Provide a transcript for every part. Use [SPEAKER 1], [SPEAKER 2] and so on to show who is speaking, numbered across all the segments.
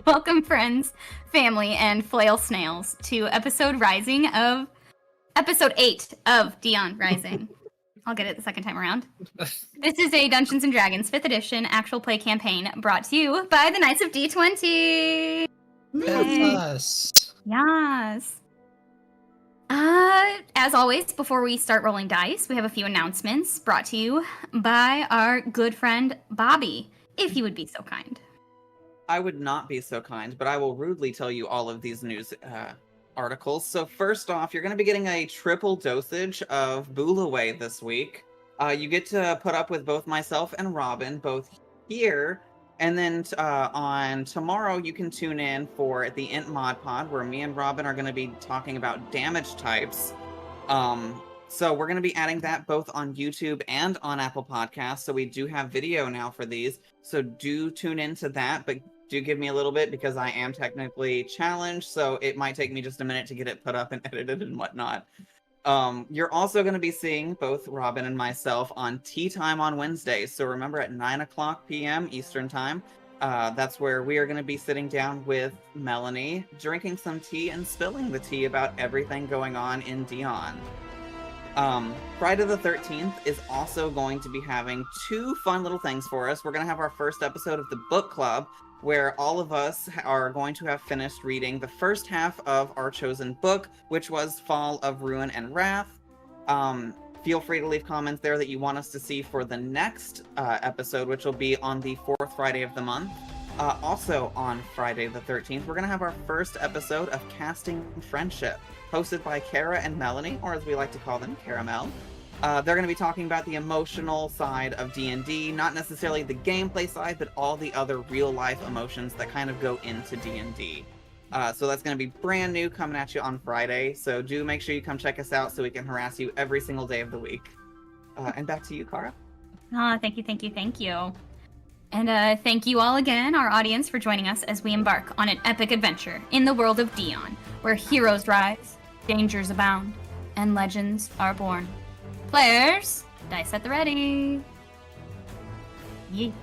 [SPEAKER 1] Welcome, friends, family, and flail snails to episode 8 of Dion Rising. I'll get it the second time around. This is a Dungeons & Dragons 5th edition actual play campaign brought to you by the Knights of D20.
[SPEAKER 2] That's us.
[SPEAKER 1] Yes. As always, before we start rolling dice, we have a few announcements brought to you by our good friend Bobby, if you would be so kind.
[SPEAKER 3] I would not be so kind, but I will rudely tell you all of these news articles. So first off, you're going to be getting a triple dosage of Boolaway this week. You get to put up with both myself and Robin, both here, and then on tomorrow you can tune in for the Int Mod Pod, where me and Robin are going to be talking about damage types. So we're going to be adding that both on YouTube and on Apple Podcasts. So we do have video now for these. So do tune into that, but do give me a little bit because I am technically challenged. So it might take me just a minute to get it put up and edited and whatnot. You're also going to be seeing both Robin and myself on Tea Time on Wednesdays. So remember at 9:00 p.m. Eastern Time. That's where we are going to be sitting down with Melanie, drinking some tea and spilling the tea about everything going on in Dion. Friday the 13th is also going to be having two fun little things for us. We're going to have our first episode of the book club, where all of us are going to have finished reading the first half of our chosen book, which was Fall of Ruin and Wrath. Feel free to leave comments there that you want us to see for the next episode, which will be on the 4th Friday of the month. Also on Friday the 13th, we're going to have our first episode of Casting Friendship, hosted by Kara and Melanie, or as we like to call them, Caramel. They're going to be talking about the emotional side of D&D, not necessarily the gameplay side, but all the other real-life emotions that kind of go into D&D. So that's going to be brand new, coming at you on Friday, so do make sure you come check us out so we can harass you every single day of the week. And back to you, Kara.
[SPEAKER 1] Thank you. And thank you all again, our audience, for joining us as we embark on an epic adventure in the world of Dion, where heroes rise, dangers abound, and legends are born. Players, dice at the ready. Yee.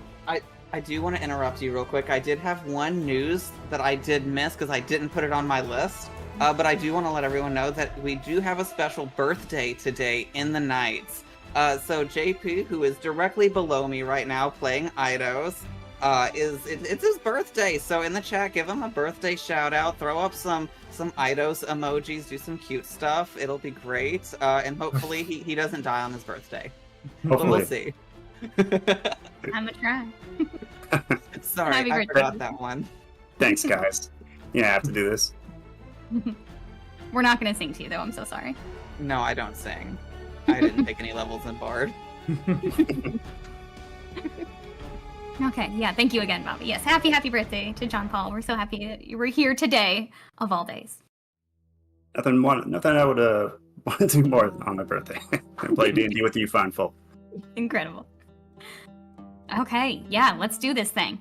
[SPEAKER 3] I do want to interrupt you real quick. I did have one news that I did miss because I didn't put it on my list. But I do want to let everyone know that we do have a special birthday today in the Nights. So JP, who is directly below me right now playing Eidos, it's his birthday. So in the chat, give him a birthday shout out. Throw up some Eidos emojis. Do some cute stuff. It'll be great. And hopefully he doesn't die on his birthday. But we'll see.
[SPEAKER 1] I'm a try.
[SPEAKER 3] Sorry, I forgot that one.
[SPEAKER 4] Thanks, guys. Yeah, I have to do this.
[SPEAKER 1] We're not going to sing to you, though. I'm so sorry.
[SPEAKER 3] No, I don't sing. I didn't take any levels in Bard.
[SPEAKER 1] Okay, yeah, thank you again, Bobby. Yes, happy birthday to John Paul. We're so happy that you were here today, of all days.
[SPEAKER 4] Nothing I would want to do more on my birthday. Play D&D with you fine folk.
[SPEAKER 1] Incredible. Okay, yeah, let's do this thing.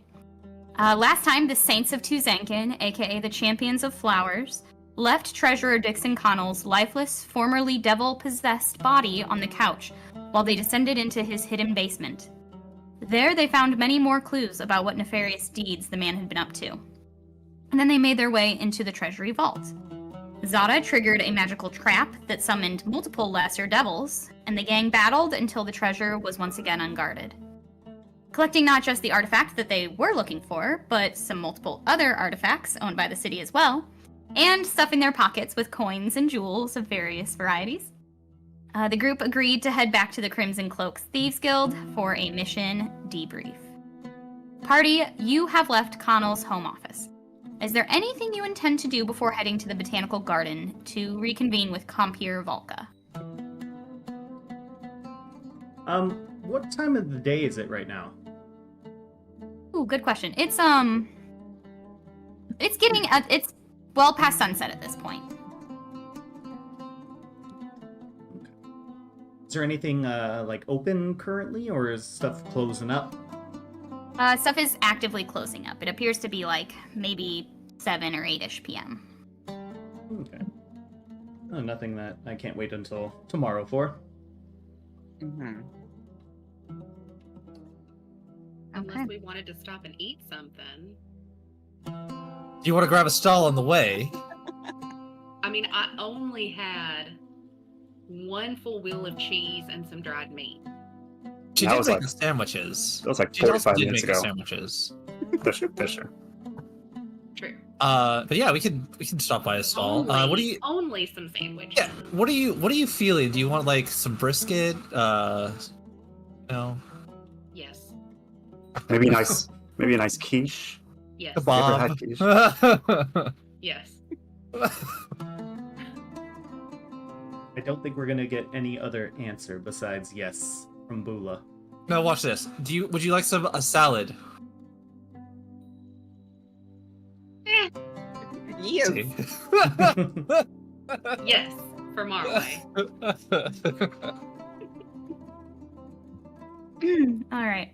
[SPEAKER 1] Last time, the Saints of Tuzenkin, aka the Champions of Flowers, left Treasurer Dixon Connell's lifeless, formerly devil-possessed body on the couch while they descended into his hidden basement. There, they found many more clues about what nefarious deeds the man had been up to. And then they made their way into the treasury vault. Zada triggered a magical trap that summoned multiple lesser devils, and the gang battled until the treasure was once again unguarded. Collecting not just the artifact that they were looking for, but some multiple other artifacts owned by the city as well, and stuffing their pockets with coins and jewels of various varieties. The group agreed to head back to the Crimson Cloak's Thieves Guild for a mission debrief. Party, you have left Connell's home office. Is there anything you intend to do before heading to the Botanical Garden to reconvene with Compeer Valka?
[SPEAKER 5] What time of the day is it right now?
[SPEAKER 1] Ooh, good question. It's well past sunset at this point.
[SPEAKER 5] Is there anything like open currently, or is stuff closing up?
[SPEAKER 1] Stuff is actively closing up. It appears to be like maybe 7 or 8-ish p.m.
[SPEAKER 5] Okay. Nothing that I can't wait until tomorrow for.
[SPEAKER 3] Mm-hmm.
[SPEAKER 6] Unless we wanted to stop and eat something.
[SPEAKER 2] Do you want to grab a stall on the way?
[SPEAKER 6] I mean, I only had one full wheel of cheese and some dried meat.
[SPEAKER 2] She
[SPEAKER 4] That
[SPEAKER 2] did
[SPEAKER 4] was
[SPEAKER 2] make
[SPEAKER 4] like-
[SPEAKER 2] the sandwiches.
[SPEAKER 4] That was like
[SPEAKER 2] She also
[SPEAKER 4] 45
[SPEAKER 2] did
[SPEAKER 4] minutes
[SPEAKER 2] make the
[SPEAKER 4] ago.
[SPEAKER 2] sandwiches.
[SPEAKER 4] Fisher.
[SPEAKER 6] True.
[SPEAKER 2] But yeah, we can stop by a stall. What do you?
[SPEAKER 6] Only some sandwiches.
[SPEAKER 2] Yeah. What are you feeling? Do you want like some brisket? No.
[SPEAKER 6] Yes.
[SPEAKER 4] Maybe a nice quiche.
[SPEAKER 6] Yes.
[SPEAKER 4] Never had
[SPEAKER 2] Kebab.
[SPEAKER 4] quiche.
[SPEAKER 6] Yes.
[SPEAKER 5] I don't think we're gonna get any other answer besides yes from Bula.
[SPEAKER 2] No, watch this. Would you like a salad?
[SPEAKER 3] Yes.
[SPEAKER 6] Yes. From our way.
[SPEAKER 1] All right.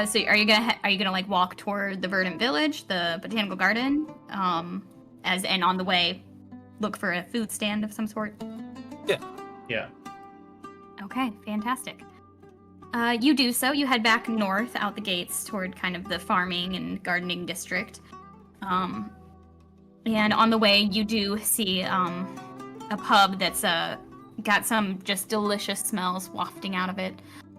[SPEAKER 1] So are you gonna like walk toward the Verdant Village, the botanical garden, and on the way, look for a food stand of some sort?
[SPEAKER 5] Yeah.
[SPEAKER 1] Okay, fantastic. You do so. You head back north out the gates toward kind of the farming and gardening district. And on the way, you do see a pub that's got some just delicious smells wafting out of it.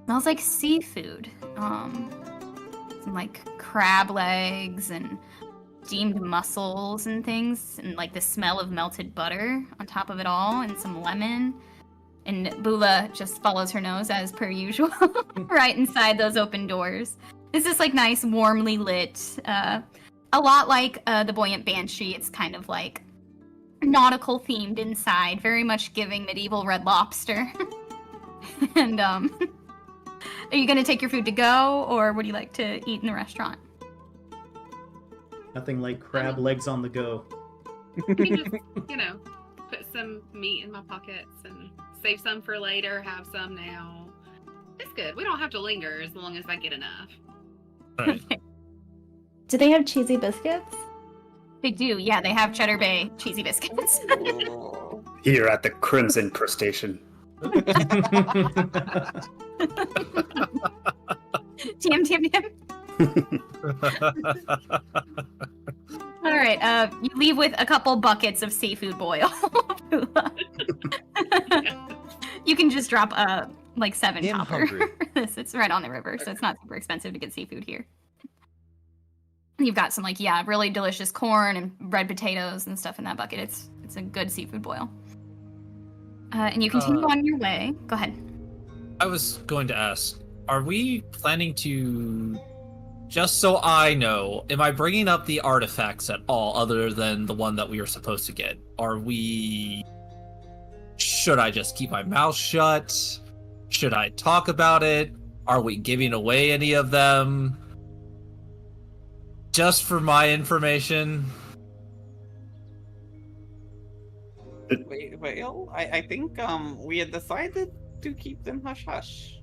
[SPEAKER 1] Smells like seafood. Some like crab legs and steamed mussels and things, and like the smell of melted butter on top of it all, and some lemon. And Bula just follows her nose as per usual, right inside those open doors. It's just like nice, warmly lit. A lot like the Buoyant Banshee. It's kind of like nautical themed inside, very much giving medieval Red Lobster. And are you gonna take your food to go, or would you like to eat in the restaurant?
[SPEAKER 5] Nothing like crab legs on the go.
[SPEAKER 6] Let me just, put some meat in my pockets and save some for later, have some now. It's good. We don't have to linger as long as I get enough.
[SPEAKER 2] Right.
[SPEAKER 7] Do they have cheesy biscuits?
[SPEAKER 1] They do, yeah. They have Cheddar Bay cheesy biscuits.
[SPEAKER 4] Here at the Crimson Crustacean.
[SPEAKER 1] Tim. All right. You leave with a couple buckets of seafood boil. You can just drop like 7
[SPEAKER 2] Damn
[SPEAKER 1] copper.
[SPEAKER 2] hungry.
[SPEAKER 1] for this. It's right on the river, so it's not super expensive to get seafood here. You've got some really delicious corn and red potatoes and stuff in that bucket. It's a good seafood boil. And you continue on your way. Go ahead.
[SPEAKER 2] I was going to ask, are we planning to, just so I know, am I bringing up the artifacts at all other than the one that we were supposed to get? Should I just keep my mouth shut? Should I talk about it? Are we giving away any of them? Just for my information?
[SPEAKER 3] Well, I think we had decided to keep them hush hush.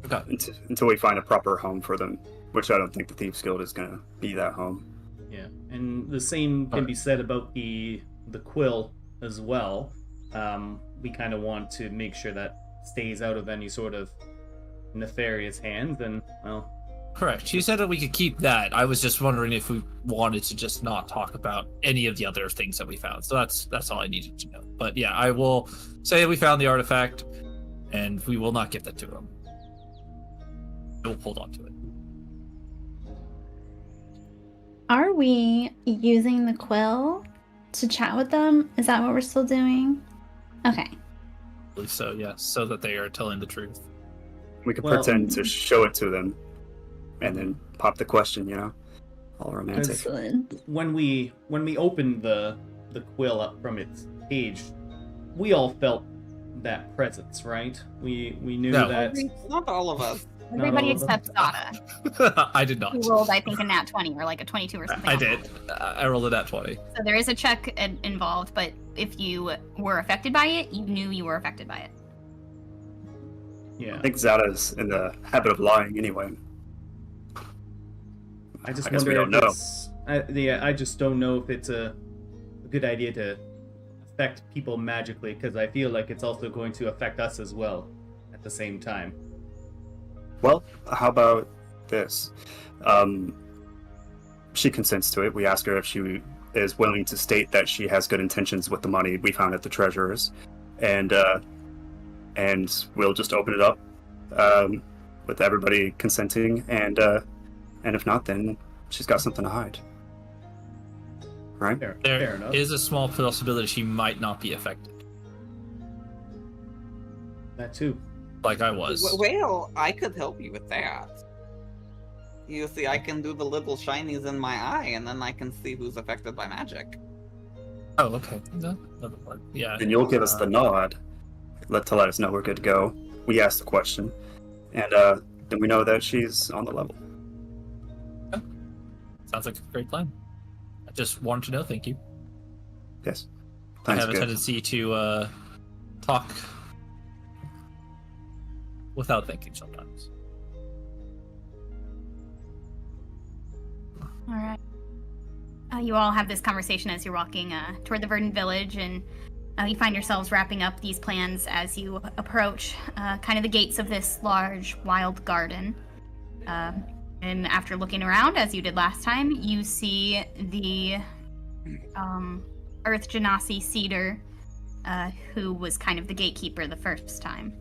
[SPEAKER 2] Okay.
[SPEAKER 4] Until we find a proper home for them, which I don't think the Thieves Guild is going to be that home.
[SPEAKER 5] Yeah, and the same can be said about the quill as well. We kind of want to make sure that stays out of any sort of nefarious hands, and well,
[SPEAKER 2] Correct. She said that we could keep that. I was just wondering if we wanted to just not talk about any of the other things that we found. So that's all I needed to know. But yeah, I will say we found the artifact, and we will not give that to him. We'll hold on to it.
[SPEAKER 7] Are we using the quill to chat with them? Is that what we're still doing? Okay.
[SPEAKER 2] I believe so, yes. So that they are telling the truth.
[SPEAKER 4] We could
[SPEAKER 5] Well-
[SPEAKER 4] pretend to show it to them, and then pop the question, all romantic.
[SPEAKER 7] Excellent.
[SPEAKER 5] when we opened the quill up from its page, we all felt that presence, right? We knew
[SPEAKER 2] No.
[SPEAKER 5] that.
[SPEAKER 3] Not all of us.
[SPEAKER 5] Not
[SPEAKER 1] Everybody
[SPEAKER 5] all of them.
[SPEAKER 1] except Zada,
[SPEAKER 2] I did not.
[SPEAKER 1] who rolled, I think, a nat 20 or like a 22 or something.
[SPEAKER 2] I
[SPEAKER 1] like
[SPEAKER 2] did.
[SPEAKER 1] that.
[SPEAKER 2] I rolled it at 20.
[SPEAKER 1] So there is a check involved, but if you were affected by it, you knew you were affected by it.
[SPEAKER 5] Yeah.
[SPEAKER 4] I think Zada's in the habit of lying anyway.
[SPEAKER 5] I just
[SPEAKER 4] I guess we
[SPEAKER 5] wonder
[SPEAKER 4] don't
[SPEAKER 5] if
[SPEAKER 4] know.
[SPEAKER 5] I just don't know if it's a good idea to affect people magically, because I feel like it's also going to affect us as well at the same time.
[SPEAKER 4] Well, how about this? she consents to it. We ask her if she is willing to state that she has good intentions with the money we found at the treasurer's, and we'll just open it up with everybody consenting, and if not, then she's got something to hide. Right?
[SPEAKER 5] Fair
[SPEAKER 2] There
[SPEAKER 5] enough.
[SPEAKER 2] is a small possibility she might not be affected,
[SPEAKER 5] That too.
[SPEAKER 2] like I was.
[SPEAKER 3] Well, I could help you with that. You see, I can do the little shinies in my eye, and then I can see who's affected by magic.
[SPEAKER 2] Oh, okay. No, that'll work. Yeah.
[SPEAKER 4] And you'll give us the nod to let us know we're good to go. We ask the question, and then we know that she's on the level.
[SPEAKER 2] Sounds like a great plan. I just wanted to know. Thank you.
[SPEAKER 4] Yes.
[SPEAKER 2] I
[SPEAKER 4] Plan's
[SPEAKER 2] have a
[SPEAKER 4] good.
[SPEAKER 2] tendency to talk without thinking sometimes.
[SPEAKER 1] All right. You all have this conversation as you're walking toward the Verdant Village, and you find yourselves wrapping up these plans as you approach kind of the gates of this large wild garden. And after looking around, as you did last time, you see the Earth Genasi Cedar, who was kind of the gatekeeper the first time.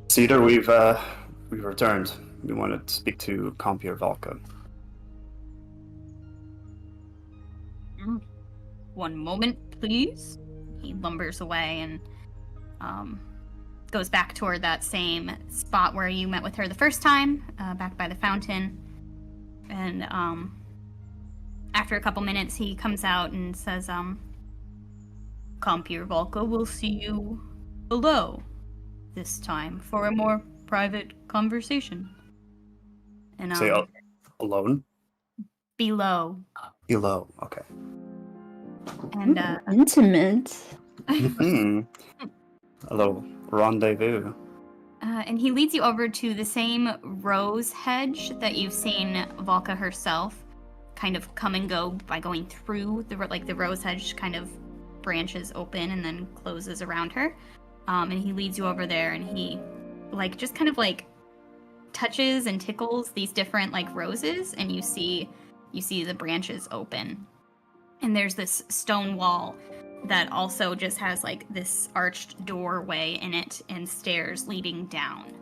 [SPEAKER 4] Cedar, we've returned. We wanted to speak to Compeer Valka.
[SPEAKER 1] One moment, please. He lumbers away and goes back toward that same spot where you met with her the first time, back by the fountain. And after a couple minutes, he comes out and says, Compeer Valka will see you below this time for a more private conversation. And
[SPEAKER 4] Say alone?
[SPEAKER 1] below.
[SPEAKER 4] Below. Okay.
[SPEAKER 1] And
[SPEAKER 7] Intimate.
[SPEAKER 4] Hmm. A little rendezvous.
[SPEAKER 1] and he leads you over to the same rose hedge that you've seen Valka herself kind of come and go by going through the rose hedge kind of branches open and then closes around her. And he leads you over there, and he just kind of touches and tickles these different roses, and you see the branches open. And there's this stone wall that also just has this arched doorway in it and stairs leading down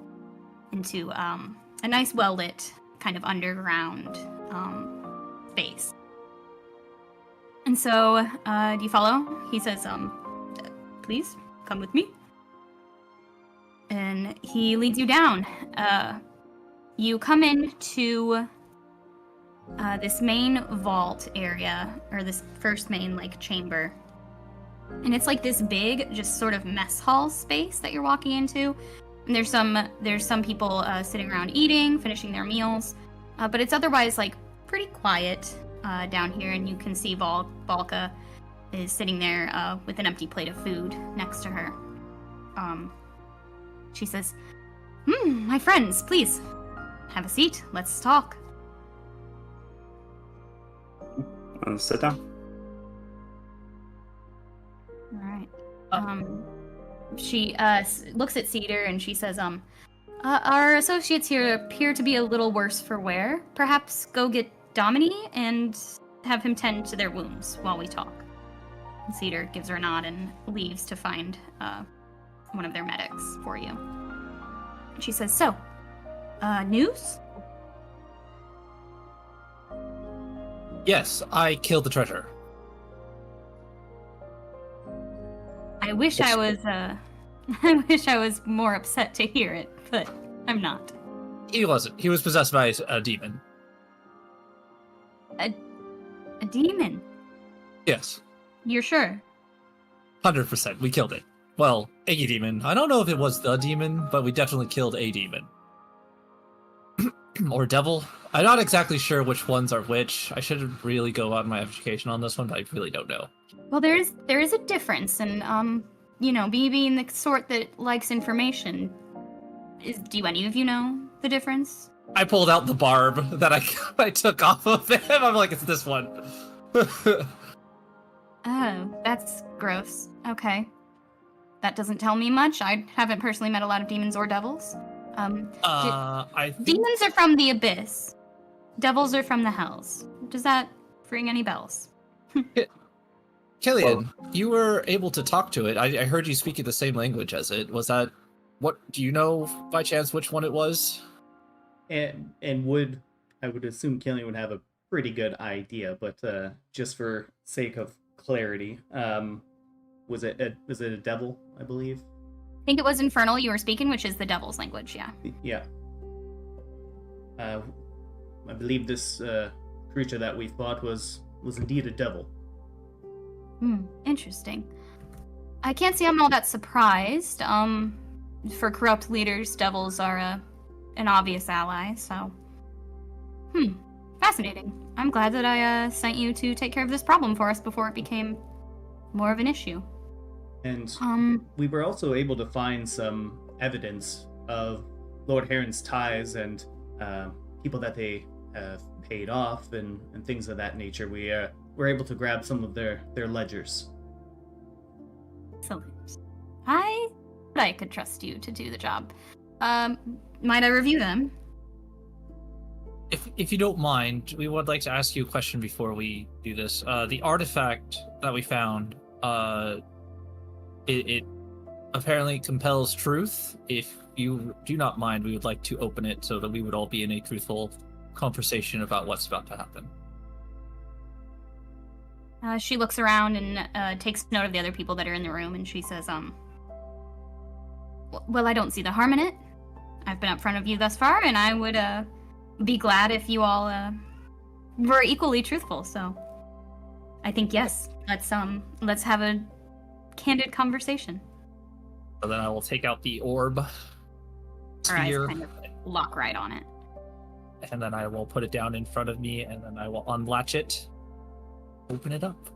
[SPEAKER 1] into a nice well-lit kind of underground space. And so, do you follow? He says, please come with me. And he leads you down. You come into this main vault area, or this first main chamber. And it's this big, just sort of mess hall space that you're walking into. And there's some people sitting around eating, finishing their meals. But it's otherwise pretty quiet down here, and you can see Valka is sitting there with an empty plate of food next to her. She says, my friends, please, have a seat. Let's talk.
[SPEAKER 4] Sit down.
[SPEAKER 1] All right. She looks at Cedar and she says, our associates here appear to be a little worse for wear. Perhaps go get Domini and have him tend to their wounds while we talk. And Cedar gives her a nod and leaves to find one of their medics for you. She says, so, news?
[SPEAKER 2] Yes, I killed the treasure.
[SPEAKER 1] I wish I was, I wish I was more upset to hear it, but I'm not.
[SPEAKER 2] He wasn't. He was possessed by a demon.
[SPEAKER 1] A demon?
[SPEAKER 2] Yes.
[SPEAKER 1] You're sure?
[SPEAKER 2] 100%. We killed it. Well, a demon. I don't know if it was the demon, but we definitely killed a demon. Or devil. I'm not exactly sure which ones are which. I should really go on my education on this one, but I really don't know.
[SPEAKER 1] Well, there is a difference, and me being the sort that likes information. Do any of you know the difference?
[SPEAKER 2] I pulled out the barb that I took off of him. I'm like, it's this one.
[SPEAKER 1] Oh, that's gross. Okay. That doesn't tell me much. I haven't personally met a lot of demons or devils.
[SPEAKER 2] I think
[SPEAKER 1] Demons are from the abyss. Devils are from the hells. Does that ring any bells?
[SPEAKER 2] Kilian, you were able to talk to it. I heard you speaking the same language as it. Was that what? Do you know by chance which one it was?
[SPEAKER 5] And I would assume Kilian would have a pretty good idea, but just for sake of clarity, was it a devil? I believe.
[SPEAKER 1] I think it was Infernal you were speaking, which is the devil's language, yeah.
[SPEAKER 5] Yeah. I believe this creature that we fought was indeed a devil.
[SPEAKER 1] Interesting. I can't say I'm all that surprised. For corrupt leaders, devils are an obvious ally, so... Fascinating. I'm glad that I sent you to take care of this problem for us before it became more of an issue.
[SPEAKER 5] And we were also able to find some evidence of Lord Harren's ties and people that they have paid off and things of that nature. We were able to grab some of their ledgers.
[SPEAKER 1] Excellent. I could trust you to do the job. Might I review them?
[SPEAKER 2] If you don't mind, we would like to ask you a question before we do this. The artifact that we found, it apparently compels truth. If you do not mind, we would like to open it so that we would all be in a truthful conversation about what's about to happen.
[SPEAKER 1] She looks around and takes note of the other people that are in the room, and she says, well, I don't see the harm in it. I've been up front of you thus far, and I would be glad if you all were equally truthful. So I think yes, let's have a candid conversation.
[SPEAKER 2] So then I will take out the orb
[SPEAKER 1] Her eyes
[SPEAKER 2] sphere,
[SPEAKER 1] kind of lock right on it.
[SPEAKER 2] and then I will put it down in front of me, and then I will unlatch it, open it up.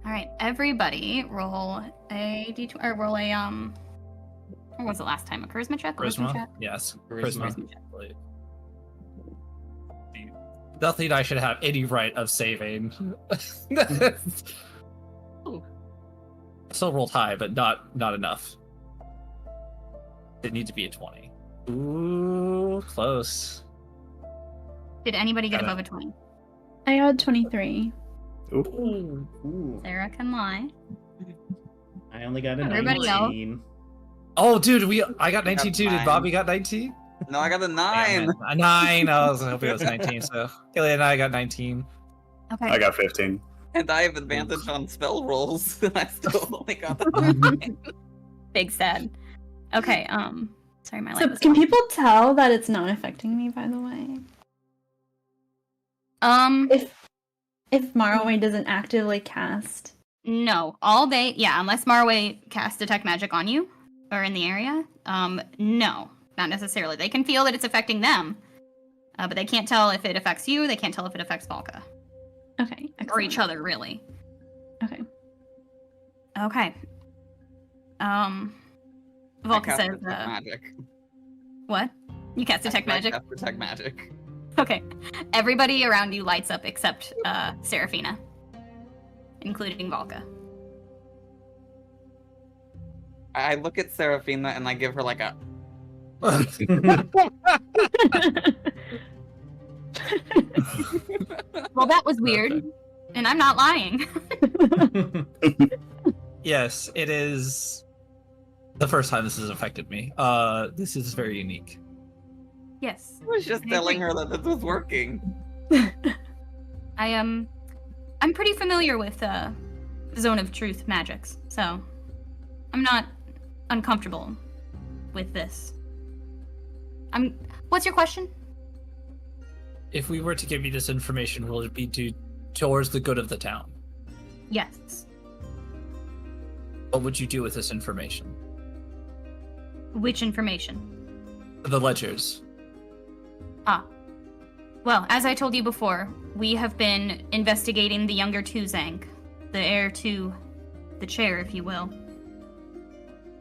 [SPEAKER 1] All right, everybody, roll a d20 or roll a what was it last time? A charisma check? Wisdom
[SPEAKER 2] Charisma?
[SPEAKER 1] check?
[SPEAKER 2] Yes.
[SPEAKER 5] Charisma.
[SPEAKER 1] Charisma check.
[SPEAKER 2] Nothing I should have any right of saving.
[SPEAKER 1] Ooh.
[SPEAKER 2] Still rolled high, but not enough. It needs to be a 20. Ooh, close.
[SPEAKER 1] Did anybody get
[SPEAKER 2] Got it.
[SPEAKER 1] above a 20?
[SPEAKER 7] I got 23.
[SPEAKER 5] Ooh.
[SPEAKER 1] Sarah can lie.
[SPEAKER 5] I only got a
[SPEAKER 1] Everybody
[SPEAKER 5] 19.
[SPEAKER 2] Oh, dude, I got 19 too. Did
[SPEAKER 3] 9.
[SPEAKER 2] Bobby got 19?
[SPEAKER 3] No, I got a 9.
[SPEAKER 2] Damn it. A 9. I was hoping it was 19. So Kilian and I got 19.
[SPEAKER 1] Okay.
[SPEAKER 4] I got 15.
[SPEAKER 3] And I have advantage on spell rolls, and I still only got the 9.
[SPEAKER 1] Big sad. Okay, sorry, my light
[SPEAKER 7] So
[SPEAKER 1] was
[SPEAKER 7] can
[SPEAKER 1] off.
[SPEAKER 7] people tell that it's not affecting me, by the way? If Marway doesn't actively cast.
[SPEAKER 1] No. All they, unless Marway casts detect magic on you or in the area, no, not necessarily. They can feel that it's affecting them, but they can't tell if it affects you. They can't tell if it affects Valka
[SPEAKER 7] Okay.
[SPEAKER 1] or each
[SPEAKER 7] excellent.
[SPEAKER 1] other, really.
[SPEAKER 7] Okay.
[SPEAKER 1] Okay.
[SPEAKER 3] I
[SPEAKER 1] Valka
[SPEAKER 3] cast
[SPEAKER 1] says,
[SPEAKER 3] detect magic.
[SPEAKER 1] what? You cast detect
[SPEAKER 3] I
[SPEAKER 1] magic?
[SPEAKER 3] cast detect magic.
[SPEAKER 1] Okay. Everybody around you lights up except Seraphina, including Valka.
[SPEAKER 3] I look at Seraphina and I give her like a.
[SPEAKER 1] Well, that was weird, and I'm not lying.
[SPEAKER 2] Yes, it is the first time this has affected me. This is very unique.
[SPEAKER 1] Yes.
[SPEAKER 3] I was just
[SPEAKER 1] I
[SPEAKER 3] telling
[SPEAKER 1] agree.
[SPEAKER 3] her that this was working.
[SPEAKER 1] I'm pretty familiar with Zone of Truth magics, so I'm not uncomfortable with this. What's your question?
[SPEAKER 2] If we were to give you this information, will it be towards the good of the town?
[SPEAKER 1] Yes.
[SPEAKER 2] What would you do with this information?
[SPEAKER 1] Which information?
[SPEAKER 2] The ledgers.
[SPEAKER 1] Well, as I told you before, we have been investigating the younger Tuzang, the heir to the chair, if you will.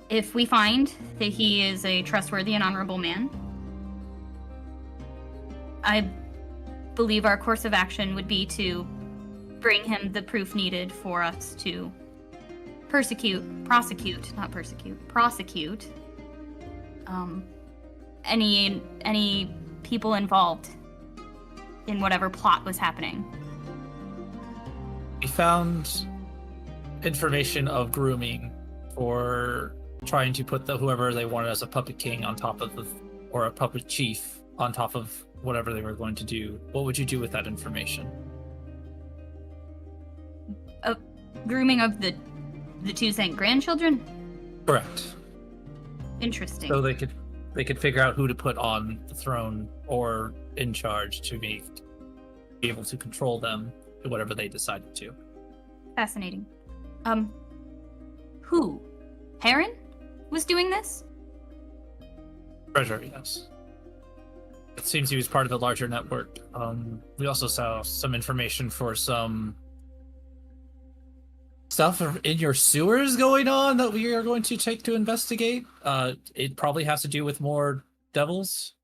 [SPEAKER 1] If we find that he is a trustworthy and honorable man, I believe our course of action would be to bring him the proof needed for us to prosecute any people involved in whatever plot was happening.
[SPEAKER 2] We found information of grooming for trying to put whoever they wanted as a puppet king on top of or a puppet chief on top of whatever they were going to do. What would you do with that information?
[SPEAKER 1] Grooming of the two Saint grandchildren?
[SPEAKER 2] Correct.
[SPEAKER 1] Interesting.
[SPEAKER 2] So they could figure out who to put on the throne or in charge to be able to control them, whatever they decided to.
[SPEAKER 1] Fascinating. Who? Harren was doing this?
[SPEAKER 2] Treasure, yes. It seems he was part of a larger network. We also saw some information for some stuff in your sewers going on that we are going to take to investigate. It probably has to do with more devils.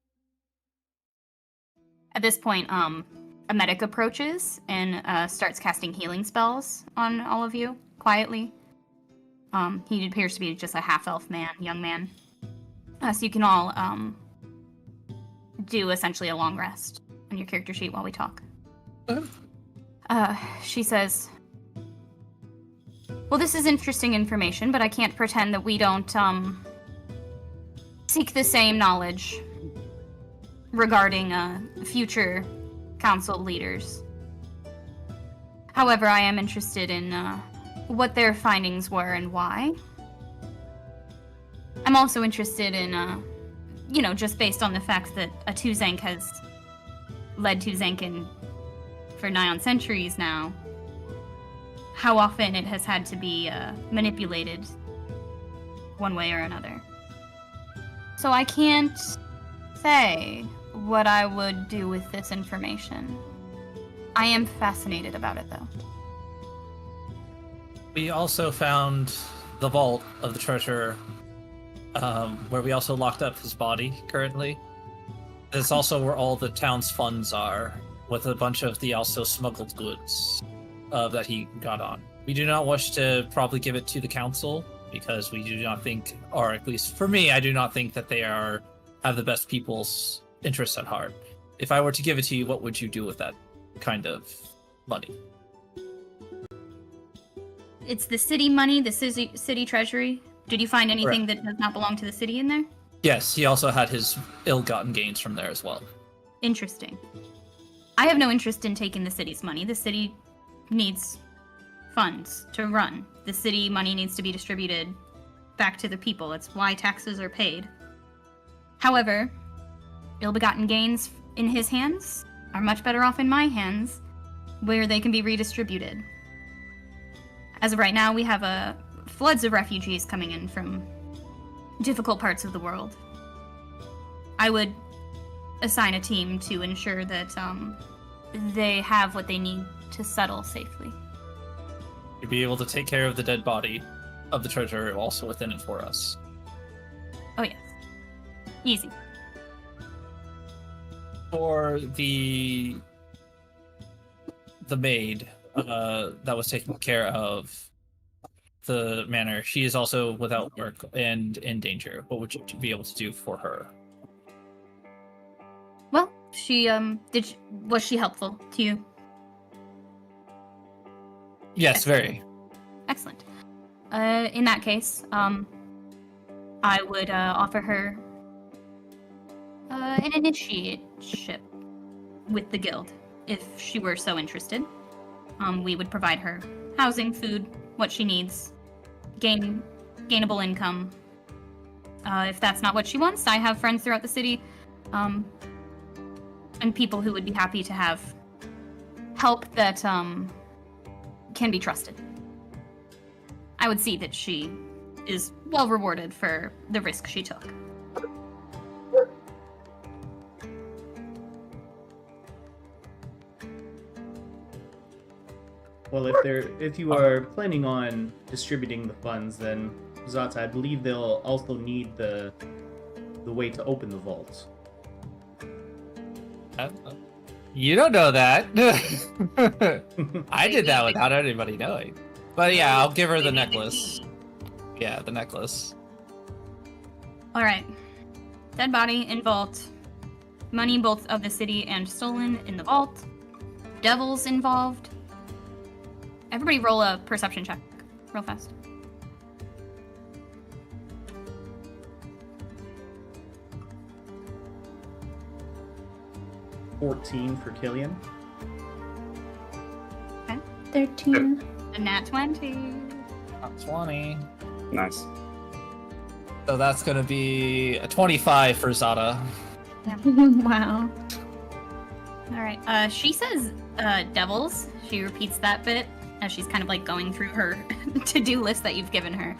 [SPEAKER 1] At this point, a medic approaches and starts casting healing spells on all of you quietly. He appears to be just a half-elf young man. So you can all do essentially a long rest on your character sheet while we talk. She says, well, this is interesting information, but I can't pretend that we don't seek the same knowledge regarding future council leaders. However, I am interested in what their findings were and why. I'm also interested in, just based on the fact that a Tuzank has led Tuzankin for nigh on centuries now, how often it has had to be manipulated one way or another. So I can't say what I would do with this information. I am fascinated about it, though.
[SPEAKER 2] We also found the vault of the treasure, where we also locked up his body currently. This is also where all the town's funds are, with a bunch of the also smuggled goods that he got on. We do not wish to probably give it to the council, because we do not think, or at least for me, I do not think that they have the best people's interests at heart. If I were to give it to you, what would you do with that kind of money?
[SPEAKER 1] It's the city money, the city treasury. Did you find anything that does not belong to the city in there?
[SPEAKER 2] Yes, he also had his ill-gotten gains from there as well.
[SPEAKER 1] Interesting. I have no interest in taking the city's money. The city needs funds to run. The city money needs to be distributed back to the people. It's why taxes are paid. However, ill-begotten gains in his hands are much better off in my hands, where they can be redistributed. As of right now, we have floods of refugees coming in from difficult parts of the world. I would assign a team to ensure that they have what they need to settle safely.
[SPEAKER 2] You'd be able to take care of the dead body of the treasure also within it for us.
[SPEAKER 1] Oh, yes. Easy.
[SPEAKER 2] For the maid that was taking care of the manor, she is also without work and in danger. What would you be able to do for her?
[SPEAKER 1] Well, was she helpful to you?
[SPEAKER 2] Yes, very.
[SPEAKER 1] Excellent. In that case, I would offer her an initiateship with the guild, if she were so interested. We would provide her housing, food, what she needs, gainable income. If that's not what she wants, I have friends throughout the city, and people who would be happy to have help that can be trusted. I would see that she is well rewarded for the risk she took.
[SPEAKER 5] Well, if you are planning on distributing the funds, then Zata, I believe they'll also need the way to open the vault.
[SPEAKER 2] You don't know that. I did that without anybody knowing. But yeah, I'll give her the necklace. Yeah, the necklace.
[SPEAKER 1] All right. Dead body in vault. Money both of the city and stolen in the vault. Devils involved. Everybody roll a perception check real fast.
[SPEAKER 5] 14 for Kilian.
[SPEAKER 7] 13.
[SPEAKER 1] A nat 20.
[SPEAKER 2] Not 20.
[SPEAKER 4] Nice.
[SPEAKER 2] So that's gonna be a 25 for Zada.
[SPEAKER 7] Wow.
[SPEAKER 1] Alright, she says devils. She repeats that bit as she's kind of like going through her to-do list that you've given her.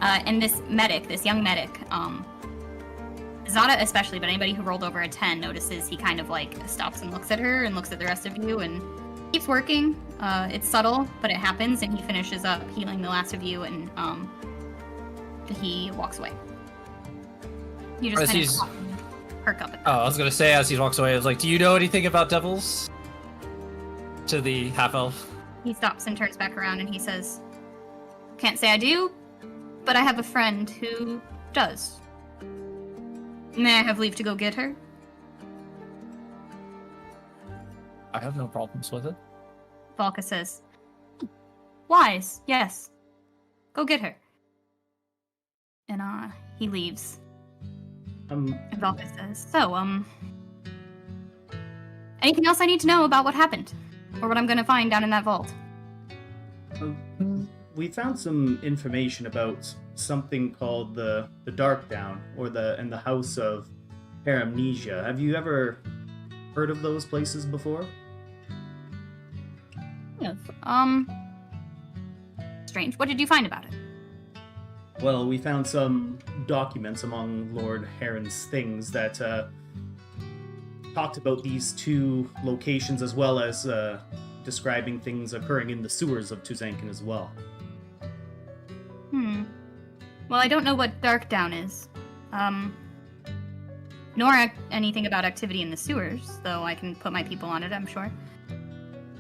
[SPEAKER 1] And this medic, this young medic, Zada especially, but anybody who rolled over a 10 notices he kind of like stops and looks at her and looks at the rest of you and keeps working. It's subtle, but it happens, and he finishes up healing the last of you, and he walks away. You just kind of perk up at that.
[SPEAKER 2] Oh, I was gonna say as he walks away, I was like, "Do you know anything about devils?" To the half elf.
[SPEAKER 1] He stops and turns back around, and he says, "Can't say I do, but I have a friend who does. May I have leave to go get her?"
[SPEAKER 2] I have no problems with it.
[SPEAKER 1] Valka says, "Wise, yes. Go get her." And he leaves. And Valka says, "So, anything else I need to know about what happened? Or what I'm gonna find down in that vault?"
[SPEAKER 5] We found some information about something called the Darkdown, or the House of Paramnesia. Have you ever heard of those places before?
[SPEAKER 1] Yes. Strange. What did you find about it?
[SPEAKER 5] Well, we found some documents among Lord Harren's things that talked about these two locations, as well as describing things occurring in the sewers of Tuzankin as well.
[SPEAKER 1] Well, I don't know what Darkdown is. Nor anything about activity in the sewers, though I can put my people on it, I'm sure.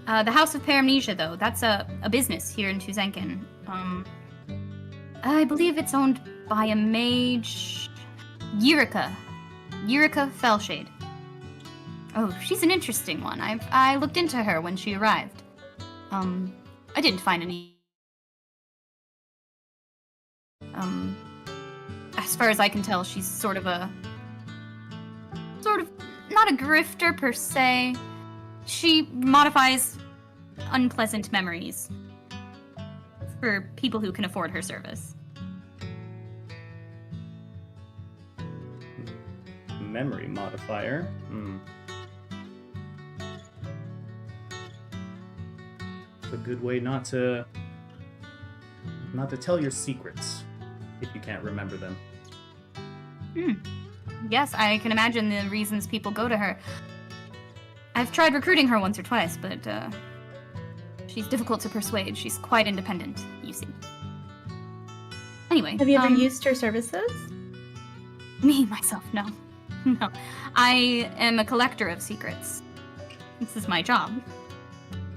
[SPEAKER 1] The House of Paramnesia, though, that's a business here in Tuzankin. I believe it's owned by a mage... Eureka Fellshade. Oh, she's an interesting one. I looked into her when she arrived. I didn't find any... As far as I can tell, she's sort of, not a grifter per se. She modifies unpleasant memories for people who can afford her service.
[SPEAKER 5] Memory modifier. It's a good way not to tell your secrets if you can't remember them.
[SPEAKER 1] Yes, I can imagine the reasons people go to her. I've tried recruiting her once or twice, but she's difficult to persuade. She's quite independent, you see. Anyway,
[SPEAKER 7] Have you ever used her services?
[SPEAKER 1] Me, myself, no. No. I am a collector of secrets. This is my job.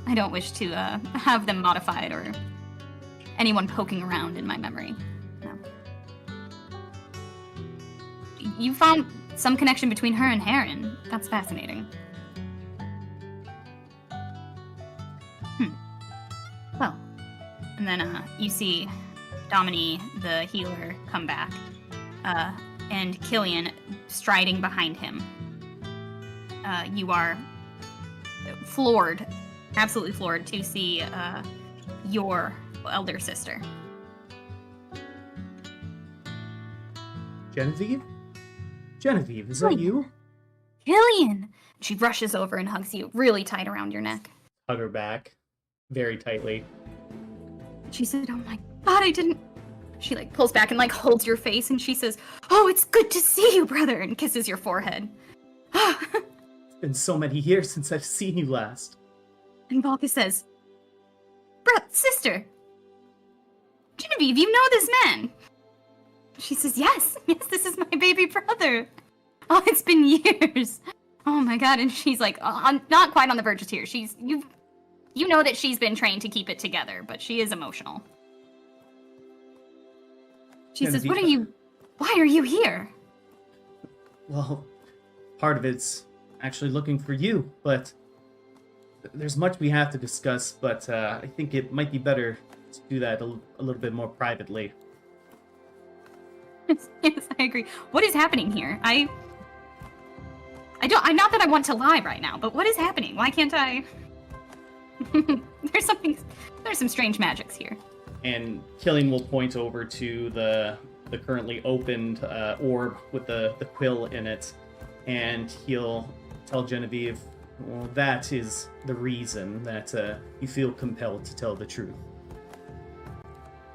[SPEAKER 1] I don't wish to have them modified or anyone poking around in my memory. No. You found some connection between her and Harren. That's fascinating. Well, and then you see Domini, the healer, come back, and Kilian striding behind him. You are floored, absolutely floored, to see your elder sister.
[SPEAKER 5] Genevieve? Genevieve, is that you?
[SPEAKER 1] Kilian! She rushes over and hugs you really tight around your neck.
[SPEAKER 5] Hug her back very tightly.
[SPEAKER 1] She said, "Oh my god, I didn't..." She like pulls back and like holds your face, and she says, "Oh, it's good to see you, brother," and kisses your forehead.
[SPEAKER 5] It's been so many years since I've seen you last.
[SPEAKER 1] And Valka says, "Sister, Genevieve, you know this man?" She says, yes, this is my baby brother. Oh, it's been years. Oh my god, and she's like, not quite on the verge of tears. You know that she's been trained to keep it together, but she is emotional. She says,
[SPEAKER 5] Genevieve.
[SPEAKER 1] why are you here?
[SPEAKER 5] Well, part of it's actually looking for you, but there's much we have to discuss, but I think it might be better to do that a little bit more privately.
[SPEAKER 1] Yes, I agree. What is happening here? I don't. Not that I want to lie right now, but what is happening? Why can't I? There's some strange magics here.
[SPEAKER 5] And Kilian will point over to the currently opened orb with the quill in it, and he'll tell Genevieve, well, that is the reason that you feel compelled to tell the truth.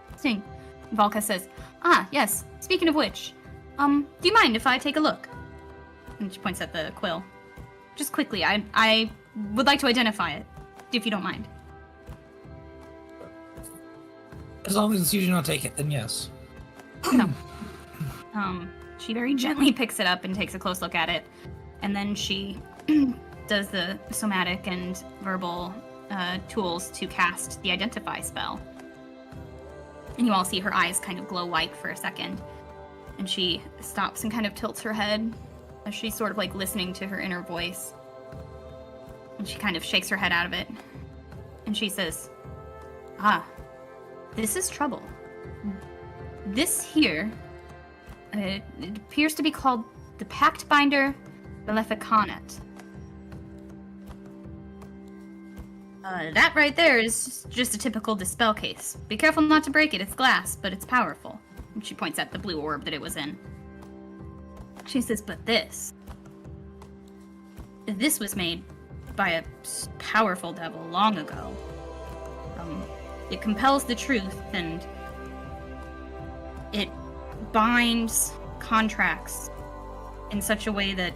[SPEAKER 1] Interesting. Valka says, "Ah, yes. Speaking of which, do you mind if I take a look?" And she points at the quill. Just quickly, I would like to identify it, if you don't mind.
[SPEAKER 2] As long as you do not take it, then yes.
[SPEAKER 1] No. She very gently picks it up and takes a close look at it, and then she does the somatic and verbal tools to cast the identify spell. And you all see her eyes kind of glow white for a second, and she stops and kind of tilts her head as she's sort of like listening to her inner voice. And she kind of shakes her head out of it, and she says, "Ah, this is trouble. This here, it appears to be called the Pact Binder Maleficanet. That right there is just a typical dispel case. Be careful not to break it. It's glass, but it's powerful." And she points at the blue orb that it was in. She says, "But this was made by a powerful devil long ago. It compels the truth, and it binds contracts in such a way that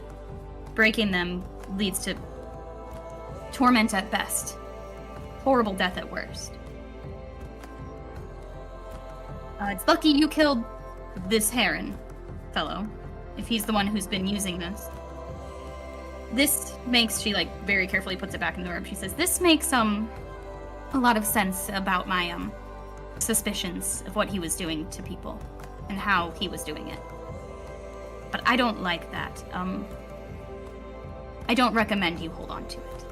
[SPEAKER 1] breaking them leads to torment at best, horrible death at worst. It's lucky you killed this Harren fellow, if he's the one who's been using this. This makes," she like very carefully puts it back in the orb. She says, "This makes a lot of sense about my suspicions of what he was doing to people and how he was doing it. But I don't like that. I don't recommend you hold on to it."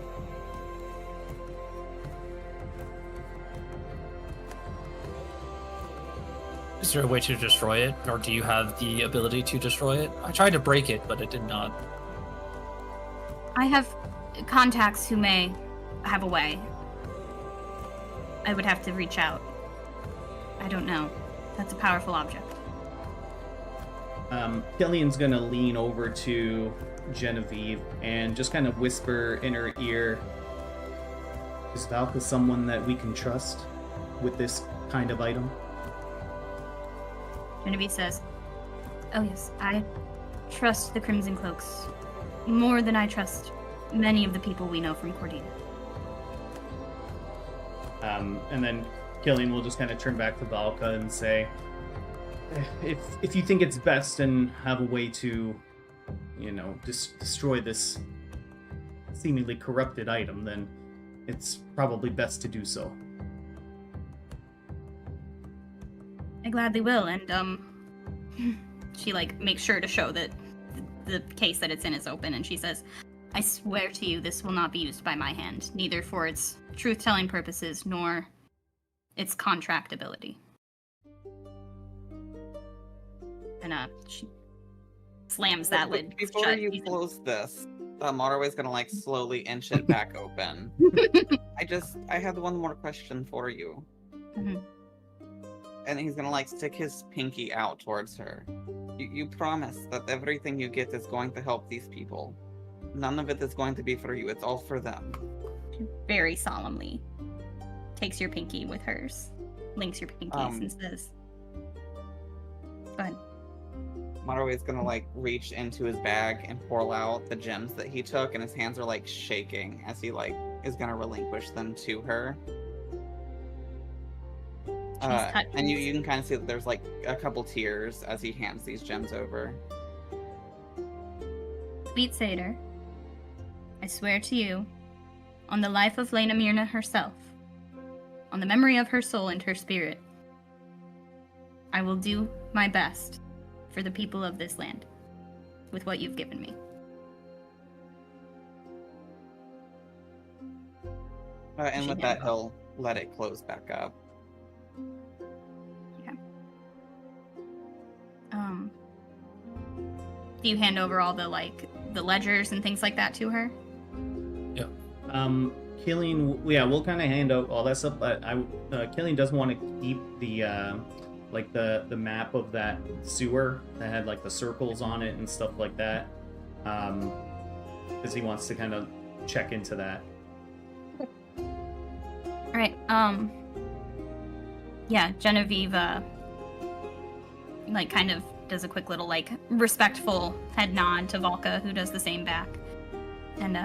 [SPEAKER 2] Is there a way to destroy it, or do you have the ability to destroy it? I tried to break it, but it did not.
[SPEAKER 1] I have contacts who may have a way. I would have to reach out. I don't know. That's a powerful object.
[SPEAKER 5] Kilian's gonna lean over to Genevieve and just kind of whisper in her ear, "Is Valka someone that we can trust with this kind of item?"
[SPEAKER 1] Genevieve says, "Oh yes, I trust the Crimson Cloaks more than I trust many of the people we know from Cordelia."
[SPEAKER 5] And then Kilian will just kind of turn back to Valka and say, if you think it's best and have a way to, destroy this seemingly corrupted item, then it's probably best to do so.
[SPEAKER 1] I gladly will, and she like makes sure to show that the case that it's in is open, and she says, "I swear to you, this will not be used by my hand, neither for its truth-telling purposes nor its contract ability." And she slams that lid
[SPEAKER 3] Before
[SPEAKER 1] shut.
[SPEAKER 3] you close this, Marawe's gonna like slowly inch it back open. I have one more question for you.
[SPEAKER 1] Mhm.
[SPEAKER 3] And he's gonna like stick his pinky out towards her. You promise that everything you get is going to help these people. None of it is going to be for you. It's all for them.
[SPEAKER 1] She very solemnly takes your pinky with hers, links your pinkies, and says, "Go ahead."
[SPEAKER 3] Marawe's gonna like reach into his bag and pull out the gems that he took, and his hands are like shaking as he like is gonna relinquish them to her. And you can kind of see that there's like a couple tears as he hands these gems over.
[SPEAKER 1] "Sweet Satyr, I swear to you, on the life of Lena Myrna herself, on the memory of her soul and her spirit, I will do my best for the people of this land. with what you've given me.
[SPEAKER 3] And
[SPEAKER 1] She
[SPEAKER 3] with that, he'll let it close back up.
[SPEAKER 1] Okay. Do you hand over all the ledgers and things like that to her?
[SPEAKER 5] Kilian, we'll kind of hand out all that stuff, but Kilian doesn't want to keep the the map of that sewer that had like the circles on it and stuff like that, because he wants to kind of check into that.
[SPEAKER 1] All right. Yeah, Genevieve kind of does a quick little respectful head nod to Valka, who does the same back. And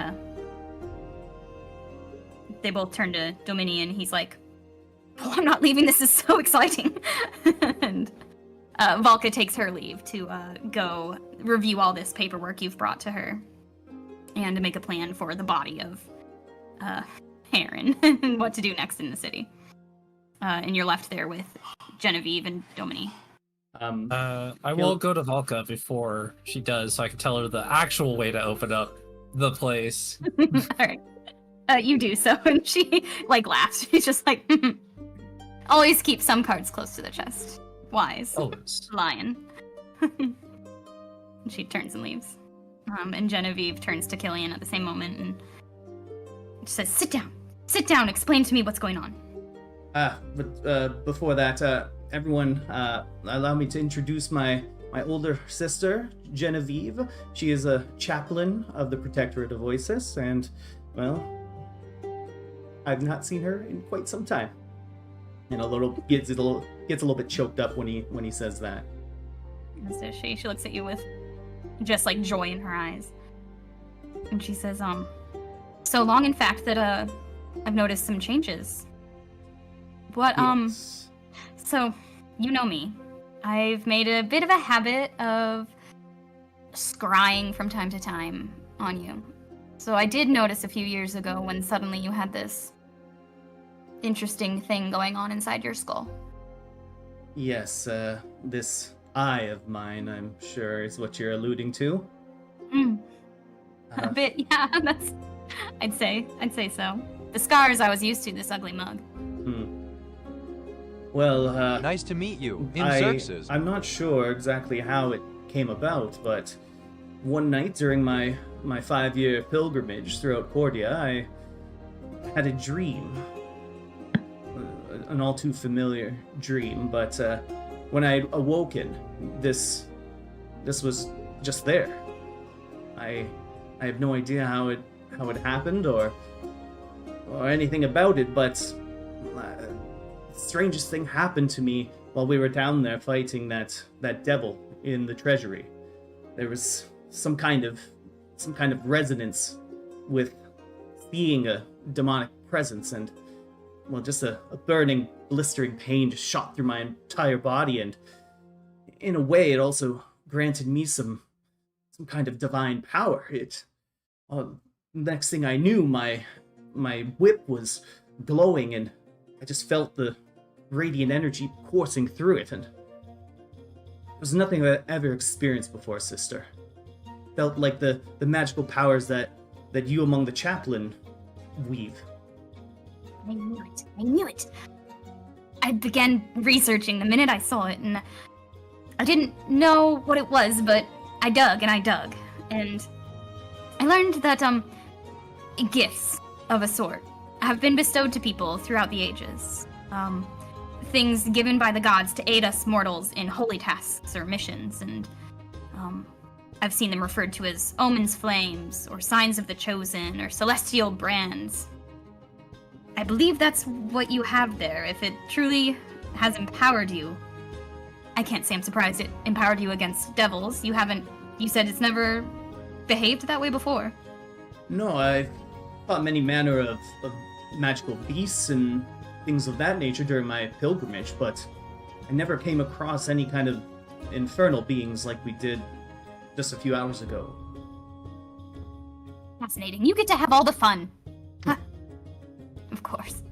[SPEAKER 1] they both turn to Dominion. He's like, "Oh, I'm not leaving. This is so exciting." And Valka takes her leave to go review all this paperwork you've brought to her and to make a plan for the body of Harren and what to do next in the city. And you're left there with Genevieve and Dominique.
[SPEAKER 2] I will go to Valka before she does, so I can tell her the actual way to open up the place.
[SPEAKER 1] All right. You do so, and she laughs. She's just like, always keep some cards close to the chest. Wise.
[SPEAKER 2] Always.
[SPEAKER 1] Lion. And she turns and leaves. And Genevieve turns to Kilian at the same moment and says, "Sit down. Sit down. Explain to me what's going on."
[SPEAKER 5] But before that, everyone, allow me to introduce my older sister, Genevieve. She is a chaplain of the Protectorate of Oasis, and, well, I've not seen her in quite some time. And gets a little bit choked up when he says that.
[SPEAKER 1] As does she. She looks at you with just joy in her eyes. And she says, so long in fact that I've noticed some changes. What
[SPEAKER 5] Yes.
[SPEAKER 1] So you know me. I've made a bit of a habit of scrying from time to time on you. So I did notice a few years ago when suddenly you had this interesting thing going on inside your skull.
[SPEAKER 5] Yes, this eye of mine, I'm sure, is what you're alluding to.
[SPEAKER 1] A bit, yeah, I'd say so. The scars I was used to, this ugly mug.
[SPEAKER 5] Well,
[SPEAKER 8] Nice to meet you, in Xerxes.
[SPEAKER 5] I'm not sure exactly how it came about, but one night during my 5-year pilgrimage throughout Cordia, I had a dream. An all too familiar dream, but when I'd awoken, this was just there. I have no idea how it happened or anything about it, but the strangest thing happened to me while we were down there fighting that devil in the treasury. There was some kind of resonance with seeing a demonic presence, and just a burning, blistering pain just shot through my entire body, and in a way it also granted me some kind of divine power. Next thing I knew, my whip was glowing, and I just felt the radiant energy coursing through it, and it was nothing I've ever experienced before, sister. Felt like the magical powers that you among the chaplain weave.
[SPEAKER 1] I knew it. I began researching the minute I saw it, and I didn't know what it was, but I dug, and I learned that, gifts of a sort have been bestowed to people throughout the ages. Things given by the gods to aid us mortals in holy tasks or missions, and, I've seen them referred to as omens, flames, or signs of the chosen, or celestial brands. I believe that's what you have there. If it truly has empowered you, I can't say I'm surprised it empowered you against devils. You said it's never behaved that way before.
[SPEAKER 5] No, I fought many manner of magical beasts and things of that nature during my pilgrimage, but I never came across any kind of infernal beings like we did just a few hours ago.
[SPEAKER 1] Fascinating. You get to have all the fun. Of course.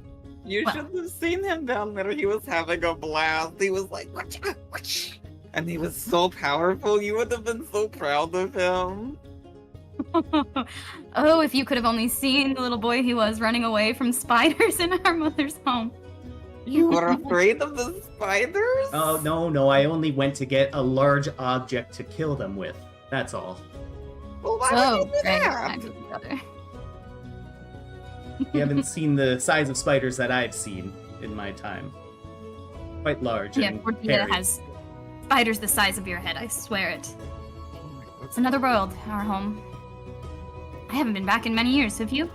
[SPEAKER 3] You should have seen him down there. He was having a blast. He was like, "Whatcha, whatcha?" And he was so powerful. You would have been so proud of him.
[SPEAKER 1] Oh, if you could have only seen the little boy he was running away from spiders in our mother's home.
[SPEAKER 3] You were afraid of the spiders?
[SPEAKER 5] Oh, no, I only went to get a large object to kill them with. That's all.
[SPEAKER 3] Well, why
[SPEAKER 1] So,
[SPEAKER 3] would you do
[SPEAKER 1] right,
[SPEAKER 3] that?
[SPEAKER 1] brother.
[SPEAKER 5] You haven't seen the size of spiders that I've seen in my time. Quite large
[SPEAKER 1] Yeah,
[SPEAKER 5] and
[SPEAKER 1] Cordelia
[SPEAKER 5] hairy.
[SPEAKER 1] has spiders the size of your head, I swear it. It's another world, our home. I haven't been back in many years, have you?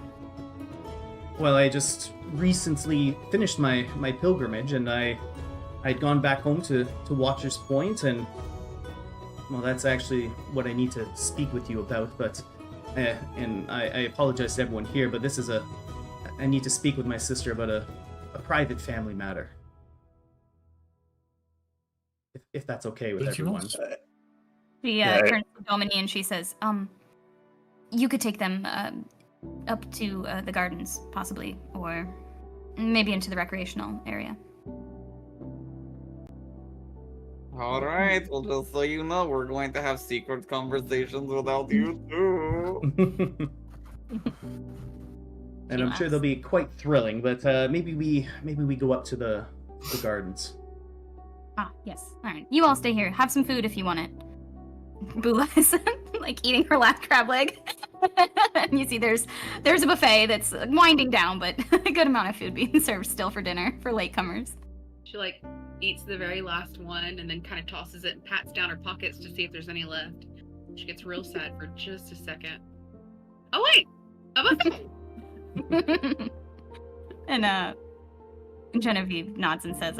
[SPEAKER 5] Well, I just recently finished my pilgrimage, and I'd gone back home to Watcher's Point, and well, that's actually what I need to speak with you about. But and I apologize to everyone here, but I need to speak with my sister about a private family matter. If that's okay with
[SPEAKER 2] If you
[SPEAKER 5] everyone.
[SPEAKER 2] want.
[SPEAKER 1] She
[SPEAKER 4] Yeah,
[SPEAKER 1] turns to Domini and she says, you could take them up to the gardens, possibly, or maybe into the recreational area.
[SPEAKER 3] Alright, well, just so you know, we're going to have secret conversations without you, too.
[SPEAKER 5] And I'm sure they'll be quite thrilling, but maybe we go up to the gardens.
[SPEAKER 1] Ah, yes. All right. You all stay here. Have some food if you want it. Bula is like eating her last crab leg. And you see there's a buffet that's winding down, but a good amount of food being served still for dinner for latecomers.
[SPEAKER 6] She like eats the very last one and then kind of tosses it and pats down her pockets to see if there's any left. She gets real sad for just a second. Oh wait, a buffet.
[SPEAKER 1] And Genevieve nods and says,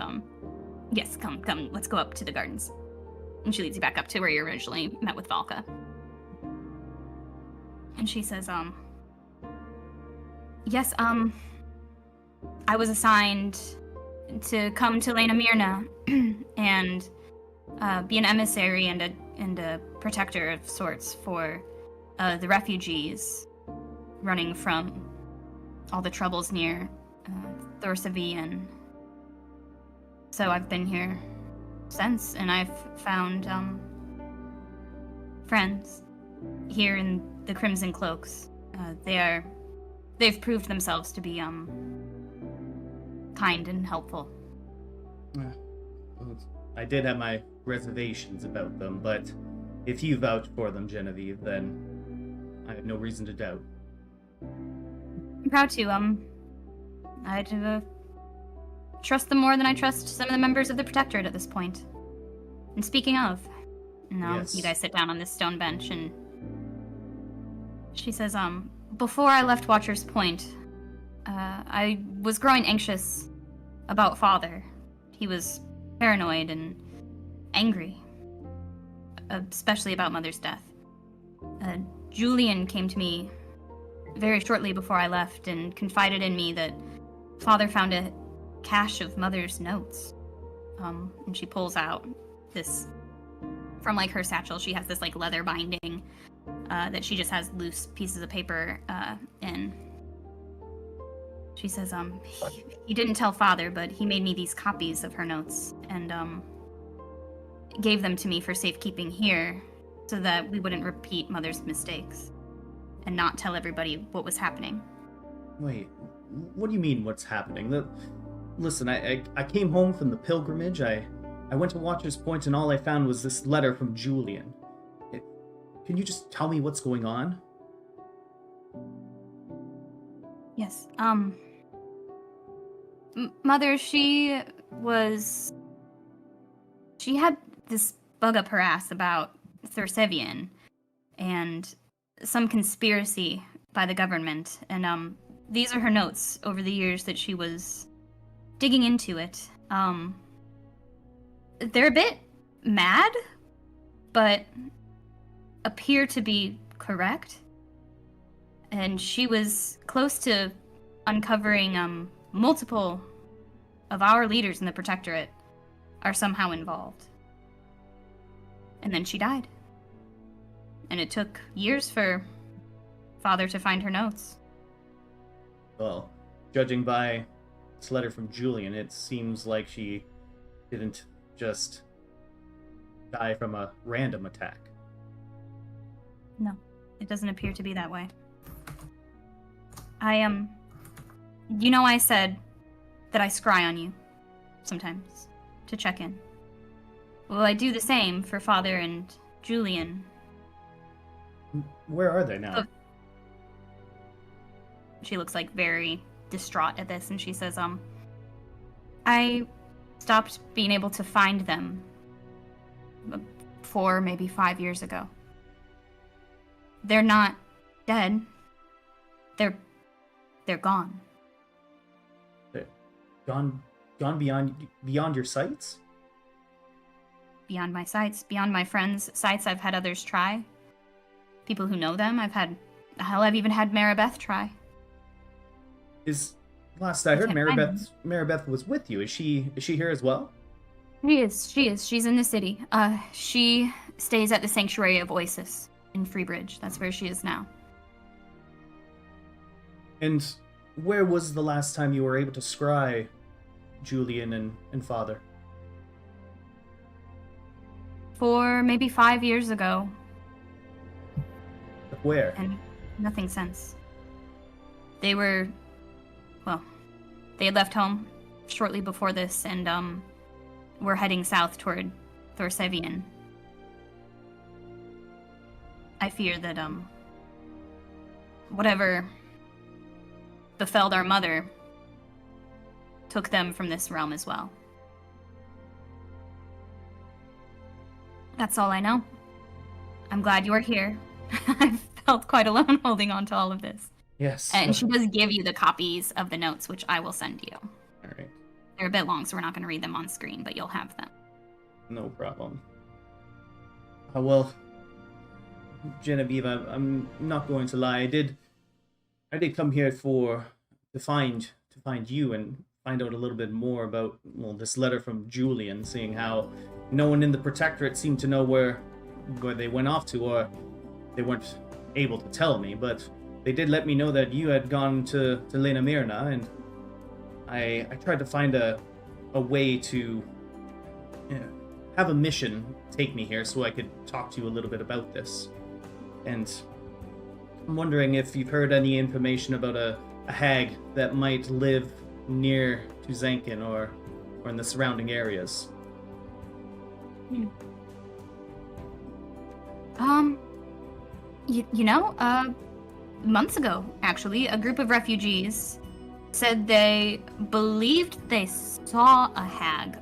[SPEAKER 1] yes, come, let's go up to the gardens. And she leads you back up to where you originally met with Valka. And she says, yes, I was assigned to come to Lena Mirna and be an emissary and a protector of sorts for the refugees running from all the troubles near Thorsavi, and so I've been here since, and I've found friends here in the Crimson Cloaks. They've proved themselves to be kind and helpful.
[SPEAKER 5] I did have my reservations about them, but if you vouch for them, Genevieve, then I have no reason to doubt.
[SPEAKER 1] I'm proud to. I'd trust them more than I trust some of the members of the Protectorate at this point. And speaking of,
[SPEAKER 5] Yes.
[SPEAKER 1] you guys sit down on this stone bench, and she says, before I left Watcher's Point, I was growing anxious about Father. He was paranoid and angry, especially about Mother's death. Julian came to me very shortly before I left and confided in me that Father found a cache of Mother's notes. And she pulls out this, from like her satchel, she has this like leather binding that she just has loose pieces of paper in. She says, he didn't tell Father, but he made me these copies of her notes and gave them to me for safekeeping here so that we wouldn't repeat Mother's mistakes and not tell everybody what was happening.
[SPEAKER 5] Wait, what do you mean what's happening? Listen, I came home from the pilgrimage, I went to Watcher's Point, and all I found was this letter from Julian. Can you just tell me what's going on?
[SPEAKER 1] Yes, Mother, she had this bug up her ass about Thorsavian and some conspiracy by the government, and these are her notes over the years that she was digging into it. They're a bit mad, but appear to be correct. And she was close to uncovering multiple of our leaders in the Protectorate are somehow involved. And then she died. And it took years for Father to find her notes.
[SPEAKER 5] Well, judging by this letter from Julian, it seems like she didn't just die from a random attack.
[SPEAKER 1] No, it doesn't appear to be that way. I said that I scry on you sometimes to check in. Well, I do the same for Father and Julian.
[SPEAKER 5] Where are they now?
[SPEAKER 1] She looks like very distraught at this, and she says, I stopped being able to find them 4, maybe 5 years ago. They're not dead. They're gone.
[SPEAKER 5] They're gone beyond your sights?
[SPEAKER 1] Beyond my sights, beyond my friends' sights. I've had others try. People who know them. I've even had Maribeth try.
[SPEAKER 5] Last I heard,
[SPEAKER 1] can't find them.
[SPEAKER 5] Maribeth was with you. Is she here as well?
[SPEAKER 1] She is. She's in the city. She stays at the Sanctuary of Oasis in Freebridge. That's where she is now.
[SPEAKER 5] And where was the last time you were able to scry Julian and Father?
[SPEAKER 1] 4, maybe 5 years ago.
[SPEAKER 5] Where?
[SPEAKER 1] And nothing since. They had left home shortly before this, and were heading south toward Thorsevian. I fear that whatever befell our mother took them from this realm as well. That's all I know. I'm glad you're here. I've felt quite alone holding on to all of this.
[SPEAKER 5] Yes.
[SPEAKER 1] And she does give you the copies of the notes, which I will send you.
[SPEAKER 5] All right.
[SPEAKER 1] They're a bit long, so we're not going to read them on screen, but you'll have them.
[SPEAKER 5] No problem. Well, Genevieve, I'm not going to lie. I did come here to find you and find out a little bit more about this letter from Julian, seeing how no one in the Protectorate seemed to know where they went off to, or they weren't able to tell me, but they did let me know that you had gone to Lena Mirna, and I tried to find a way to have a mission take me here so I could talk to you a little bit about this. And I'm wondering if you've heard any information about a hag that might live near to Zankin or in the surrounding areas.
[SPEAKER 1] Months ago, actually, a group of refugees said they believed they saw a hag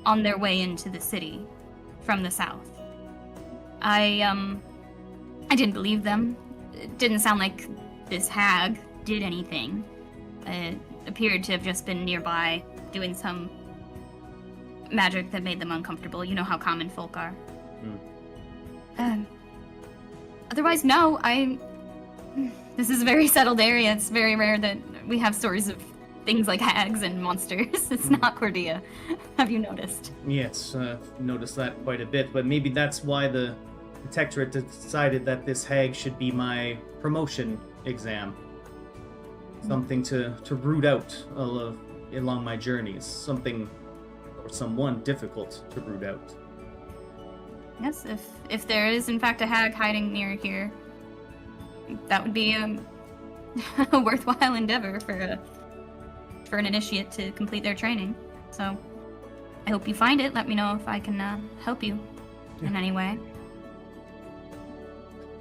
[SPEAKER 1] on their way into the city from the south. I didn't believe them. It didn't sound like this hag did anything. It appeared to have just been nearby doing some magic that made them uncomfortable. You know how common folk are. Otherwise, no, this is a very settled area. It's very rare that we have stories of things like hags and monsters. It's not Cordia. Have you noticed?
[SPEAKER 5] Yes, I've noticed that quite a bit, but maybe that's why the Protectorate decided that this hag should be my promotion exam. Something to root out along my journeys. Something or someone difficult to root out.
[SPEAKER 1] Yes, if there is in fact a hag hiding near here, that would be a worthwhile endeavor for an initiate to complete their training. So I hope you find it. Let me know if I can help you in any way.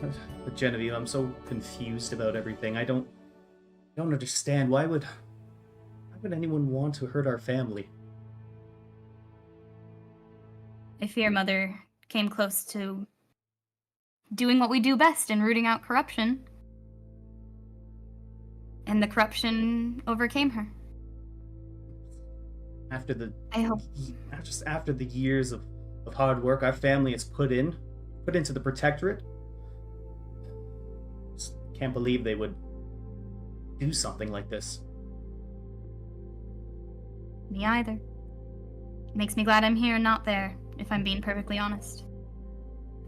[SPEAKER 5] But Genevieve, I'm so confused about everything. I don't understand. Why would anyone want to hurt our family?
[SPEAKER 1] I fear Mother came close to doing what we do best in rooting out corruption. And the corruption overcame her.
[SPEAKER 5] After the years of hard work our family has put into the Protectorate, just can't believe they would do something like this.
[SPEAKER 1] Me either. It makes me glad I'm here and not there, if I'm being perfectly honest.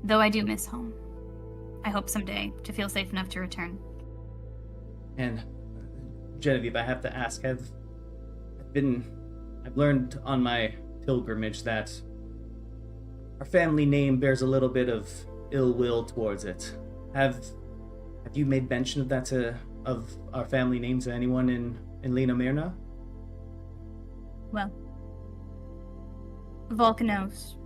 [SPEAKER 1] Though I do miss home. I hope someday to feel safe enough to return.
[SPEAKER 5] And Genevieve, I have to ask, I've learned on my pilgrimage that family name bears a little bit of ill will towards it. Have you made mention of that of our family name to anyone in Lena Myrna?
[SPEAKER 1] Well, Valka knows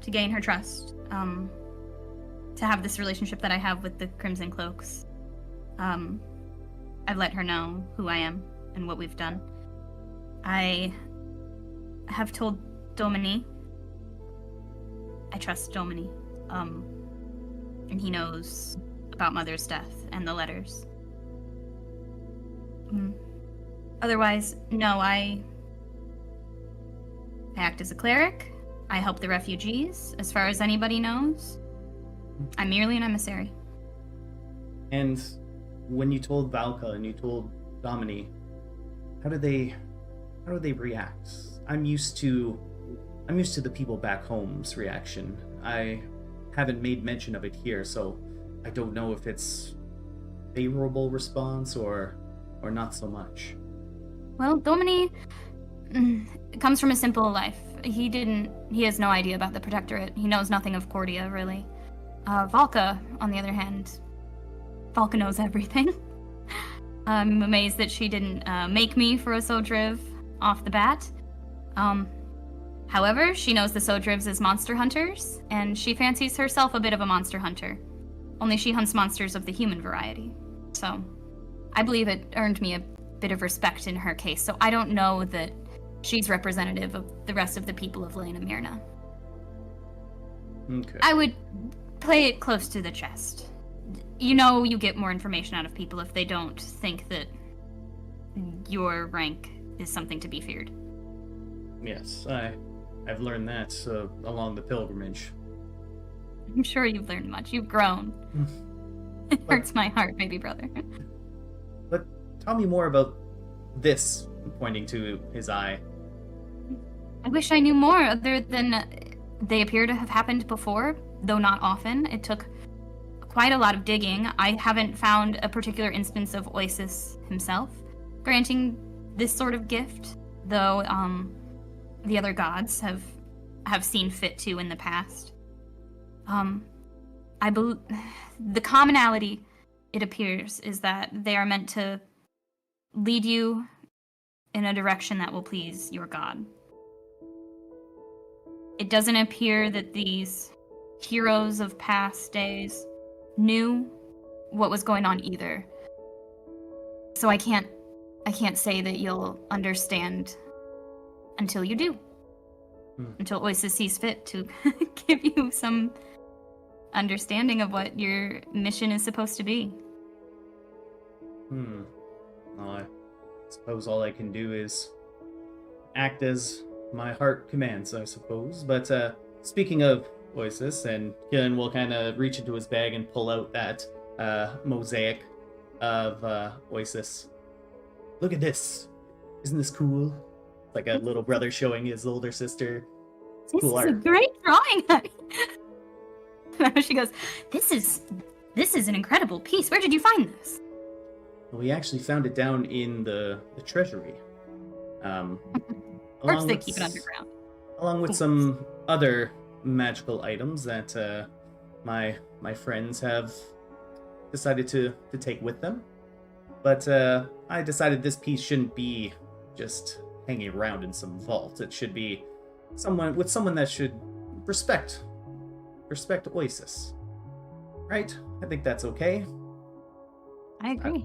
[SPEAKER 1] to gain her trust, to have this relationship that I have with the Crimson Cloaks. I've let her know who I am and what we've done. I have told Domini. I trust Domini. And he knows about Mother's death and the letters. Otherwise, no, I act as a cleric. I help the refugees, as far as anybody knows. I'm merely an emissary.
[SPEAKER 5] And when you told Valka and you told Domini, how do they react? I'm used to the people back home's reaction. I haven't made mention of it here, so I don't know if it's favorable response or not so much.
[SPEAKER 1] Well, Domini comes from a simple life. He has no idea about the Protectorate. He knows nothing of Cordia, really. Valka, on the other hand, Valka knows everything. I'm amazed that she didn't make me for a Sodriv off the bat. However, she knows the Sodrivs as monster hunters, and she fancies herself a bit of a monster hunter. Only she hunts monsters of the human variety. So, I believe it earned me a bit of respect in her case, so I don't know that she's representative of the rest of the people of Lena Myrna.
[SPEAKER 5] Okay.
[SPEAKER 1] I would play it close to the chest. You know, you get more information out of people if they don't think that your rank is something to be feared.
[SPEAKER 5] Yes, I've learned that along the pilgrimage.
[SPEAKER 1] I'm sure you've learned much. You've grown. It hurts my heart, baby brother.
[SPEAKER 5] But tell me more about this, pointing to his eye.
[SPEAKER 1] I wish I knew more other than they appear to have happened before, though not often. It took quite a lot of digging. I haven't found a particular instance of Oasis himself granting this sort of gift, though the other gods have seen fit to in the past. I believe the commonality, it appears, is that they are meant to lead you in a direction that will please your god. It doesn't appear that these heroes of past days knew what was going on either. So I can't say that you'll understand until you do. Until Oasis sees fit to give you some understanding of what your mission is supposed to be.
[SPEAKER 5] Well, I suppose all I can do is act as my heart commands, I suppose. But speaking of Oasis, and Kilian will kind of reach into his bag and pull out that mosaic of Oasis. Look at this. Isn't this cool? Like a little brother showing his older sister.
[SPEAKER 1] This
[SPEAKER 5] cool
[SPEAKER 1] is
[SPEAKER 5] art.
[SPEAKER 1] a great drawing. She goes, This is an incredible piece. Where did you find this?
[SPEAKER 5] Well, we actually found it down in the treasury.
[SPEAKER 1] Of course they keep it underground.
[SPEAKER 5] Along with some other magical items that my friends have decided to take with them. But I decided this piece shouldn't be just hanging around in some vault. It should be someone that should respect Oasis. Right? I think that's okay.
[SPEAKER 1] I agree.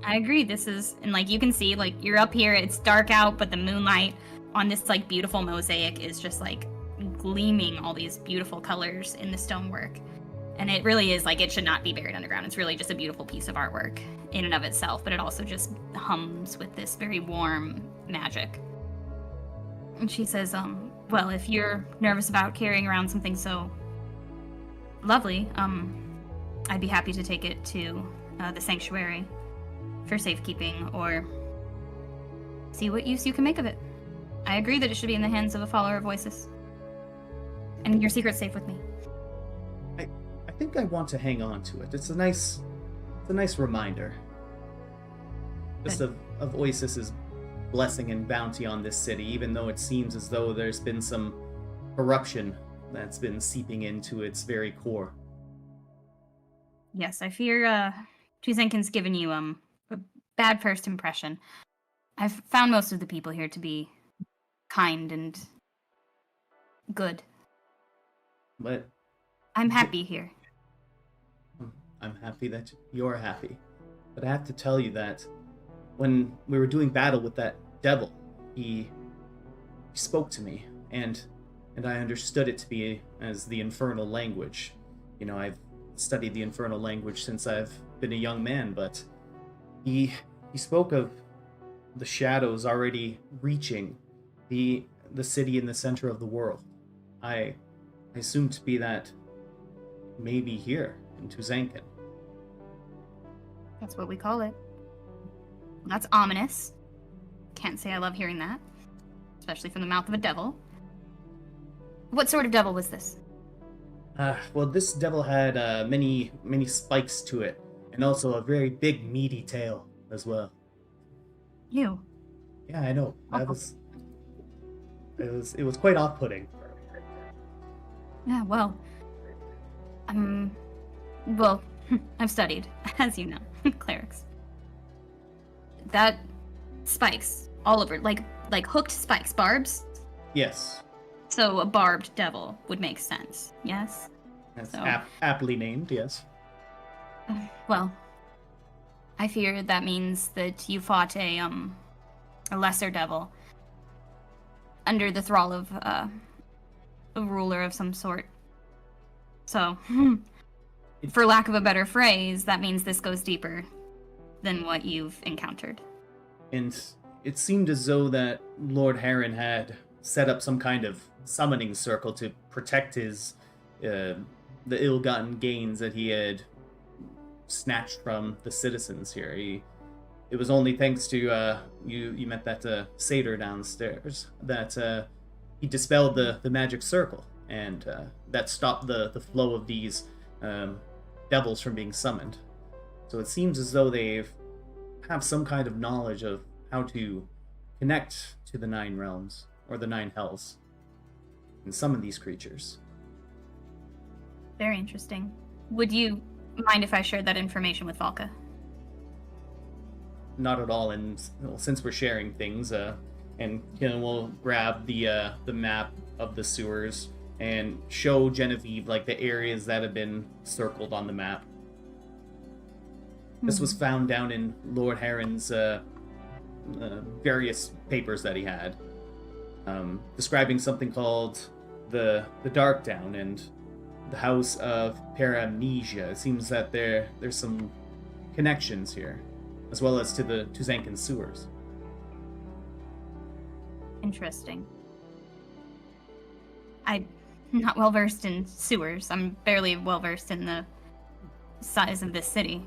[SPEAKER 1] I agree. This is, and like you can see, like you're up here, it's dark out, but the moonlight on this like beautiful mosaic is just like gleaming all these beautiful colors in the stonework. And it really is like, it should not be buried underground. It's really just a beautiful piece of artwork in and of itself, but it also just hums with this very warm magic. And she says, well, if you're nervous about carrying around something so lovely, I'd be happy to take it to the sanctuary for safekeeping, or see what use you can make of it. I agree that it should be in the hands of a follower of Oasis. And your secret's safe with me.
[SPEAKER 5] I think I want to hang on to it. It's a nice reminder. Just of Oasis's blessing and bounty on this city, even though it seems as though there's been some corruption that's been seeping into its very core.
[SPEAKER 1] Yes, I fear Tuzenkin's given you a bad first impression. I've found most of the people here to be kind and good.
[SPEAKER 5] But
[SPEAKER 1] I'm happy here.
[SPEAKER 5] I'm happy that you're happy. But I have to tell you that when we were doing battle with that devil, he spoke to me, and I understood it to be as the infernal language. You know, I've studied the infernal language since I've been a young man, but he spoke of the shadows already reaching the city in the center of the world. I assumed to be that maybe here in Tuzenkin.
[SPEAKER 1] That's what we call it. That's ominous. Can't say I love hearing that. Especially from the mouth of a devil. What sort of devil was this?
[SPEAKER 5] Well, this devil had many spikes to it, and also a very big, meaty tail as well.
[SPEAKER 1] You.
[SPEAKER 5] Yeah, I know.
[SPEAKER 1] Awful.
[SPEAKER 5] It was quite off-putting.
[SPEAKER 1] Yeah, well. Well, I've studied, as you know, clerics. That spikes all over, like hooked spikes, barbs.
[SPEAKER 5] Yes,
[SPEAKER 1] So a barbed devil would make sense, yes?
[SPEAKER 5] that's
[SPEAKER 1] So-
[SPEAKER 5] aptly named. Yes.
[SPEAKER 1] Well, I fear that means that you fought a lesser devil under the thrall of a ruler of some sort. So, for lack of a better phrase, that means this goes deeper than what you've encountered.
[SPEAKER 5] And it seemed as though that Lord Harren had set up some kind of summoning circle to protect his the ill-gotten gains that he had snatched from the citizens here. It was only thanks to you met that satyr downstairs that he dispelled the magic circle, and that stopped the flow of these devils from being summoned. So it seems as though they have some kind of knowledge of how to connect to the 9 realms, or the 9 hells, and summon these creatures.
[SPEAKER 1] Very interesting. Would you mind if I shared that information with Valka?
[SPEAKER 5] Not at all, and well, since we're sharing things, and Kilian will grab the map of the sewers and show Genevieve like the areas that have been circled on the map. This was found down in Lord Harren's various papers that he had, describing something called the Darkdown and the House of Paramnesia. It seems that there's some connections here, as well as to the Tuzenkin sewers.
[SPEAKER 1] Interesting. I'm not well versed in sewers. I'm barely well versed in the size of this city.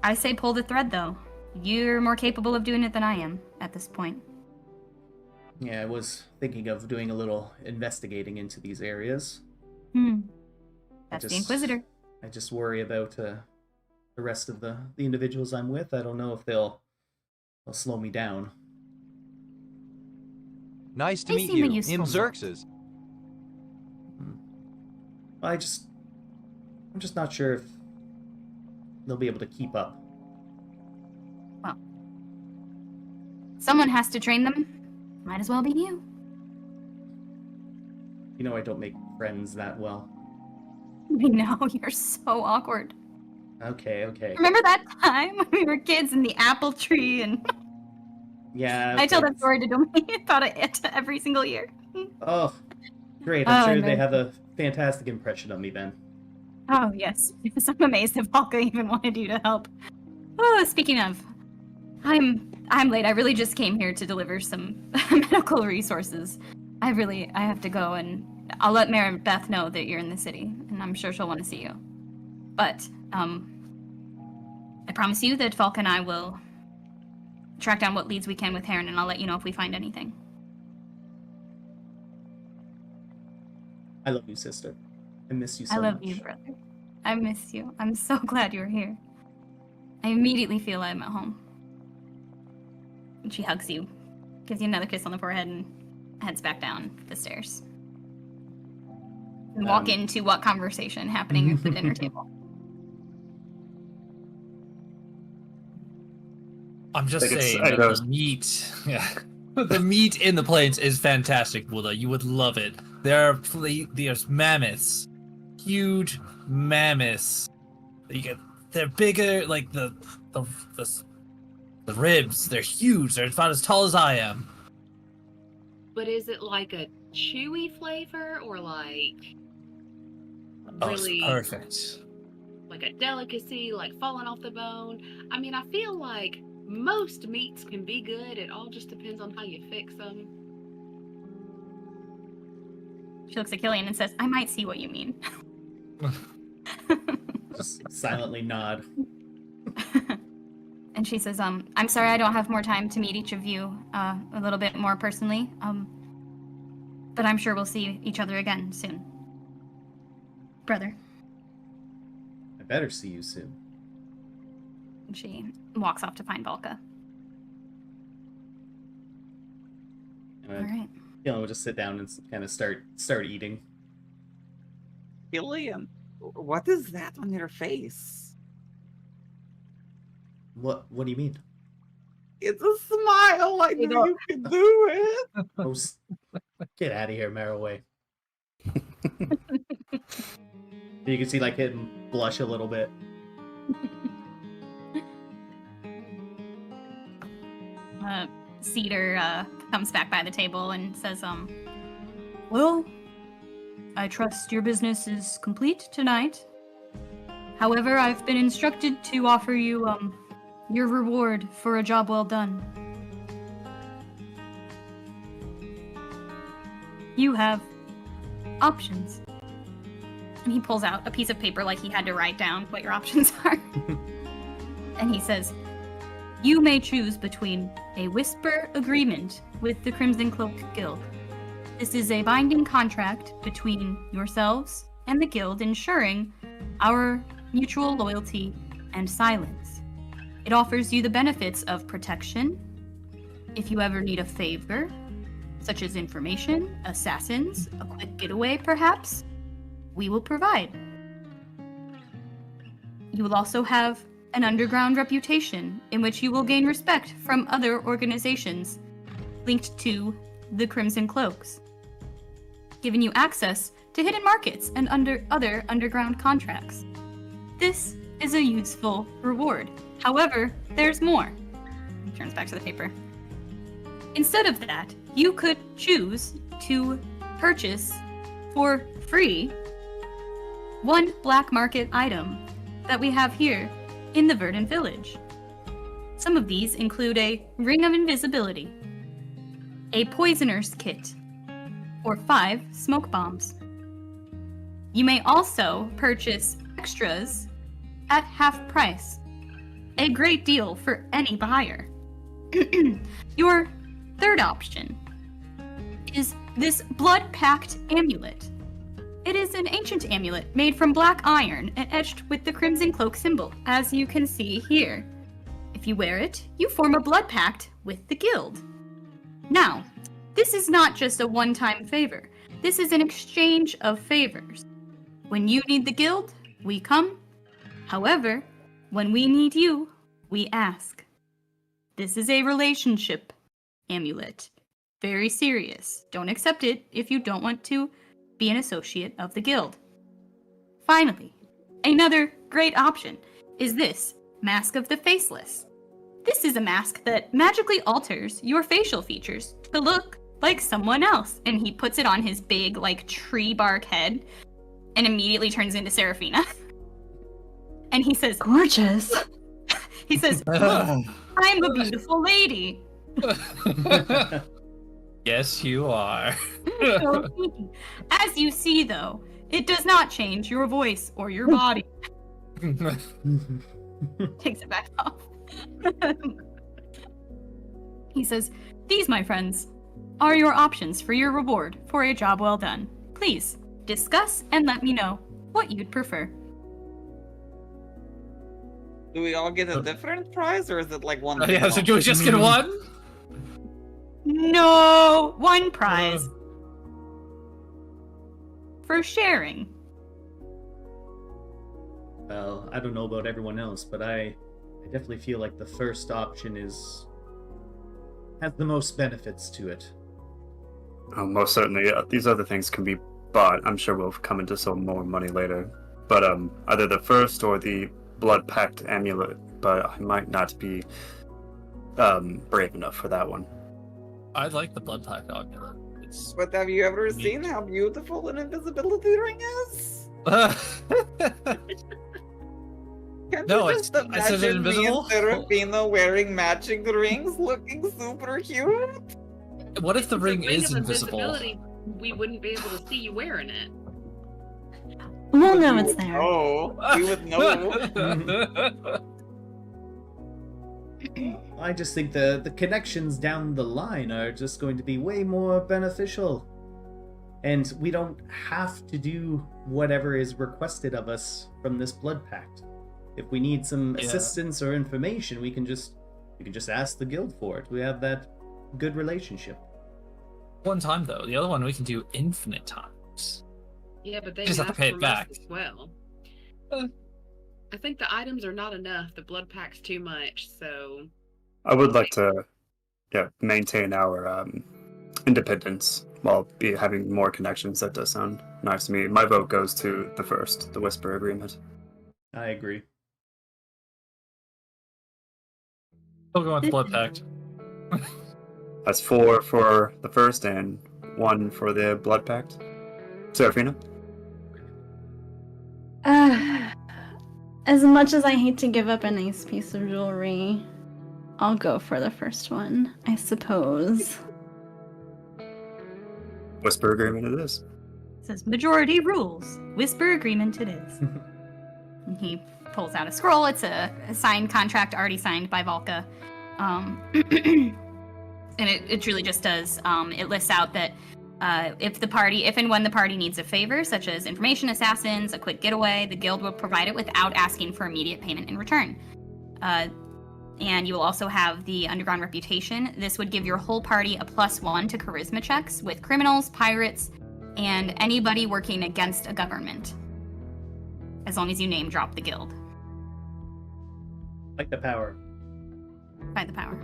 [SPEAKER 1] I say pull the thread, though. You're more capable of doing it than I am at this point.
[SPEAKER 5] Yeah, I was thinking of doing a little investigating into these areas.
[SPEAKER 1] That's the Inquisitor.
[SPEAKER 5] I just worry about the rest of the individuals I'm with. I don't know if they'll slow me down.
[SPEAKER 8] Nice to
[SPEAKER 1] They
[SPEAKER 8] meet
[SPEAKER 1] seem a
[SPEAKER 8] you.
[SPEAKER 1] useful lot.
[SPEAKER 8] Xerxes.
[SPEAKER 5] I'm just not sure if they'll be able to keep up.
[SPEAKER 1] Well, someone has to train them. Might as well be you.
[SPEAKER 5] You know, I don't make friends that well.
[SPEAKER 1] I know, you're so awkward.
[SPEAKER 5] Okay.
[SPEAKER 1] Remember that time when we were kids in the apple tree and
[SPEAKER 5] Yeah.
[SPEAKER 1] I tell that story to Domain about it every single year.
[SPEAKER 5] Oh, great. I'm
[SPEAKER 1] Oh,
[SPEAKER 5] sure
[SPEAKER 1] no.
[SPEAKER 5] they have a fantastic impression of me then.
[SPEAKER 1] Oh, yes. Yes, I'm amazed that Valka even wanted you to help. Oh, speaking of, I'm late. I really just came here to deliver some medical resources. I have to go, and I'll let Mary Beth know that you're in the city, and I'm sure she'll want to see you. But, I promise you that Valka and I will track down what leads we can with Harren, and I'll let you know if we find anything.
[SPEAKER 5] I love you, sister. I miss you so
[SPEAKER 1] I love
[SPEAKER 5] much.
[SPEAKER 1] you, brother. I miss you. I'm so glad you're here. I immediately feel I'm at home. And she hugs you, gives you another kiss on the forehead, and heads back down the stairs. And walk into what conversation happening at the dinner table.
[SPEAKER 2] I'm just
[SPEAKER 4] Like
[SPEAKER 2] saying
[SPEAKER 4] I
[SPEAKER 2] that
[SPEAKER 4] know.
[SPEAKER 2] the meat, yeah, the meat in the plains is fantastic, Wula. You would love it. There's mammoths, huge mammoths. They're bigger, like the ribs. They're huge. They're about as tall as I am.
[SPEAKER 6] But is it like a chewy flavor or like
[SPEAKER 2] Oh, it's
[SPEAKER 6] really
[SPEAKER 2] perfect.
[SPEAKER 6] like a delicacy, like falling off the bone? I mean, I feel like most meats can be good. It all just depends on how you fix them.
[SPEAKER 1] She looks at Kilian and says, I might see what you mean.
[SPEAKER 5] Just silently nod.
[SPEAKER 1] And she says, I'm sorry I don't have more time to meet each of you a little bit more personally. But I'm sure we'll see each other again soon. Brother.
[SPEAKER 5] I better see you soon.
[SPEAKER 1] And she walks off to find Valka.
[SPEAKER 5] And
[SPEAKER 1] All right.
[SPEAKER 5] Kilian will just sit down and kind of start eating.
[SPEAKER 3] Kilian, what is that on your face?
[SPEAKER 5] What do you mean?
[SPEAKER 3] It's a smile. I knew you could do it.
[SPEAKER 5] Oh, get out of here, Marroway. You can see like him blush a little bit.
[SPEAKER 1] Cedar comes back by the table and says, well, I trust your business is complete tonight. However, I've been instructed to offer you, your reward for a job well done. You have options. And he pulls out a piece of paper like he had to write down what your options are. And he says, you may choose between a whisper agreement with the Crimson Cloak Guild. This is a binding contract between yourselves and the Guild ensuring our mutual loyalty and silence. It offers you the benefits of protection. If you ever need a favor, such as information, assassins, a quick getaway perhaps, we will provide. You will also have an underground reputation in which you will gain respect from other organizations linked to the Crimson Cloaks, giving you access to hidden markets and other underground contracts. This is a useful reward. However, there's more. He turns back to the paper. Instead of that, you could choose to purchase for free one black market item that we have here in the Verdant Village. Some of these include a ring of invisibility, a poisoner's kit, or 5 smoke bombs. You may also purchase extras at half price, a great deal for any buyer. Your third option is this blood-packed amulet. It is an ancient amulet made from black iron and etched with the Crimson Cloak symbol, as you can see here. If you wear it, you form a blood pact with the guild. Now, this is not just a one-time favor. This is an exchange of favors. When you need the guild, we come. However, when we need you, we ask. This is a relationship amulet. Very serious. Don't accept it if you don't want to be an associate of the guild. Finally, another great option is this Mask of the Faceless. This is a mask that magically alters your facial features to look like someone else. And he puts it on his big, like, tree bark head and immediately turns into Seraphina. And he says,
[SPEAKER 7] Gorgeous.
[SPEAKER 1] he says, look, I'm a beautiful lady.
[SPEAKER 2] Yes, you are.
[SPEAKER 1] So, as you see, though, it does not change your voice or your body. Takes it back off. He says, these, my friends, are your options for your reward for a job well done. Please, discuss and let me know what you'd prefer.
[SPEAKER 3] Do we all get a different prize, or is it like one?
[SPEAKER 2] Yeah, so do we just get one?
[SPEAKER 1] No! One prize. For sharing.
[SPEAKER 5] Well, I don't know about everyone else, but I definitely feel like the first option has the most benefits to it.
[SPEAKER 4] Oh, most certainly. These other things can be bought. I'm sure we'll come into some more money later. But either the first or the Blood Pact amulet, but I might not be brave enough for that one.
[SPEAKER 2] I like the Blood Pact amulet. It's
[SPEAKER 3] But have you ever
[SPEAKER 2] Neat.
[SPEAKER 3] seen how beautiful an invisibility ring is? Can't
[SPEAKER 2] No,
[SPEAKER 3] you
[SPEAKER 2] it's-
[SPEAKER 3] just
[SPEAKER 2] I said
[SPEAKER 3] imagine me
[SPEAKER 2] invisible?
[SPEAKER 3] and Serafina wearing matching rings, looking super cute?
[SPEAKER 2] What if the
[SPEAKER 6] It's a
[SPEAKER 2] ring is
[SPEAKER 6] of
[SPEAKER 2] invisible?
[SPEAKER 6] invisibility, we wouldn't be able to see you wearing it.
[SPEAKER 7] We'll know
[SPEAKER 3] We
[SPEAKER 7] it's
[SPEAKER 3] would
[SPEAKER 7] there.
[SPEAKER 3] know. We would know.
[SPEAKER 5] I just think the connections down the line are just going to be way more beneficial. And we don't have to do whatever is requested of us from this blood pact. If we need some
[SPEAKER 2] Yeah.
[SPEAKER 5] assistance or information, we can just ask the guild for it. We have that good relationship.
[SPEAKER 2] One time though, the other one we can do infinite times.
[SPEAKER 6] Yeah, but they
[SPEAKER 2] Just have to
[SPEAKER 6] ask
[SPEAKER 2] pay it
[SPEAKER 6] from
[SPEAKER 2] back.
[SPEAKER 6] us as well.
[SPEAKER 2] Uh.
[SPEAKER 6] I think the items are not enough. The blood pack's too much, so
[SPEAKER 4] I would like to, maintain our independence while having more connections. That does sound nice to me. My vote goes to the first, the Whisper Agreement.
[SPEAKER 5] I agree.
[SPEAKER 2] Still going with Blood Pact.
[SPEAKER 4] That's 4 for the first and 1 for the Blood Pact. Serafina?
[SPEAKER 7] As much as I hate to give up a nice piece of jewelry, I'll go for the first one, I suppose.
[SPEAKER 4] Whisper Agreement it is.
[SPEAKER 1] It says majority rules. Whisper agreement it is. And he pulls out a scroll. It's a signed contract already signed by Valka. And it truly just does. It lists out that if and when the party needs a favor, such as information assassins, a quick getaway, the guild will provide it without asking for immediate payment in return. And you will also have the underground reputation. This would give your whole party a +1 to charisma checks with criminals, pirates, and anybody working against a government. As long as you name drop the guild.
[SPEAKER 5] Like the power.
[SPEAKER 1] By the power.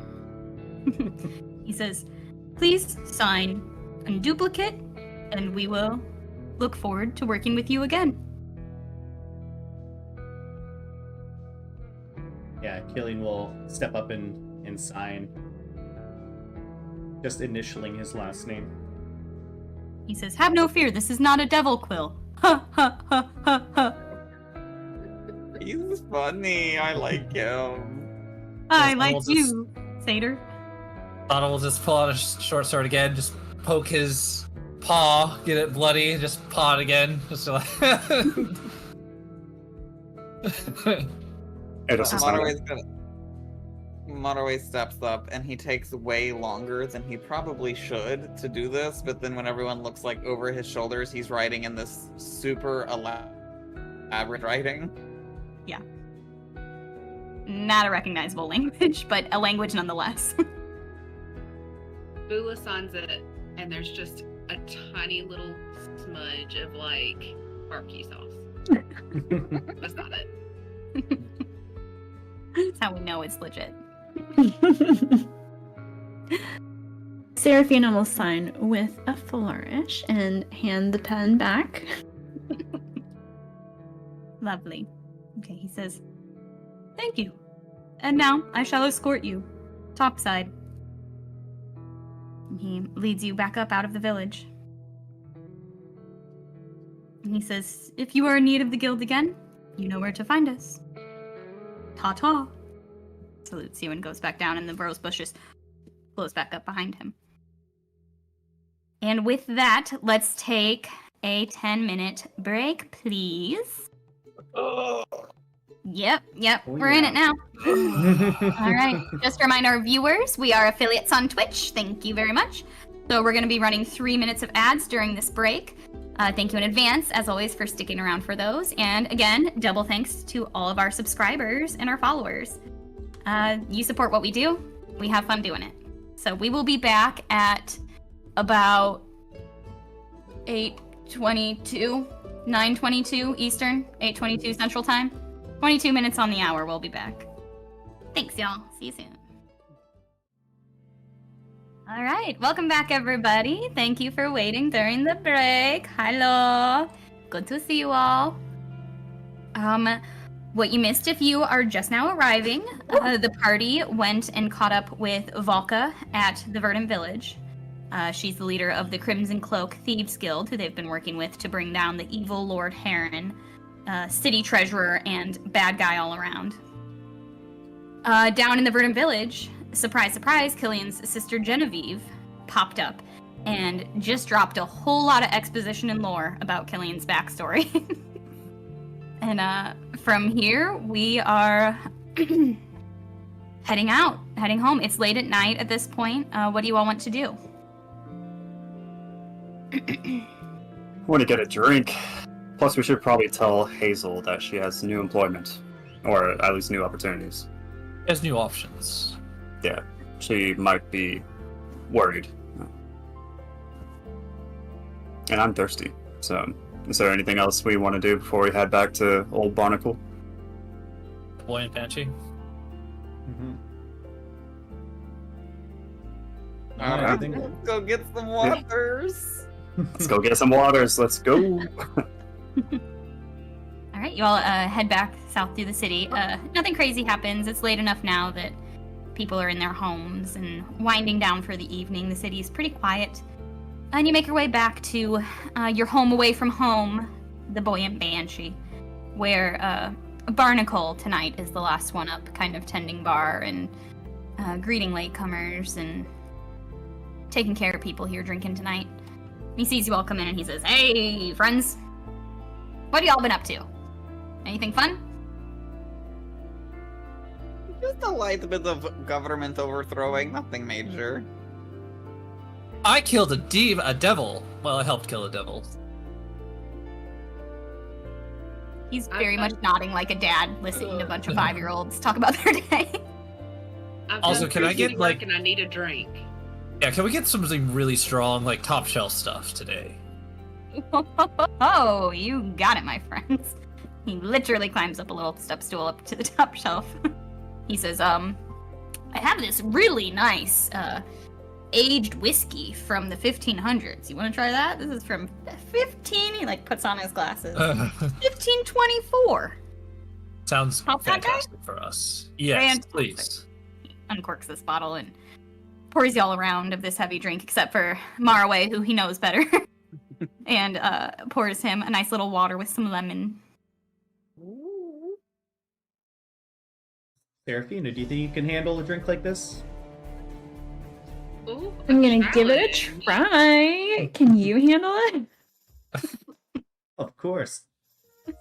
[SPEAKER 1] He says, please sign a duplicate, and we will look forward to working with you again.
[SPEAKER 5] Yeah, Kilian will step up and sign. Just initialing his last name.
[SPEAKER 1] He says, have no fear, this is not a devil quill. Ha ha ha ha ha.
[SPEAKER 3] He's funny. I like him.
[SPEAKER 1] I
[SPEAKER 2] Yes,
[SPEAKER 1] like
[SPEAKER 2] we'll just-
[SPEAKER 1] you, Satyr.
[SPEAKER 2] Donald will just pull out a short sword again, just poke his paw, get it bloody, just paw it again. Just like
[SPEAKER 4] It doesn't sound
[SPEAKER 3] Monterey steps up and he takes way longer than he probably should to do this, but then when everyone looks like over his shoulders, he's writing in this super elaborate writing.
[SPEAKER 1] Not a recognizable language, but a language nonetheless.
[SPEAKER 6] Bula signs it, and there's just a tiny little smudge of like barbecue sauce. That's not it.
[SPEAKER 1] That's how we know it's legit.
[SPEAKER 7] Serafina will sign with a flourish and hand the pen back.
[SPEAKER 1] Lovely. Okay, he says, thank you. And now I shall escort you. Topside. And he leads you back up out of the village. And he says, if you are in need of the guild again, you know where to find us. Ta-ta. Salutes you and goes back down, and the rose bush just blows back up behind him. And with that, let's take a 10-minute break, please. Yep,
[SPEAKER 5] Oh,
[SPEAKER 1] we're in
[SPEAKER 5] yeah.
[SPEAKER 1] it now. All right, just to remind our viewers, we are affiliates on Twitch. Thank you very much. So we're going to be running 3 minutes of ads during this break. Thank you in advance, as always, for sticking around for those. And again, double thanks to all of our subscribers and our followers. You support what we do. We have fun doing it. So we will be back at about 8:22, 9:22 Eastern, 8:22 Central Time. 22 minutes on the hour, we'll be back. Thanks, y'all. See you soon. All right, welcome back, everybody. Thank you for waiting during the break. Hello. Good to see you all. What you missed if you are just now arriving, the party went and caught up with Valka at the Verdant Village. She's the leader of the Crimson Cloak Thieves Guild, who they've been working with to bring down the evil Lord Harren, city treasurer and bad guy all around. Down in the Verdant Village, surprise, surprise, Kilian's sister Genevieve popped up and just dropped a whole lot of exposition and lore about Kilian's backstory. And from here, we are heading home. It's late at night at this point. What do you all want to do?
[SPEAKER 4] I want to get a drink. Plus, we should probably tell Hazel that she has new employment, or at least new opportunities.
[SPEAKER 2] Has new options.
[SPEAKER 4] Yeah, she might be worried. And I'm thirsty, so is there anything else we want to do before we head back to Old Barnacle?
[SPEAKER 2] Boy and Banshee.
[SPEAKER 3] Alright, let's go get some waters.
[SPEAKER 4] Let's go get some waters. Let's go.
[SPEAKER 1] All right, you all head back south through the city. Nothing crazy happens. It's late enough now that people are in their homes and winding down for the evening. The city is pretty quiet. And you make your way back to your home away from home, the Buoyant Banshee, where Barnacle tonight is the last one up, kind of tending bar and greeting latecomers and taking care of people here drinking tonight. He sees you all come in and he says, "Hey, friends, what have y'all been up to? Anything fun?"
[SPEAKER 3] Just a light bit of government overthrowing, nothing major.
[SPEAKER 2] I killed a devil. Well, I helped kill a devil.
[SPEAKER 1] He's very much nodding like a dad listening to a bunch of 5-year-olds talk about their day.
[SPEAKER 2] Also, can I get, like-
[SPEAKER 6] And I need a drink.
[SPEAKER 2] Yeah, can we get something really strong, like top shelf stuff today?
[SPEAKER 1] Oh, you got it, my friends. He literally climbs up a little step stool up to the top shelf. He says, I have this really nice, aged whiskey from the 1500s. You want to try that? This is from 15. He like puts on his glasses. 1524.
[SPEAKER 2] Sounds
[SPEAKER 1] How's that,
[SPEAKER 2] fantastic for us. Yes,
[SPEAKER 1] Fantastic.
[SPEAKER 2] please.
[SPEAKER 1] Uncorks this bottle and pours you all around of this heavy drink, except for Maraway, who he knows better, and pours him a nice little water with some lemon.
[SPEAKER 5] Serafina, do you think you can handle a drink like this?
[SPEAKER 6] Ooh,
[SPEAKER 7] I'm gonna give it a
[SPEAKER 6] challenge.
[SPEAKER 7] try. Can you handle it?
[SPEAKER 5] Of course.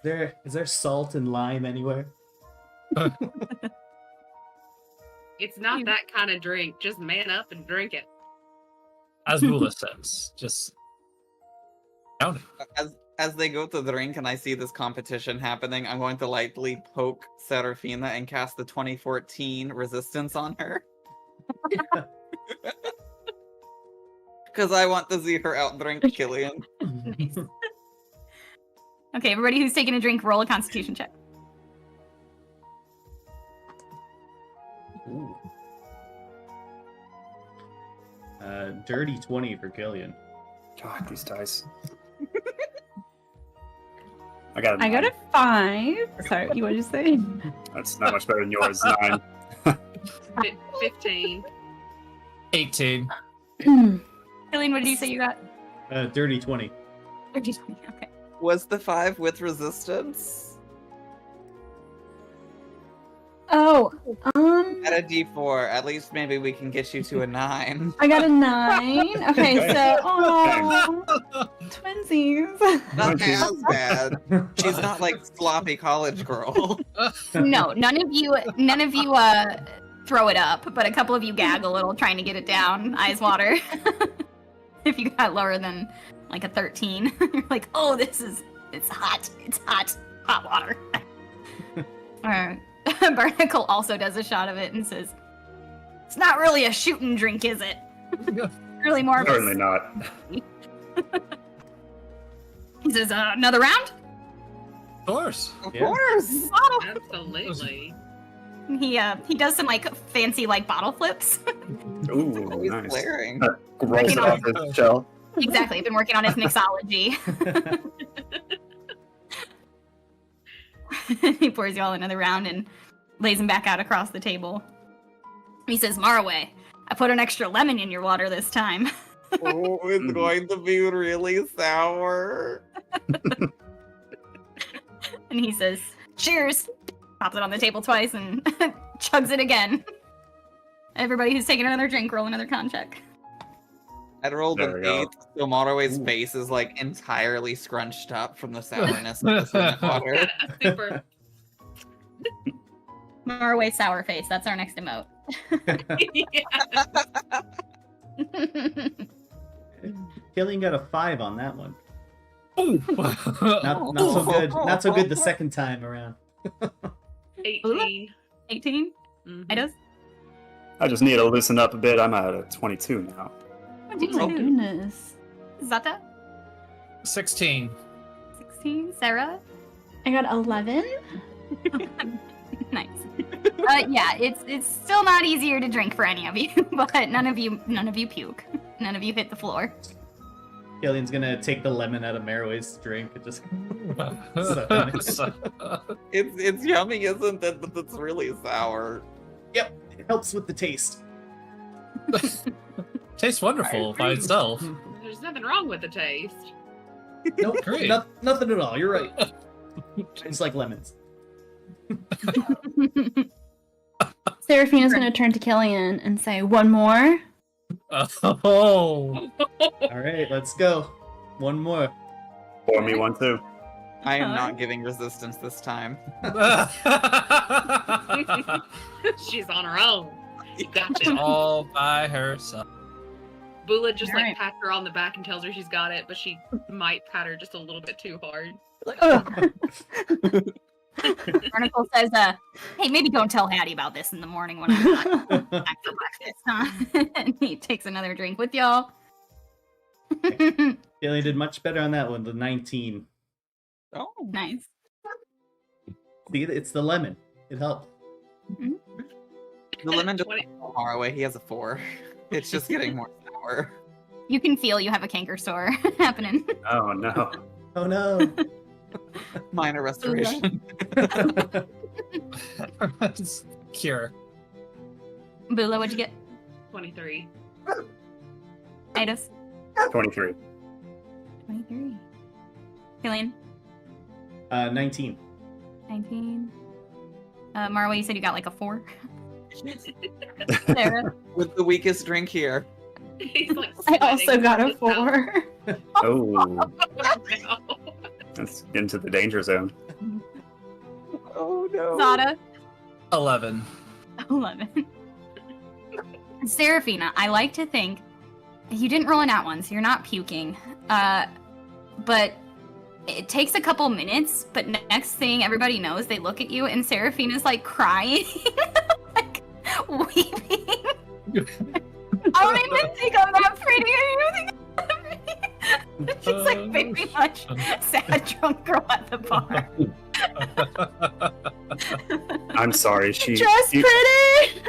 [SPEAKER 5] Is there salt and lime anywhere?
[SPEAKER 6] It's not that kind of drink. Just man up and drink it.
[SPEAKER 2] As Mula says, just count it.
[SPEAKER 3] As they go to drink and I see this competition happening, I'm going to lightly poke Serafina and cast the 2014 resistance on her. Because I want to see her outdrink Kilian.
[SPEAKER 1] Nice. Okay, everybody who's taking a drink, roll a Constitution check.
[SPEAKER 5] Ooh. Dirty 20 for Kilian.
[SPEAKER 4] God, these dice. I got
[SPEAKER 7] a 5. Sorry, you wanted to say?
[SPEAKER 4] That's not much better than yours. 9.
[SPEAKER 6] 15.
[SPEAKER 2] 18.
[SPEAKER 1] Kilian, what did you say you got?
[SPEAKER 5] Dirty 20.
[SPEAKER 1] 20, okay.
[SPEAKER 3] Was the 5 with resistance?
[SPEAKER 7] Oh,
[SPEAKER 3] At a D4, at least maybe we can get you to a 9.
[SPEAKER 7] I got a 9. Okay, so twinsies.
[SPEAKER 3] Not as bad. She's not like sloppy college girl.
[SPEAKER 1] No, none of you throw it up, but a couple of you gag a little trying to get it down. Eyes water. If you got lower than like a 13, you're like, oh, it's hot. It's hot water. Barnacle also does a shot of it and says, It's not really a shooting drink, is it? Really more of a...
[SPEAKER 4] Certainly not.
[SPEAKER 1] He says, another round?
[SPEAKER 2] Of course.
[SPEAKER 3] Of
[SPEAKER 5] Yeah.
[SPEAKER 3] course.
[SPEAKER 6] Absolutely.
[SPEAKER 1] He does some, like, fancy, like, bottle flips.
[SPEAKER 4] Ooh,
[SPEAKER 3] He's
[SPEAKER 4] nice.
[SPEAKER 3] flaring.
[SPEAKER 4] Rolls it off his shell.
[SPEAKER 1] Exactly. Been working on his mixology. He pours you all another round and lays them back out across the table. He says, Marway, I put an extra lemon in your water this time.
[SPEAKER 3] Oh, it's going to be really sour.
[SPEAKER 1] And he says, cheers. Pops it on the table twice and chugs it again. Everybody who's taking another drink, roll another con check.
[SPEAKER 3] I'd rolled
[SPEAKER 4] There
[SPEAKER 3] an
[SPEAKER 4] we go.
[SPEAKER 3] 8, so Monterey's face is like entirely scrunched up from the sourness of this lemon water.
[SPEAKER 6] Super.
[SPEAKER 1] Marway sour face. That's our next emote.
[SPEAKER 5] Kilian got a 5 on that one.
[SPEAKER 2] Ooh.
[SPEAKER 5] Not so good. Not so good the second time around.
[SPEAKER 6] 18.
[SPEAKER 1] 18?
[SPEAKER 6] Mhm.
[SPEAKER 1] Idos?
[SPEAKER 4] I just need to loosen up a bit. I'm at a 22 now.
[SPEAKER 7] Oh my goodness.
[SPEAKER 1] Zata?
[SPEAKER 2] 16.
[SPEAKER 1] 16? Sarah?
[SPEAKER 7] I got 11.
[SPEAKER 1] Nice. Yeah, it's still not easier to drink for any of you, but none of you puke. None of you hit the floor.
[SPEAKER 5] Kilian's gonna take the lemon out of Marway's drink and just.
[SPEAKER 3] It's yummy, isn't it? But it's really sour.
[SPEAKER 5] Yep, it helps with the taste.
[SPEAKER 2] Tastes wonderful by itself.
[SPEAKER 6] There's nothing wrong with the taste.
[SPEAKER 5] Nope,
[SPEAKER 2] Great.
[SPEAKER 5] nothing at all. You're right. It's like lemons.
[SPEAKER 7] Seraphina's gonna turn to Kilian and say, one more.
[SPEAKER 2] Oh.
[SPEAKER 5] All right, let's go. One more.
[SPEAKER 4] Pour me one too.
[SPEAKER 3] I am not giving resistance this time.
[SPEAKER 6] She's on her own. Gotcha.
[SPEAKER 2] All by herself.
[SPEAKER 6] Bula just
[SPEAKER 1] Alright.
[SPEAKER 6] like pats her on the back and tells her she's got it, but she might pat her just a little bit too hard.
[SPEAKER 1] Barnacle says, hey, maybe don't tell Hattie about this in the morning when I'm not back for breakfast, huh? And he takes another drink with y'all.
[SPEAKER 5] Kilian did much better on that one, the 19.
[SPEAKER 3] Oh,
[SPEAKER 1] Nice.
[SPEAKER 5] See, it's the lemon. It helped.
[SPEAKER 3] the lemon just
[SPEAKER 6] Twenty-
[SPEAKER 3] far away. He has a 4. It's just getting more sour.
[SPEAKER 1] You can feel you have a canker sore happening.
[SPEAKER 4] Oh no.
[SPEAKER 5] Oh no.
[SPEAKER 3] Minor restoration.
[SPEAKER 2] Cure.
[SPEAKER 1] Bula, what'd you get?
[SPEAKER 6] 23.
[SPEAKER 1] Idos?
[SPEAKER 4] 23.
[SPEAKER 1] 23. Kilian?
[SPEAKER 5] 19.
[SPEAKER 1] 19. Marwa, you said you got like a 4. Sarah?
[SPEAKER 3] With the weakest drink here.
[SPEAKER 6] He's like
[SPEAKER 7] I also
[SPEAKER 6] sweating
[SPEAKER 7] got a
[SPEAKER 6] his mouth.
[SPEAKER 7] 4.
[SPEAKER 4] Oh,
[SPEAKER 6] No.
[SPEAKER 4] that's into the danger zone.
[SPEAKER 3] Oh no.
[SPEAKER 1] Zada?
[SPEAKER 2] 11.
[SPEAKER 1] 11. Seraphina, I like to think you didn't roll an out one, so you're not puking. But it takes a couple minutes, but next thing everybody knows, they look at you and Seraphina's like crying, like weeping. I don't even think I'm that pretty. I don't even think She's like very much sad drunk girl at the bar.
[SPEAKER 4] I'm sorry.
[SPEAKER 7] Just pretty.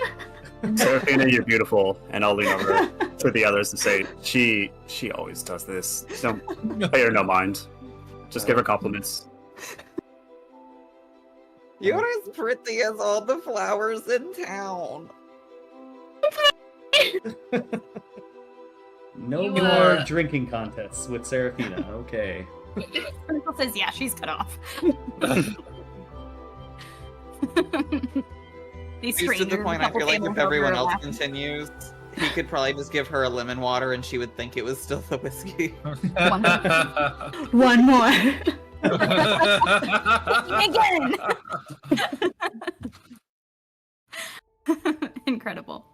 [SPEAKER 4] Seraphina, you're beautiful, and I'll lean over to the others and say, she always does this. Don't pay her no mind. Just give her compliments.
[SPEAKER 3] You're as pretty as all the flowers in town.
[SPEAKER 5] No
[SPEAKER 1] You,
[SPEAKER 5] more drinking contests with Seraphina. Okay.
[SPEAKER 1] Crystal says, yeah, she's cut off. These
[SPEAKER 3] Just to the
[SPEAKER 1] strangers,
[SPEAKER 3] point,
[SPEAKER 1] a
[SPEAKER 3] I
[SPEAKER 1] couple
[SPEAKER 3] feel like
[SPEAKER 1] tables
[SPEAKER 3] if everyone
[SPEAKER 1] over,
[SPEAKER 3] else
[SPEAKER 1] laughing.
[SPEAKER 3] continues, he could probably just give her a lemon water and she would think it was still the whiskey.
[SPEAKER 7] One more.
[SPEAKER 1] Again! Incredible.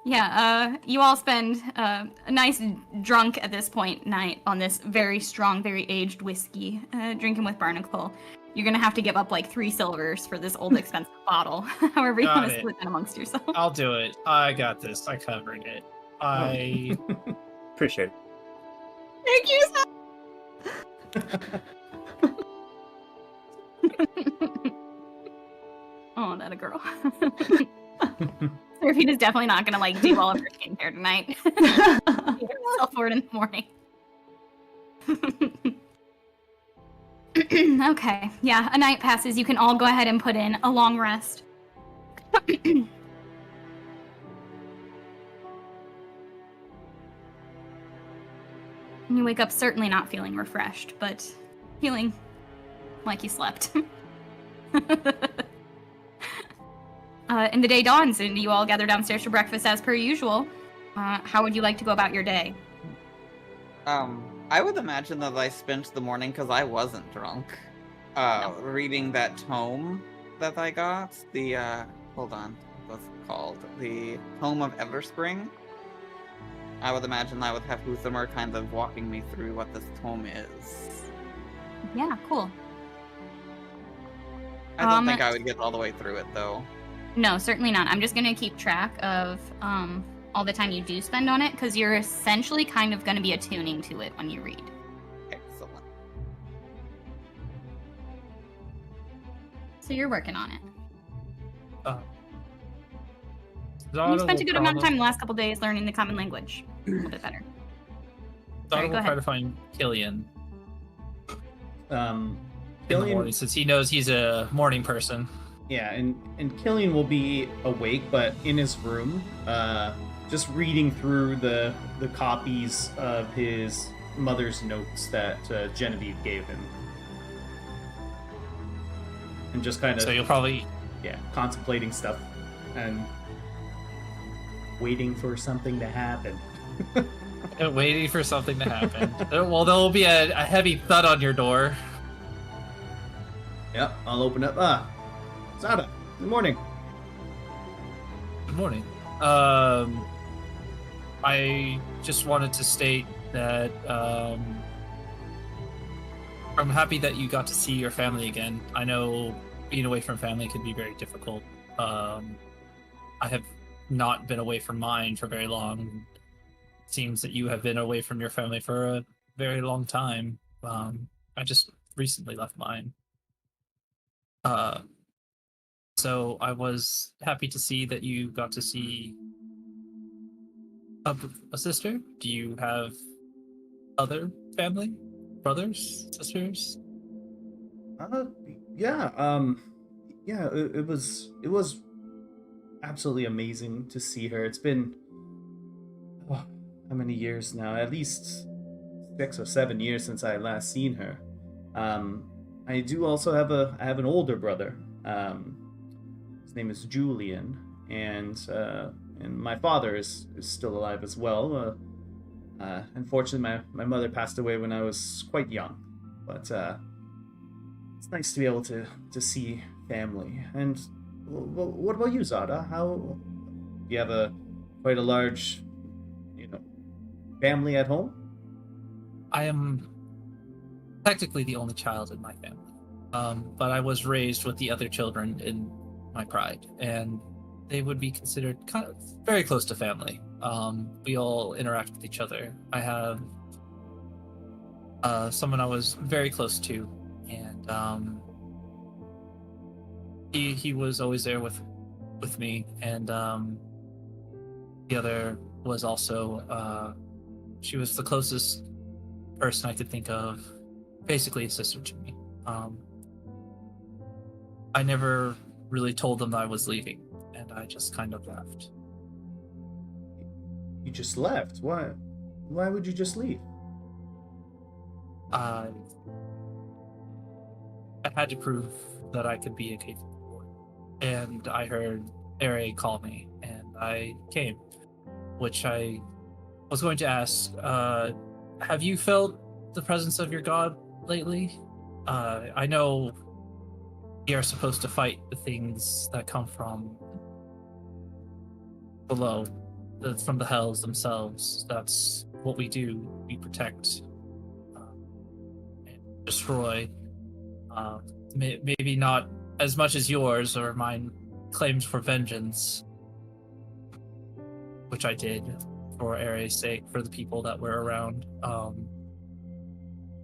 [SPEAKER 1] Yeah, you all spend a nice drunk at this point night on this very strong, very aged whiskey, drinking with Barnacle. you're gonna have to give up like 3 silvers for this old expensive bottle. However you
[SPEAKER 2] Got
[SPEAKER 1] want to
[SPEAKER 2] it.
[SPEAKER 1] split that amongst yourself.
[SPEAKER 2] I'll do it. I got this. I covered it. I
[SPEAKER 4] Appreciate it.
[SPEAKER 1] Thank you so Oh, that a girl. Seraphine is definitely not gonna like do all of her skincare tonight. Get herself forward in the morning. Okay, yeah, a night passes. You can all go ahead and put in a long rest. And you wake up certainly not feeling refreshed, but feeling like you slept. And the day dawns, and you all gather downstairs for breakfast as per usual. How would you like to go about your day?
[SPEAKER 3] I would imagine that I spent the morning, because I wasn't drunk, reading that tome that I got. The, hold on, what's it called? The Tome of Everspring. I would imagine I would have Huthamer kind of walking me through what this tome is.
[SPEAKER 1] Yeah, cool.
[SPEAKER 3] I don't think I would get all the way through it, though.
[SPEAKER 1] No, certainly not. I'm just going to keep track of all the time you do spend on it, because you're essentially kind of going to be attuning to it when you read.
[SPEAKER 3] Excellent.
[SPEAKER 1] So you're working on it.
[SPEAKER 2] Zada
[SPEAKER 1] You spent a
[SPEAKER 2] will
[SPEAKER 1] good amount of
[SPEAKER 2] probably-
[SPEAKER 1] time the last couple days learning the common language. A little bit better.
[SPEAKER 2] Zada
[SPEAKER 1] go
[SPEAKER 2] will try
[SPEAKER 1] ahead.
[SPEAKER 2] to find Kilian in the
[SPEAKER 5] Kilian,
[SPEAKER 2] morning, since he knows he's a morning person.
[SPEAKER 5] yeah, and Kilian will be awake, but in his room, just reading through the copies of his mother's notes that Genevieve gave him, and just kind of
[SPEAKER 2] So you'll probably
[SPEAKER 5] contemplating stuff and waiting for something to happen.
[SPEAKER 2] waiting for something to happen. Well, there will be a heavy thud on your door.
[SPEAKER 5] Yep, I'll open up. Zada, good morning.
[SPEAKER 2] Good morning. I just wanted to state that I'm happy that you got to see your family again. I know being away from family can be very difficult. I have not been away from mine for very long. It seems that you have been away from your family for a very long time. I just recently left mine. So I was happy to see that you got to see a sister. Do you have other family? Brothers? Sisters?
[SPEAKER 5] It was absolutely amazing to see her. It's been how many years now? At least 6 or 7 years since I last seen her. I do also have an older brother. His name is Julian, and my father is still alive as well. Unfortunately, my mother passed away when I was quite young, but it's nice to be able to see family. And what about you, Zada? How do you have quite a large, family at home?
[SPEAKER 2] I am technically the only child in my family, but I was raised with the other children in my pride, and they would be considered kind of very close to family. We all interact with each other. I have someone I was very close to, and he was always there with me, and the other was also she was the closest person I could think of, basically a sister to me. I never really told them that I was leaving, and I just kind of left.
[SPEAKER 5] You just left? Why? Why would you just leave?
[SPEAKER 2] I had to prove that I could be a capable boy, and I heard Ere call me, and I came. Which I was going to ask, have you felt the presence of your god lately? I know we are supposed to fight the things that come from below, from the hells themselves. That's what we do. We protect and destroy. maybe not as much as yours or mine claims for vengeance, which I did for Ares' sake, for the people that were around.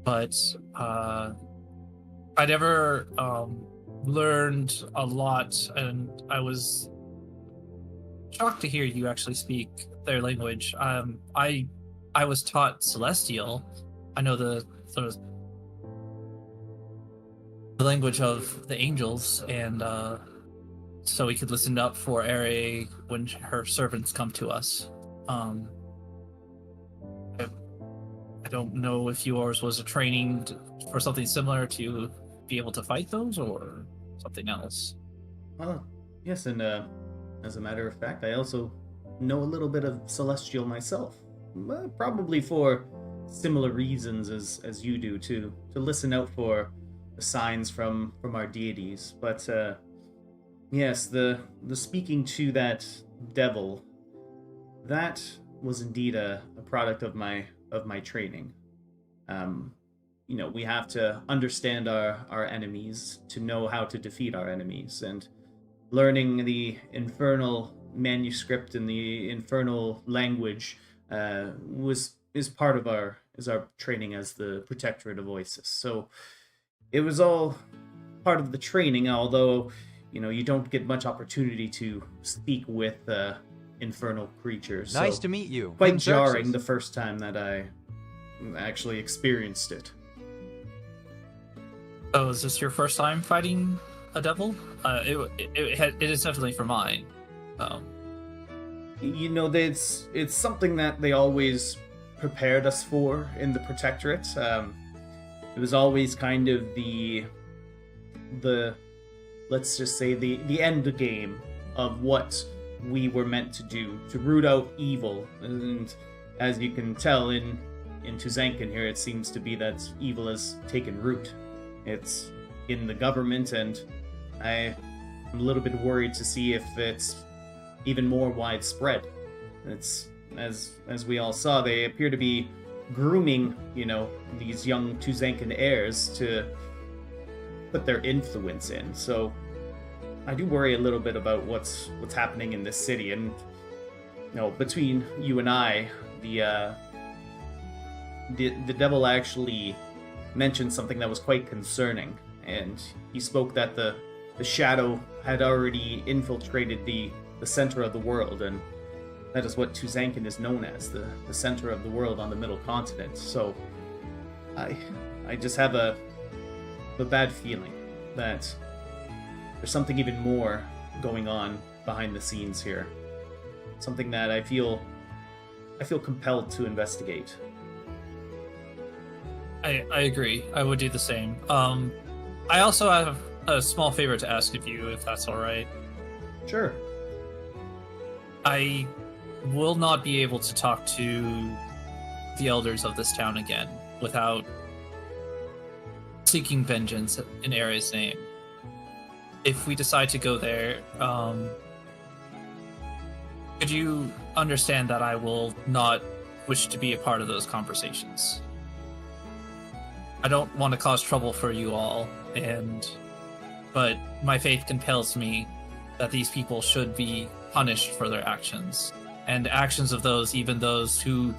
[SPEAKER 2] But I never learned a lot, and I was shocked to hear you actually speak their language. I was taught Celestial. I know the sort of the language of the angels, and so we could listen up for Ere when her servants come to us. I don't know if yours was a training for something similar to be able to fight those, or something else.
[SPEAKER 5] Yes, and as a matter of fact, I also know a little bit of Celestial myself. Probably for similar reasons as you do, to listen out for the signs from our deities. But yes, the speaking to that devil, that was indeed a product of my training. We have to understand our enemies to know how to defeat our enemies, and learning the infernal manuscript and the infernal language is part of our training as the Protectorate of Oasis. So it was all part of the training, although you don't get much opportunity to speak with infernal creatures.
[SPEAKER 8] Nice
[SPEAKER 5] so
[SPEAKER 8] to meet you.
[SPEAKER 5] Quite
[SPEAKER 8] Xerxes.
[SPEAKER 5] jarring the first time that I actually experienced it.
[SPEAKER 2] Oh, is this your first time fighting a devil? It is definitely for mine.
[SPEAKER 5] It's something that they always prepared us for in the Protectorate. It was always kind of the let's just say the end game of what we were meant to do, to root out evil. And as you can tell in Tuzankin here, it seems to be that evil has taken root. It's in the government, and I'm a little bit worried to see if it's even more widespread. It's as we all saw, they appear to be grooming, these young Tuzankin heirs to put their influence in. So I do worry a little bit about what's happening in this city. And between you and I, the devil actually mentioned something that was quite concerning, and he spoke that the shadow had already infiltrated the center of the world, and that is what Tuzankin is known as, the center of the world on the middle continent. So I just have a bad feeling that there's something even more going on behind the scenes here. Something that I feel compelled to investigate.
[SPEAKER 2] I agree. I would do the same. I also have a small favor to ask of you, if that's all right.
[SPEAKER 5] Sure.
[SPEAKER 2] I will not be able to talk to the elders of this town again without seeking vengeance in Ares' name. If we decide to go there, could you understand that I will not wish to be a part of those conversations? I don't want to cause trouble for you all, but my faith compels me that these people should be punished for their actions, and actions of even those who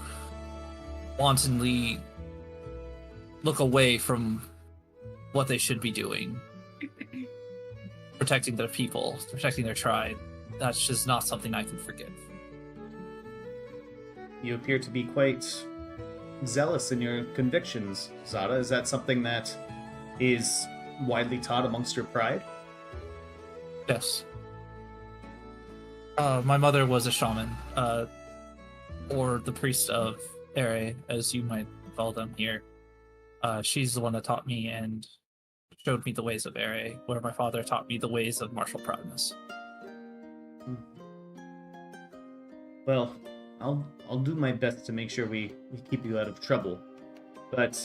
[SPEAKER 2] wantonly look away from what they should be doing, protecting their people, protecting their tribe. That's just not something I can forgive.
[SPEAKER 5] You appear to be quite zealous in your convictions, Zada. Is that something that is widely taught amongst your pride?
[SPEAKER 2] Yes. My mother was a shaman, or the priest of Ere, as you might call them here. She's the one that taught me and showed me the ways of Ere, where my father taught me the ways of martial proudness.
[SPEAKER 5] Well, I'll do my best to make sure we keep you out of trouble. But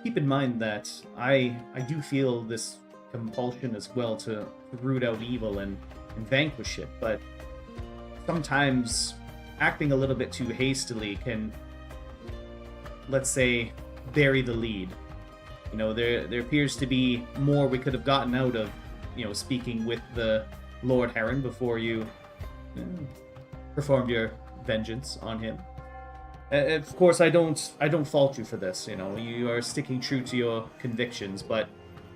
[SPEAKER 5] keep in mind that I do feel this compulsion as well to root out evil and vanquish it, but sometimes acting a little bit too hastily can, let's say, bury the lead. there appears to be more we could have gotten out of, speaking with the Lord Harren before you performed your vengeance on him. Of course, I don't fault you for this. You are sticking true to your convictions, but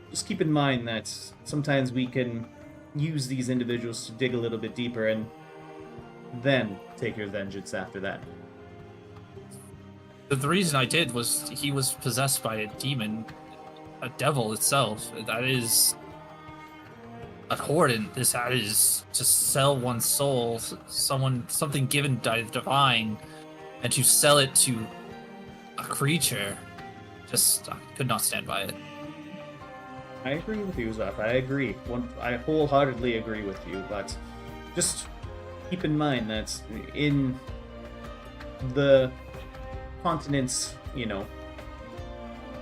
[SPEAKER 5] just keep in mind that sometimes we can use these individuals to dig a little bit deeper and then take your vengeance after that.
[SPEAKER 2] The reason I did was he was possessed by a demon, a devil itself. That is abhorrent. That is to sell one's soul, something given by the divine, and to sell it to a creature. I could not stand by it.
[SPEAKER 5] I agree with you, Zaf. I agree. I wholeheartedly agree with you, but just keep in mind that in the continents,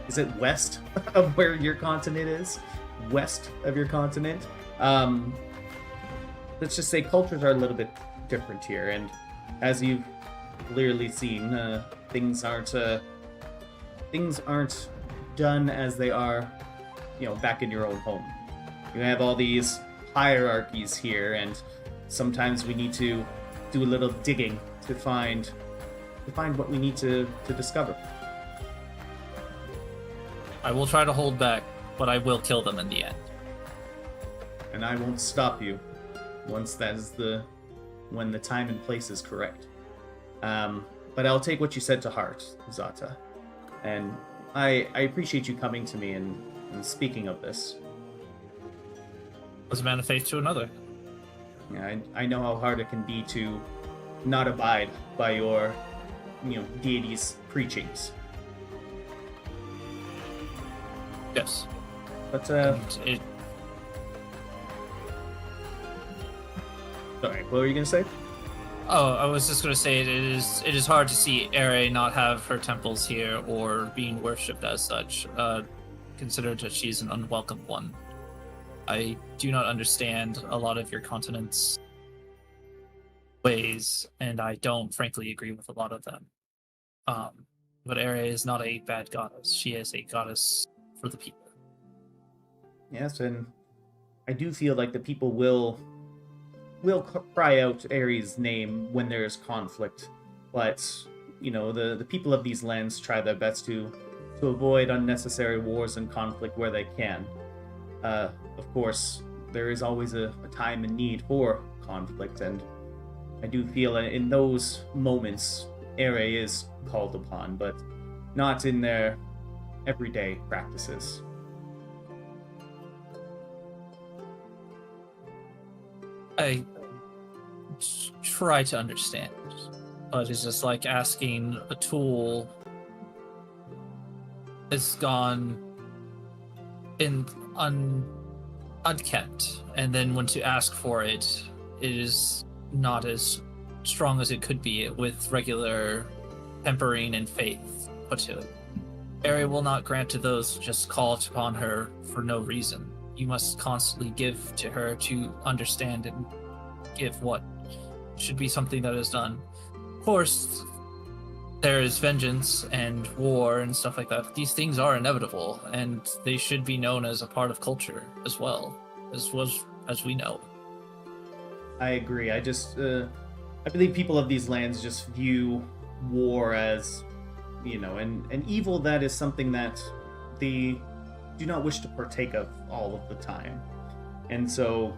[SPEAKER 5] is it west of where your continent is? West of your continent? Let's just say cultures are a little bit different here, and as you've clearly seen, things aren't done as they are, back in your own home. You have all these hierarchies here, and sometimes we need to do a little digging to find what we need to discover.
[SPEAKER 2] I will try to hold back, but I will kill them in the end.
[SPEAKER 5] And I won't stop you once when the time and place is correct. But I'll take what you said to heart, Zata. And I appreciate you coming to me and speaking of this.
[SPEAKER 2] Was a man of faith to another.
[SPEAKER 5] Yeah, I know how hard it can be to not abide by your, deity's preachings.
[SPEAKER 2] Yes.
[SPEAKER 5] But,
[SPEAKER 2] Sorry,
[SPEAKER 5] what were you going to say?
[SPEAKER 2] Oh, I was just going to say it is hard to see Ere not have her temples here or being worshipped as such, considered that she's an unwelcome one. I do not understand a lot of your continent's ways, and I don't frankly agree with a lot of them. But Ere is not a bad goddess. She is a goddess for the people.
[SPEAKER 5] Yes, and I do feel like the people will cry out Ares' name when there is conflict, but the people of these lands try their best to avoid unnecessary wars and conflict where they can. Of course, there is always a time and need for conflict, and I do feel in those moments Ere is called upon, but not in their everyday practices.
[SPEAKER 2] I try to understand, but it's just like asking a tool is gone in unkept, and then when to ask for it, it is not as strong as it could be with regular tempering and faith put to it. Ere will not grant to those who just call upon her for no reason. You must constantly give to her to understand and give what should be something that is done. Of course, there is vengeance and war and stuff like that. These things are inevitable, and they should be known as a part of culture as well, as we know.
[SPEAKER 5] I agree. I believe people of these lands just view war as, an evil that is something that they do not wish to partake of all of the time. And so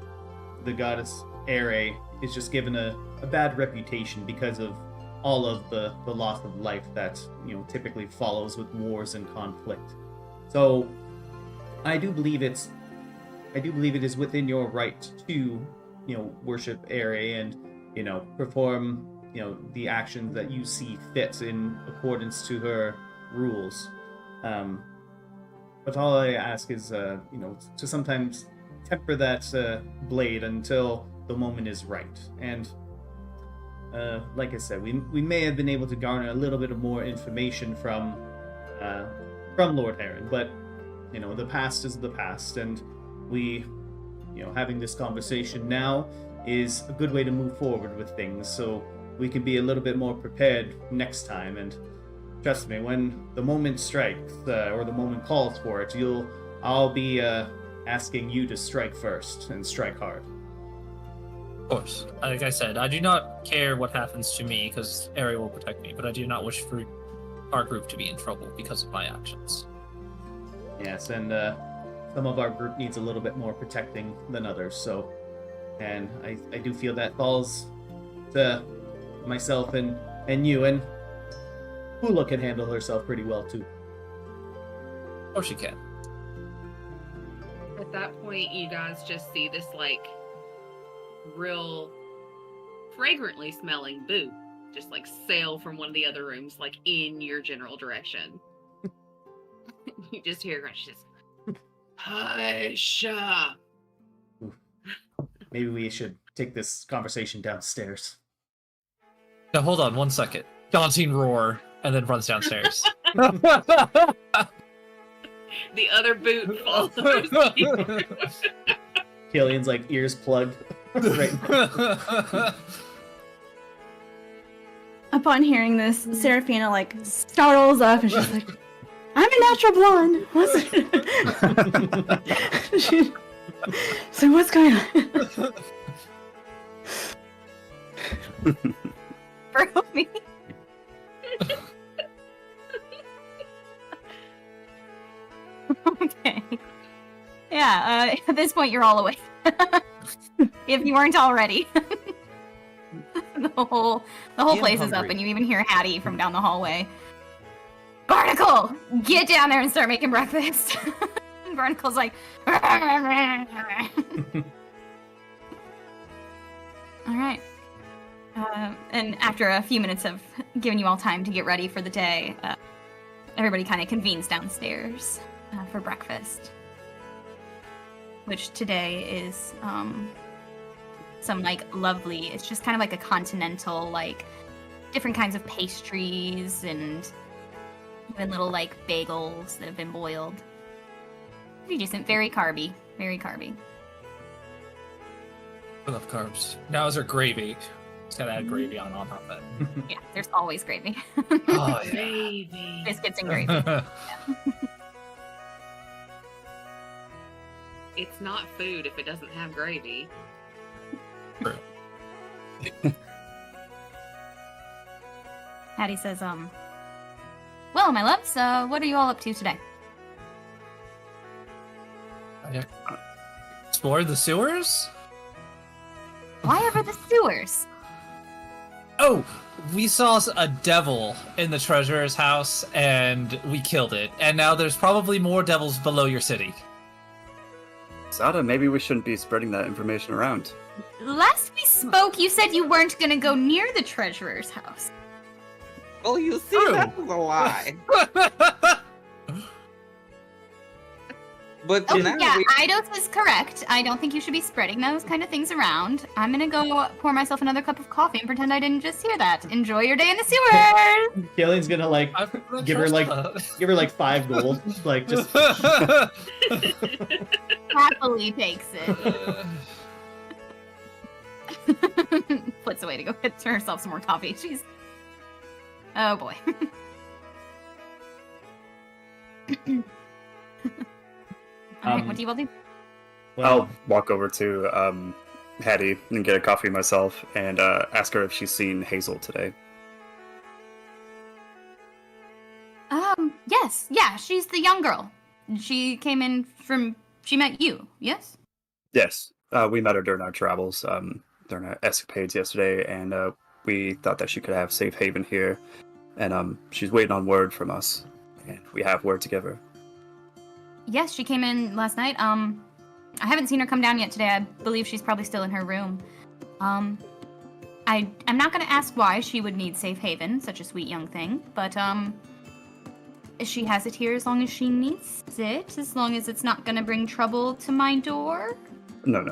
[SPEAKER 5] the goddess Ere is just given a bad reputation because of all of the loss of life that typically follows with wars and conflict. So I do believe it is within your right to worship Ere and perform the actions that you see fit in accordance to her rules. But all I ask is to sometimes temper that blade until the moment is right. And like I said, we may have been able to garner a little bit of more information from Lord Harren, but the past is the past, and we having this conversation now is a good way to move forward with things, so we can be a little bit more prepared next time. And trust me, when the moment strikes, or the moment calls for it, I'll be asking you to strike first, and strike hard.
[SPEAKER 2] Of course. Like I said, I do not care what happens to me, because Ari will protect me, but I do not wish for our group to be in trouble because of my actions.
[SPEAKER 5] Yes, and some of our group needs a little bit more protecting than others, so... And I do feel that falls to myself and you, and Hula can handle herself pretty well, too.
[SPEAKER 2] Of course she can.
[SPEAKER 6] At that point, you guys just see this, like, real fragrantly smelling boot just, like, sail from one of the other rooms, like, in your general direction. You just hear her, she says, "Hush!"
[SPEAKER 5] Maybe we should take this conversation downstairs.
[SPEAKER 2] Now, hold on 1 second. Daunting roar, and then runs downstairs.
[SPEAKER 6] The other boot falls over you.
[SPEAKER 5] Kilian's, like, ears plugged. Right.
[SPEAKER 7] Upon hearing this, Seraphina, like, startles up and she's like, I'm a natural blonde. So what's going on?
[SPEAKER 1] For me. Okay. Yeah, at this point you're all awake. If you weren't already. the whole place is up, and you even hear Hattie from down the hallway. Barnacle! Get down there and start making breakfast. And Barnacle's like... Alright. And after a few minutes of giving you all time to get ready for the day, everybody kind of convenes downstairs for breakfast. Which today is some, like, lovely... It's just kind of like a continental, like, different kinds of pastries and even little, like, bagels that have been boiled. Pretty decent. Very carby. Very carby.
[SPEAKER 2] I love carbs. Now is there gravy? Just gotta add gravy on top of it.
[SPEAKER 1] Yeah, there's always gravy.
[SPEAKER 2] Oh, yeah.
[SPEAKER 6] Gravy.
[SPEAKER 1] Biscuits and gravy.
[SPEAKER 6] It's not food if it doesn't have gravy.
[SPEAKER 2] True.
[SPEAKER 1] Hattie says, well, my loves, what are you all up to today?
[SPEAKER 2] Explore the sewers?
[SPEAKER 1] Why ever the sewers?
[SPEAKER 2] Oh, we saw a devil in the treasurer's house, and we killed it. And now there's probably more devils below your city.
[SPEAKER 4] Sada, maybe we shouldn't be spreading that information around.
[SPEAKER 1] Last we spoke, you said you weren't gonna go near the treasurer's house.
[SPEAKER 3] Well, you see,
[SPEAKER 2] True.
[SPEAKER 3] that's a lie. But
[SPEAKER 1] Oh,
[SPEAKER 3] now
[SPEAKER 1] yeah,
[SPEAKER 3] we...
[SPEAKER 1] Eidos is correct. I don't think you should be spreading those kind of things around. I'm gonna go pour myself another cup of coffee and pretend I didn't just hear that. Enjoy your day in the sewers!
[SPEAKER 5] Kilian's gonna, like, give her, like, 5 gold. Like, just...
[SPEAKER 1] Happily takes it. Flits away to go get herself some more coffee. She's... Oh, boy. Alright, what do you all do?
[SPEAKER 5] Well,
[SPEAKER 4] I'll walk over to Hattie and get a coffee myself and ask her if she's seen Hazel today.
[SPEAKER 1] Yes. Yeah, she's the young girl. She came in from... She met you, yes?
[SPEAKER 4] Yes, we met her during our travels, during our escapades yesterday, and we thought that she could have safe haven here. And she's waiting on word from us, and we have word to give her.
[SPEAKER 1] Yes, she came in last night. I haven't seen her come down yet today. I believe she's probably still in her room. I'm not going to ask why she would need safe haven, such a sweet young thing, but she has it here as long as she needs it, as long as it's not going to bring trouble to my door.
[SPEAKER 4] No.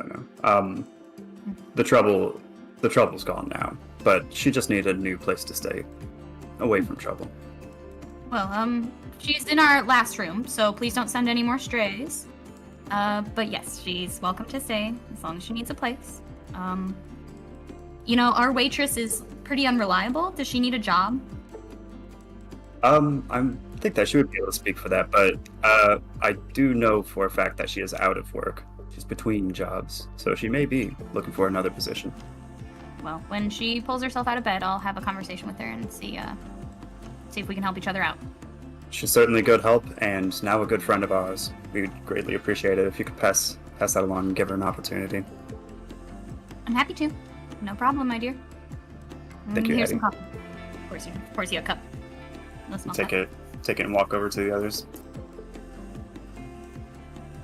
[SPEAKER 4] The trouble's gone now, but she just needed a new place to stay, away from trouble.
[SPEAKER 1] Well, she's in our last room, so please don't send any more strays. But yes, she's welcome to stay, as long as she needs a place. You know, our waitress is pretty unreliable. Does she need a job?
[SPEAKER 4] I think that she would be able to speak for that, but I do know for a fact that she is out of work. She's between jobs, so she may be looking for another position.
[SPEAKER 1] Well, when she pulls herself out of bed, I'll have a conversation with her and see if we can help each other out.
[SPEAKER 4] She's certainly good help, and now a good friend of ours. We'd greatly appreciate it if you could pass that along and give her an opportunity.
[SPEAKER 1] I'm happy to. No problem, my dear.
[SPEAKER 4] Thank you,
[SPEAKER 1] Here's
[SPEAKER 4] Eddie.
[SPEAKER 1] some coffee. Pours you a cup. No small
[SPEAKER 4] Take
[SPEAKER 1] cup.
[SPEAKER 4] it, and walk over to the others.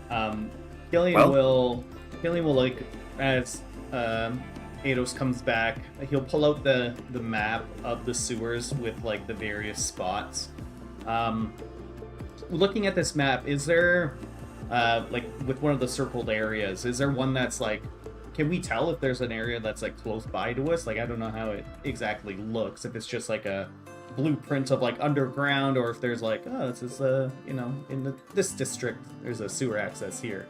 [SPEAKER 5] Kilian will like as Eidos comes back, he'll pull out the map of the sewers with like the various spots. Looking at this map, is there like with one of the circled areas, is there one that's like, can we tell if there's an area that's like close by to us? Like, I don't know how it exactly looks, if it's just like a blueprint of like underground, or if there's like, oh, this is in this district there's a sewer access here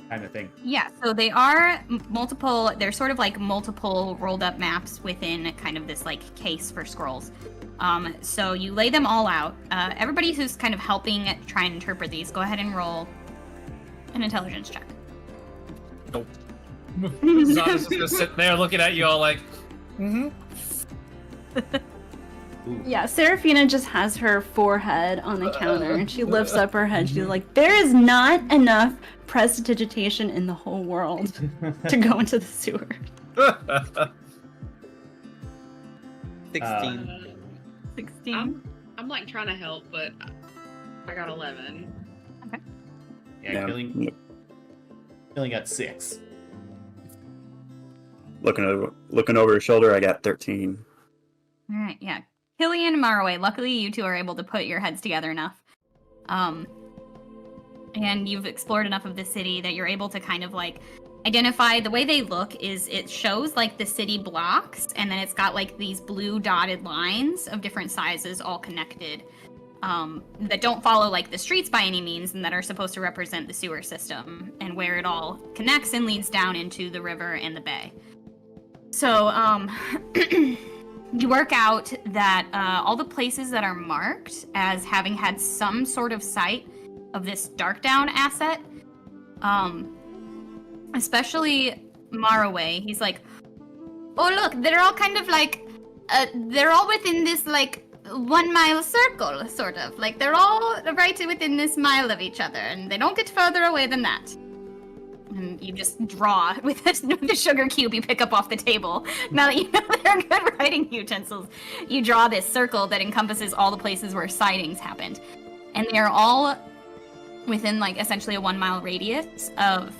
[SPEAKER 5] kind of thing.
[SPEAKER 1] Yeah, so they are multiple, they're sort of like multiple rolled up maps within kind of this like case for scrolls. So you lay them all out. Everybody who's kind of helping try and interpret these, go ahead and roll an intelligence check.
[SPEAKER 2] Nope. Zana's just gonna sit there looking at you all like,
[SPEAKER 7] Yeah, Seraphina just has her forehead on the counter and she lifts up her head. She's like, there is not enough prestidigitation in the whole world to go into the sewer.
[SPEAKER 3] 16.
[SPEAKER 1] 16.
[SPEAKER 6] I'm like trying to help, but I got 11.
[SPEAKER 5] Yeah, Kilian got 6.
[SPEAKER 4] Looking over her shoulder, I got 13.
[SPEAKER 1] All right, yeah. Kilian and Marway, luckily you two are able to put your heads together enough. And you've explored enough of the city that you're able to kind of like identify. The way they look is it shows like the city blocks, and then it's got like these blue dotted lines of different sizes all connected, that don't follow like the streets by any means, and that are supposed to represent the sewer system and where it all connects and leads down into the river and the bay. So, you work out that all the places that are marked as having had some sort of sight of this Darkdown asset, especially Maraway, he's like, oh look, they're all kind of like, they're all within this like 1 mile circle, sort of. Like they're all right within this mile of each other, and they don't get further away than that. And you just draw with the sugar cube you pick up off the table. Now that you know they're good writing utensils, you draw this circle that encompasses all the places where sightings happened. And they're all within like essentially a 1 mile radius of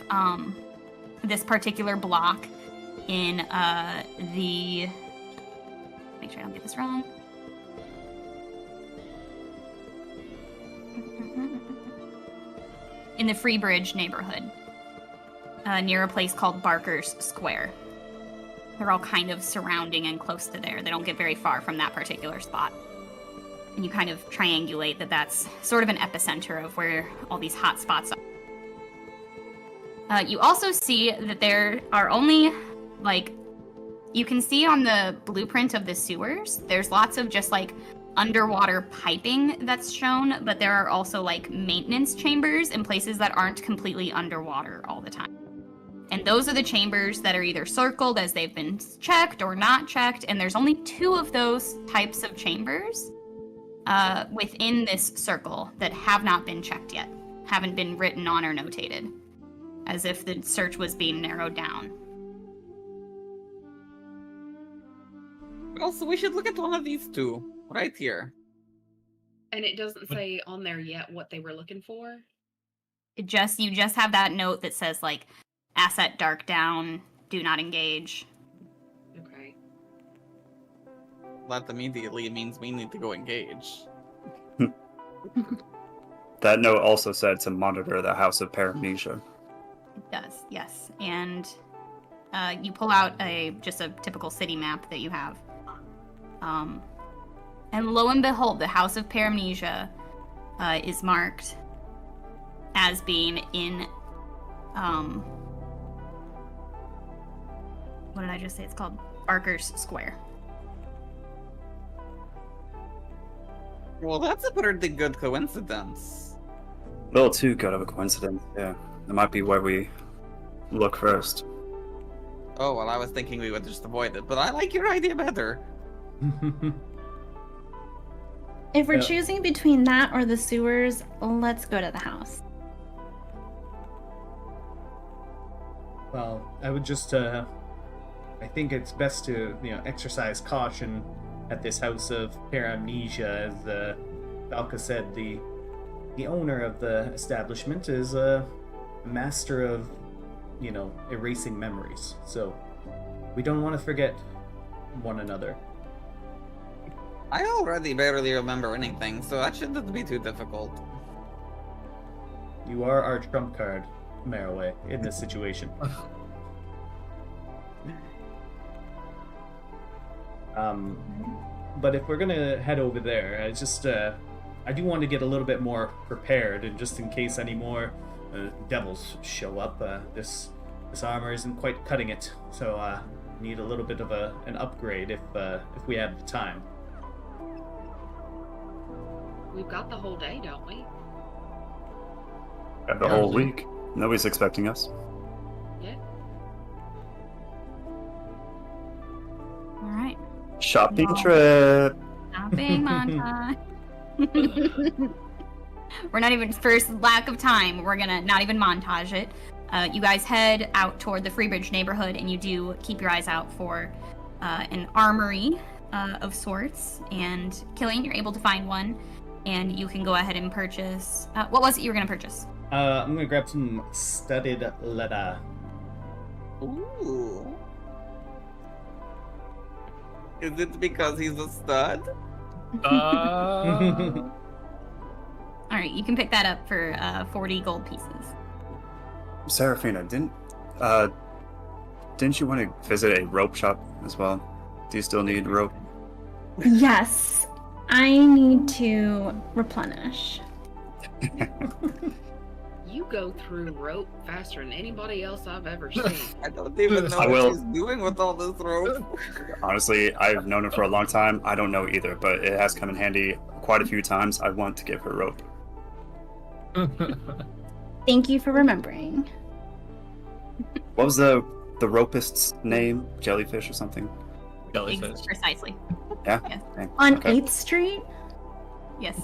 [SPEAKER 1] this particular block in the, make sure I don't get this wrong. In the Freebridge neighborhood. Near a place called Barker's Square. They're all kind of surrounding and close to there. They don't get very far from that particular spot. And you kind of triangulate that that's sort of an epicenter of where all these hot spots are. You also see that there are only, like, you can see on the blueprint of the sewers, there's lots of just, like, underwater piping that's shown, but there are also, like, maintenance chambers in places that aren't completely underwater all the time. And those are the chambers that are either circled as they've been checked or not checked, and there's only 2 of those types of chambers within this circle that have not been checked yet, haven't been written on or notated, as if the search was being narrowed down.
[SPEAKER 3] Also, we should look at one of these 2, right here.
[SPEAKER 6] And it doesn't say on there yet what they were looking for?
[SPEAKER 1] You just have that note that says, like, asset Darkdown, do not engage.
[SPEAKER 6] Okay.
[SPEAKER 3] That immediately means we need to go engage.
[SPEAKER 4] That note also said to monitor the House of Paramnesia.
[SPEAKER 1] It does, yes. And you pull out just a typical city map that you have. And lo and behold, the House of Paramnesia is marked as being in, what did I just say? It's called Barker's Square.
[SPEAKER 3] Well, that's a pretty good coincidence.
[SPEAKER 4] A little too good of a coincidence, yeah. That might be where we look first.
[SPEAKER 3] Oh, well, I was thinking we would just avoid it, but I like your idea better.
[SPEAKER 7] If we're
[SPEAKER 5] Yeah.
[SPEAKER 7] choosing between that or the sewers, let's go to the house.
[SPEAKER 5] Well, I would just, I think it's best to, exercise caution at this House of Paramnesia. As Valka said, the owner of the establishment is a master of, erasing memories. So we don't want to forget one another.
[SPEAKER 3] I already barely remember anything, so that shouldn't be too difficult.
[SPEAKER 5] You are our trump card, Marroway, in this situation. But if we're gonna head over there, I do want to get a little bit more prepared, and just in case any more devils show up, this armor isn't quite cutting it, so need a little bit of an upgrade if we have the time.
[SPEAKER 6] We've got the whole day, don't we?
[SPEAKER 4] Got the
[SPEAKER 5] Yeah.
[SPEAKER 4] whole week. Nobody's expecting us.
[SPEAKER 6] Yeah.
[SPEAKER 1] All right.
[SPEAKER 4] Shopping
[SPEAKER 1] No.
[SPEAKER 4] trip.
[SPEAKER 1] Shopping montage. We're not even, first lack of time, we're gonna not even montage it. You guys head out toward the Freebridge neighborhood, and you do keep your eyes out for an armory of sorts. And Kilian, you're able to find one, and you can go ahead and purchase. What was it you were gonna purchase?
[SPEAKER 5] I'm gonna grab some studded leather.
[SPEAKER 3] Ooh. Is it because he's a stud?
[SPEAKER 1] All right, you can pick that up for 40 gold pieces.
[SPEAKER 4] Seraphina, didn't you want to visit a rope shop as well? Do you still need rope?
[SPEAKER 7] Yes, I need to replenish.
[SPEAKER 6] You go through rope faster than anybody else I've ever seen.
[SPEAKER 3] I don't even know
[SPEAKER 4] I
[SPEAKER 3] what
[SPEAKER 4] will.
[SPEAKER 3] he's doing with all this rope.
[SPEAKER 4] Honestly, I've known her for a long time. I don't know either, but it has come in handy quite a few times. I want to give her rope.
[SPEAKER 7] Thank you for remembering.
[SPEAKER 4] What was the ropist's name? Jellyfish or something?
[SPEAKER 2] Jellyfish.
[SPEAKER 1] Precisely.
[SPEAKER 4] Yeah?
[SPEAKER 1] Yes.
[SPEAKER 4] Okay.
[SPEAKER 7] On
[SPEAKER 4] Okay.
[SPEAKER 7] 8th Street?
[SPEAKER 1] Yes.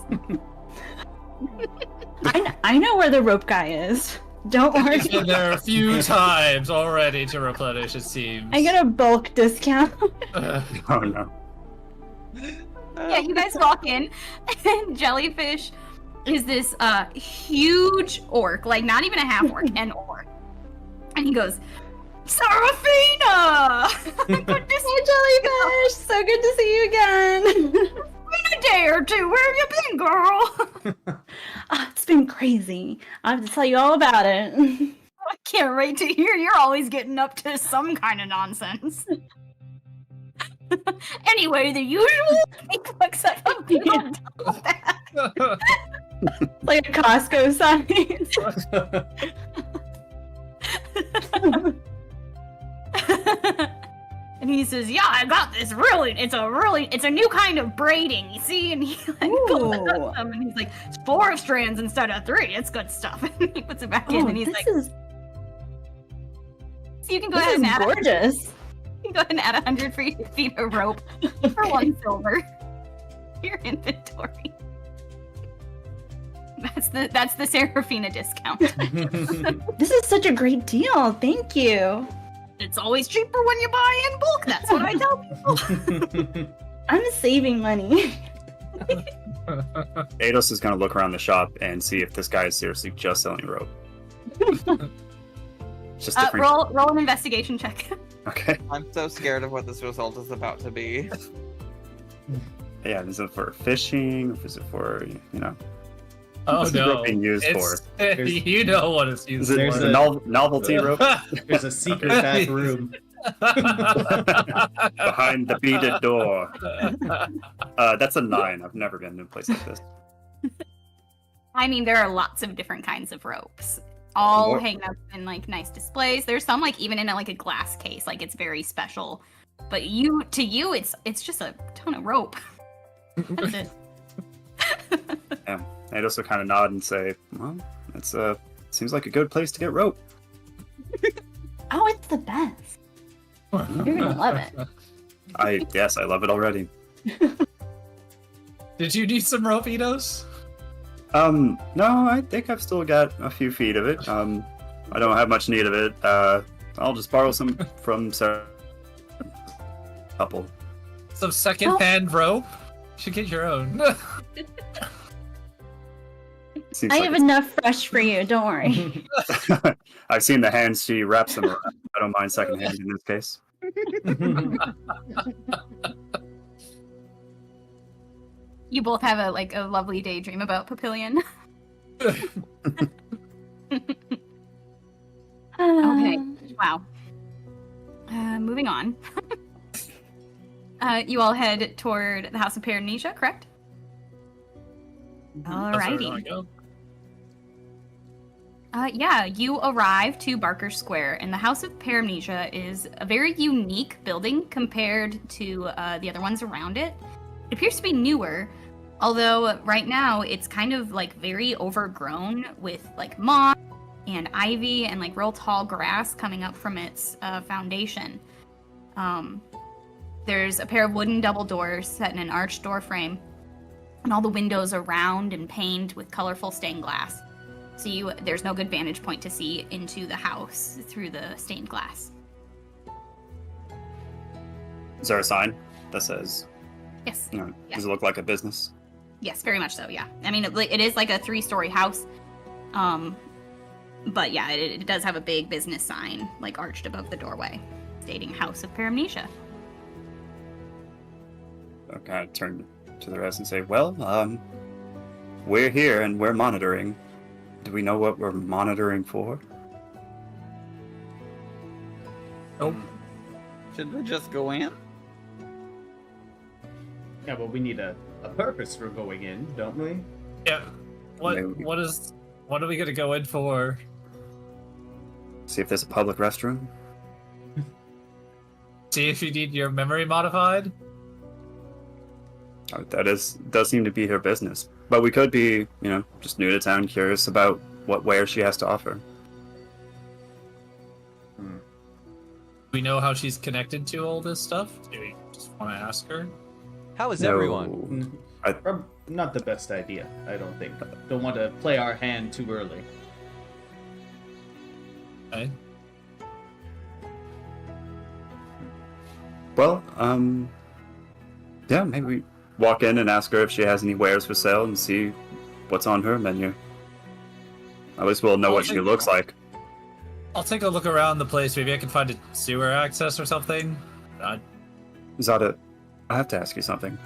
[SPEAKER 7] I know where the rope guy is. Don't worry.
[SPEAKER 2] He's been there a few times already to replenish, it seems.
[SPEAKER 7] I get a bulk discount.
[SPEAKER 4] Oh no.
[SPEAKER 1] Yeah, you guys walk in, and Jellyfish is this huge orc, like not even a half orc, an orc. And he goes, Seraphina! Good to see
[SPEAKER 7] Jellyfish! So good to see you again.
[SPEAKER 1] been a day or two. Where have you been, girl?
[SPEAKER 7] It's been crazy. I have to tell you all about it.
[SPEAKER 1] I can't wait to hear. You're always getting up to some kind of nonsense. Anyway, the usual. He looks like a big old double bag.
[SPEAKER 7] Like a Costco size.
[SPEAKER 1] And he says, "Yeah, I got this. It's a new kind of braiding. You see?" And he like pulls it
[SPEAKER 7] Ooh.
[SPEAKER 1] up, and he's like, "It's 4 strands instead of 3. It's good stuff." And he puts it back in, and he's like,
[SPEAKER 7] is,
[SPEAKER 1] "So you can go
[SPEAKER 7] this
[SPEAKER 1] ahead
[SPEAKER 7] is
[SPEAKER 1] and add.
[SPEAKER 7] gorgeous.
[SPEAKER 1] You can go ahead and add 100 feet of rope for 1 silver. Your inventory." That's the Seraphina discount.
[SPEAKER 7] This is such a great deal. Thank you.
[SPEAKER 1] It's always cheaper when you buy in bulk. That's what I tell people.
[SPEAKER 7] I'm saving money.
[SPEAKER 4] Ados is gonna look around the shop and see if this guy is seriously just selling rope. Just different.
[SPEAKER 1] Roll an investigation check.
[SPEAKER 4] Okay.
[SPEAKER 3] I'm so scared of what this result is about to be.
[SPEAKER 4] Yeah, is it for fishing? Or is it for
[SPEAKER 2] Oh
[SPEAKER 4] What's the
[SPEAKER 2] no!
[SPEAKER 4] rope being used
[SPEAKER 2] It's- you know what it's used
[SPEAKER 4] Is it
[SPEAKER 5] There's
[SPEAKER 2] for.
[SPEAKER 5] a-
[SPEAKER 4] novelty rope
[SPEAKER 5] There's a secret back room.
[SPEAKER 4] behind the beaded door? That's a 9. I've never been to a place like this.
[SPEAKER 1] I mean, there are lots of different kinds of ropes, all
[SPEAKER 4] What?
[SPEAKER 1] hanging up in like nice displays. There's some like even in like a glass case, like it's very special. But to you, it's just a ton of rope. That's it.
[SPEAKER 4] Yeah. I'd also kind of nod and say, well, it's seems like a good place to get rope.
[SPEAKER 7] Oh, it's the best. You're gonna love it.
[SPEAKER 4] Yes, I love it already.
[SPEAKER 2] Did you need some ropitos?
[SPEAKER 4] No, I think I've still got a few feet of it. I don't have much need of it. I'll just borrow some from Sarah. Couple.
[SPEAKER 2] Some second-hand rope? You should get your own.
[SPEAKER 4] Seems
[SPEAKER 7] I
[SPEAKER 4] like
[SPEAKER 7] have enough fresh for you. Don't worry.
[SPEAKER 4] it's- I've seen the hands she wraps them around. I don't mind secondhand in this case.
[SPEAKER 1] You both have a lovely daydream about Papillion. Okay. Wow. Moving on. You all head toward the House of Paramnesia, correct?
[SPEAKER 2] That's where we
[SPEAKER 1] Alrighty.
[SPEAKER 2] wanna go.
[SPEAKER 1] Yeah, you arrive to Barker Square, and the House of Paramnesia is a very unique building compared to the other ones around it. It appears to be newer, although right now it's kind of very overgrown with moss and ivy and real tall grass coming up from its foundation. There's a pair of wooden double doors set in an arched door frame, and all the windows are round and paned with colorful stained glass. So there's no good vantage point to see into the house through the stained glass.
[SPEAKER 4] Is there a sign that says,
[SPEAKER 1] Yes.
[SPEAKER 4] you know,
[SPEAKER 1] Yeah.
[SPEAKER 4] does it look like a business?
[SPEAKER 1] Yes, very much so, yeah. I mean, it is like a 3-story house. But yeah, it does have a big business sign, arched above the doorway, stating House of Paramnesia.
[SPEAKER 4] I'll kind of turn to the rest and say, well, we're here and we're monitoring. Do we know what we're monitoring for?
[SPEAKER 2] Nope.
[SPEAKER 3] Should we just go in?
[SPEAKER 5] Yeah, but we need a purpose for going in, don't we?
[SPEAKER 2] Yeah. What
[SPEAKER 4] Maybe.
[SPEAKER 2] what are we gonna go in for?
[SPEAKER 4] See if there's a public restroom?
[SPEAKER 2] See if you need your memory modified?
[SPEAKER 4] That does seem to be her business. But we could be, just new to town, curious about what wares she has to offer.
[SPEAKER 2] We know how she's connected to all this stuff? Do we just want to ask her?
[SPEAKER 8] How is
[SPEAKER 4] No.
[SPEAKER 8] everyone?
[SPEAKER 5] Not the best idea, I don't think. Don't want to play our hand too early.
[SPEAKER 2] Okay.
[SPEAKER 4] Well, yeah, maybe we walk in and ask her if she has any wares for sale and see what's on her menu. At least we'll know what she looks like.
[SPEAKER 2] I'll take a look around the place. Maybe I can find a sewer access or something.
[SPEAKER 4] Zada, I have to ask you something.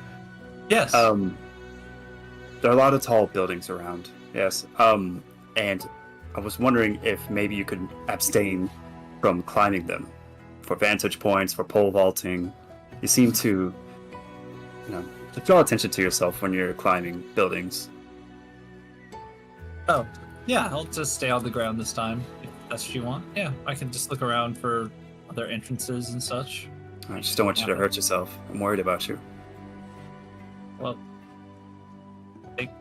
[SPEAKER 2] Yes.
[SPEAKER 4] There are a lot of tall buildings around, yes. And I was wondering if maybe you could abstain from climbing them for vantage points, for pole vaulting. You seem to, to draw attention to yourself when you're climbing buildings.
[SPEAKER 2] Oh, yeah. I'll just stay on the ground this time. If that's what you want. Yeah, I can just look around for other entrances and such.
[SPEAKER 4] I just don't want you to hurt yourself. I'm worried about you.
[SPEAKER 2] Well,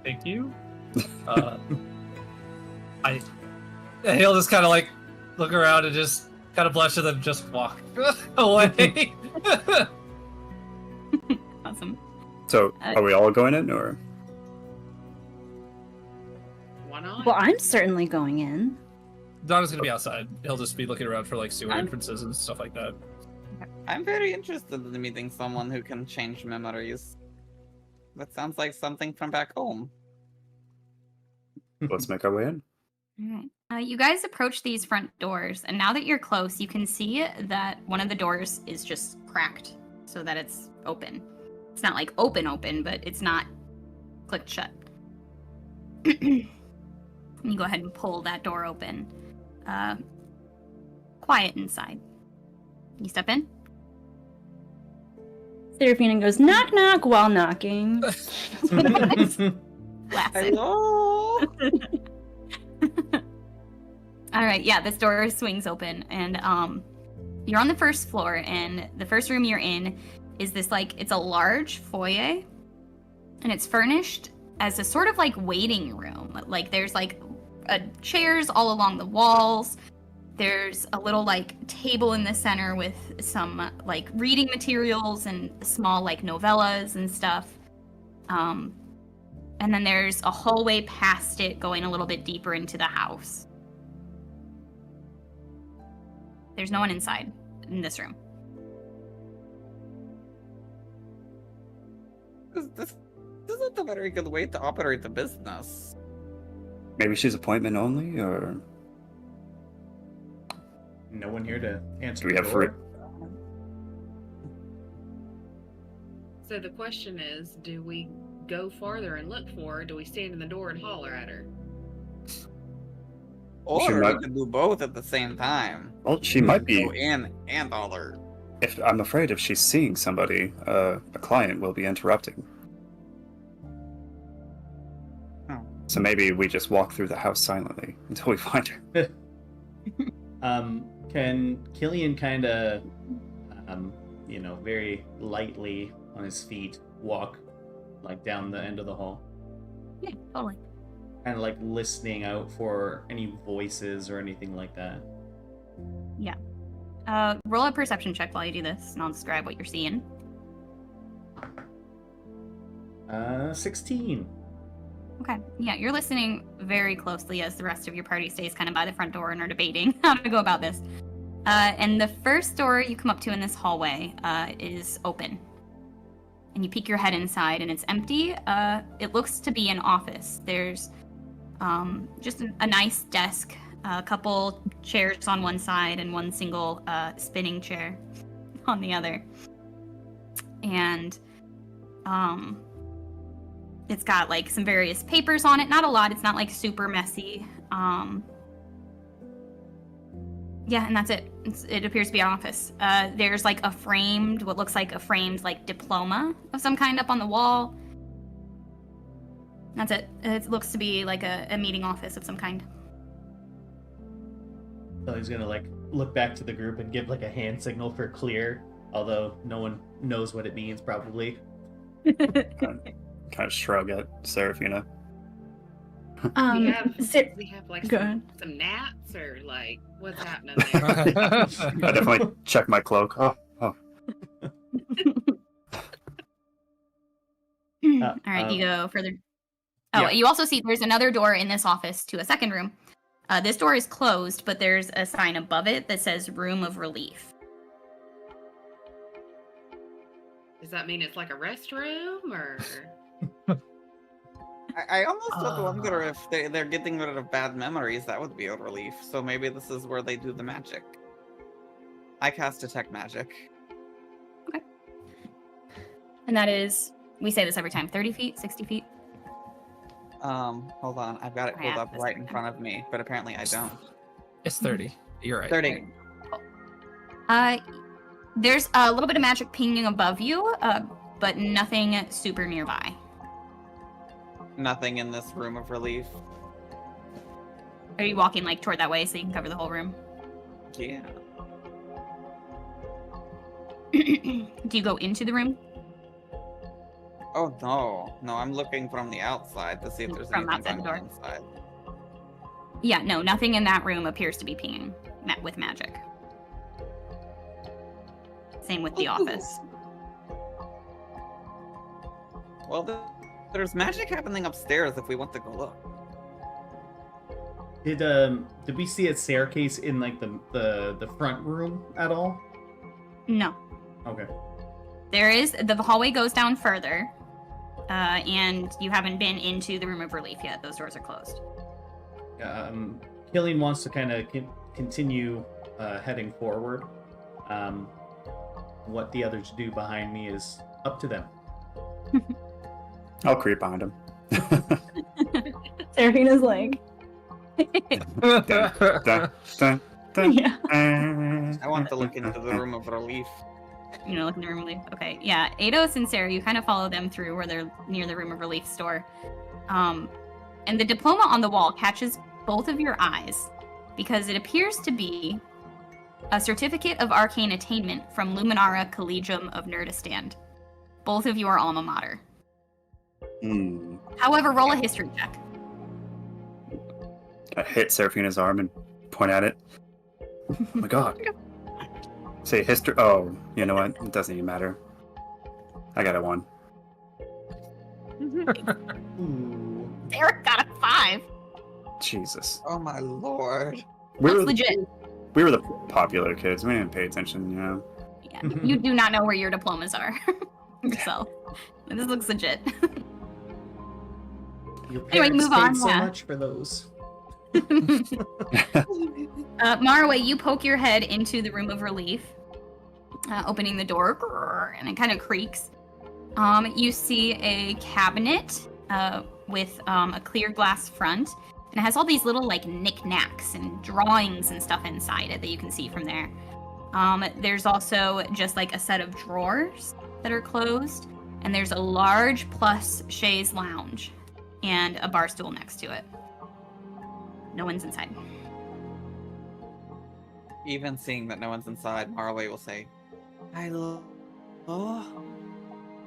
[SPEAKER 2] thank you. He'll just kind of look around and just kind of blush and then just walk away.
[SPEAKER 1] Awesome.
[SPEAKER 4] So, are we all going in, or?
[SPEAKER 6] Why not?
[SPEAKER 7] Well, I'm certainly going in.
[SPEAKER 2] Donna's gonna be outside. He'll just be looking around for sewer
[SPEAKER 3] I'm-
[SPEAKER 2] entrances and stuff like that.
[SPEAKER 3] I'm very interested in meeting someone who can change memories. That sounds like something from back home.
[SPEAKER 4] Let's make our way in.
[SPEAKER 1] Alright. You guys approach these front doors, and now that you're close, you can see that one of the doors is just cracked so that it's open. It's not open, but it's not clicked shut. You go ahead and pull that door open. Quiet inside. You step in?
[SPEAKER 7] Seraphina goes knock knock while knocking.
[SPEAKER 1] Classic.
[SPEAKER 3] Hello.
[SPEAKER 1] All right, yeah, this door swings open, and you're on the first floor, and the first room you're in is this it's a large foyer, and it's furnished as a sort of like waiting room. Like there's like chairs all along the walls. There's a little like table in the center with some like reading materials and small like novellas and stuff. And then there's a hallway past it going a little bit deeper into the house. There's no one inside in this room.
[SPEAKER 3] This isn't a very good way to operate the business.
[SPEAKER 4] Maybe she's appointment only, or
[SPEAKER 5] No one here to answer.
[SPEAKER 4] do we
[SPEAKER 5] the
[SPEAKER 4] have
[SPEAKER 5] door?
[SPEAKER 4] free?
[SPEAKER 6] So the question is, do we go farther and look for her, or do we stand in the door and holler at her?
[SPEAKER 3] Or
[SPEAKER 4] She
[SPEAKER 3] we
[SPEAKER 4] might-
[SPEAKER 3] can do both at the same time.
[SPEAKER 4] Well, she might be.
[SPEAKER 3] Go in and holler.
[SPEAKER 4] If I'm afraid if she's seeing somebody, a client will be interrupting.
[SPEAKER 3] Oh.
[SPEAKER 4] So maybe we just walk through the house silently until we find her.
[SPEAKER 5] Can Kilian kind of, very lightly on his feet walk like down the end of the hall,
[SPEAKER 1] Yeah, totally.
[SPEAKER 5] kind of like listening out for any voices or anything like that?
[SPEAKER 1] Roll a perception check while you do this, and I'll describe what you're seeing.
[SPEAKER 5] 16.
[SPEAKER 1] Okay. Yeah, you're listening very closely as the rest of your party stays kind of by the front door and are debating how to go about this. And the first door you come up to in this hallway is open. And you peek your head inside, and it's empty. It looks to be an office. There's just a nice desk, a couple chairs on one side, and one single spinning chair on the other. And it's got like some various papers on it. Not a lot. It's not like super messy. Yeah, and that's it. It appears to be an office. There's like what looks like a framed like diploma of some kind up on the wall. That's it. It looks to be like a meeting office of some kind.
[SPEAKER 5] So he's gonna like look back to the group and give like a hand signal for clear, although no one knows what it means probably.
[SPEAKER 4] Kind of shrug at Seraphina.
[SPEAKER 6] Do we have,
[SPEAKER 7] Ser-
[SPEAKER 6] we have like
[SPEAKER 7] Go
[SPEAKER 6] some,
[SPEAKER 7] ahead.
[SPEAKER 6] some gnats, or like what's happening there?
[SPEAKER 4] I definitely check my cloak. Oh.
[SPEAKER 1] All right, you go further. Oh,
[SPEAKER 5] yeah.
[SPEAKER 1] you also see there's another door in this office to a second room. This door is closed, but there's a sign above it that says Room of Relief.
[SPEAKER 6] Does that mean it's like a restroom, or?
[SPEAKER 3] I almost would wonder if they're getting rid of bad memories. That would be a relief. So maybe this is where they do the magic. I cast Detect Magic.
[SPEAKER 1] And that is, we say this every time, 30 feet, 60 feet?
[SPEAKER 3] Hold on. I've got it pulled up right in front of me, but apparently I don't.
[SPEAKER 2] It's 30. You're right.
[SPEAKER 3] 30.
[SPEAKER 1] There's a little bit of magic pinging above you, but nothing super nearby.
[SPEAKER 3] Nothing in this room of relief.
[SPEAKER 1] Are you walking like toward that way so you can cover the whole room?
[SPEAKER 3] Yeah.
[SPEAKER 1] Do you go into the room?
[SPEAKER 3] Oh no. I'm looking from the outside to see if there's
[SPEAKER 1] From
[SPEAKER 3] anything
[SPEAKER 1] outside the
[SPEAKER 3] going on
[SPEAKER 1] door.
[SPEAKER 3] inside.
[SPEAKER 1] Yeah, no, nothing in that room appears to be pinging with magic. Same with the office.
[SPEAKER 3] Well, there's magic happening upstairs if we want to go look.
[SPEAKER 5] Did we see a staircase in like the front room at all?
[SPEAKER 1] No.
[SPEAKER 5] Okay.
[SPEAKER 1] There is, the hallway goes down further, and you haven't been into the Room of Relief yet. Those doors are closed.
[SPEAKER 5] Kilian wants to kind of continue heading forward. What the others do behind me is up to them.
[SPEAKER 4] I'll creep behind him.
[SPEAKER 7] Seraphina's like,
[SPEAKER 4] Dun, dun, dun,
[SPEAKER 7] yeah.
[SPEAKER 3] I want to look into the room of relief.
[SPEAKER 1] You know, look in the Room of Relief. Okay, yeah. Ados and Sarah, you kind of follow them through where they're near the Room of Relief store. And the diploma on the wall catches both of your eyes because it appears to be a certificate of arcane attainment from Luminara Collegium of Nerdistan. Both of you are alma mater. However, roll a history check.
[SPEAKER 4] I hit Seraphina's arm and point at it. Oh my god. Say history. Oh, you know what? It doesn't even matter. I got a 1.
[SPEAKER 5] Ooh.
[SPEAKER 1] Eric got a 5.
[SPEAKER 4] Jesus.
[SPEAKER 3] Oh my lord.
[SPEAKER 4] We
[SPEAKER 1] That's
[SPEAKER 4] were,
[SPEAKER 1] legit.
[SPEAKER 4] we were the popular kids. We didn't pay attention, you know.
[SPEAKER 1] Yeah, you do not know where your diplomas are yourself. This looks legit.
[SPEAKER 5] Your
[SPEAKER 1] Anyway,
[SPEAKER 5] parents
[SPEAKER 1] move
[SPEAKER 5] paid
[SPEAKER 1] on,
[SPEAKER 5] so
[SPEAKER 1] yeah.
[SPEAKER 5] much for those.
[SPEAKER 1] Marway, you poke your head into the room of relief, opening the door, and it kind of creaks. You see a cabinet with a clear glass front, and it has all these little like knickknacks and drawings and stuff inside it that you can see from there. There's also just like a set of drawers that are closed, and there's a large plus chaise lounge and a bar stool next to it. No one's inside.
[SPEAKER 3] Even seeing that no one's inside, Marway will say, "Hello?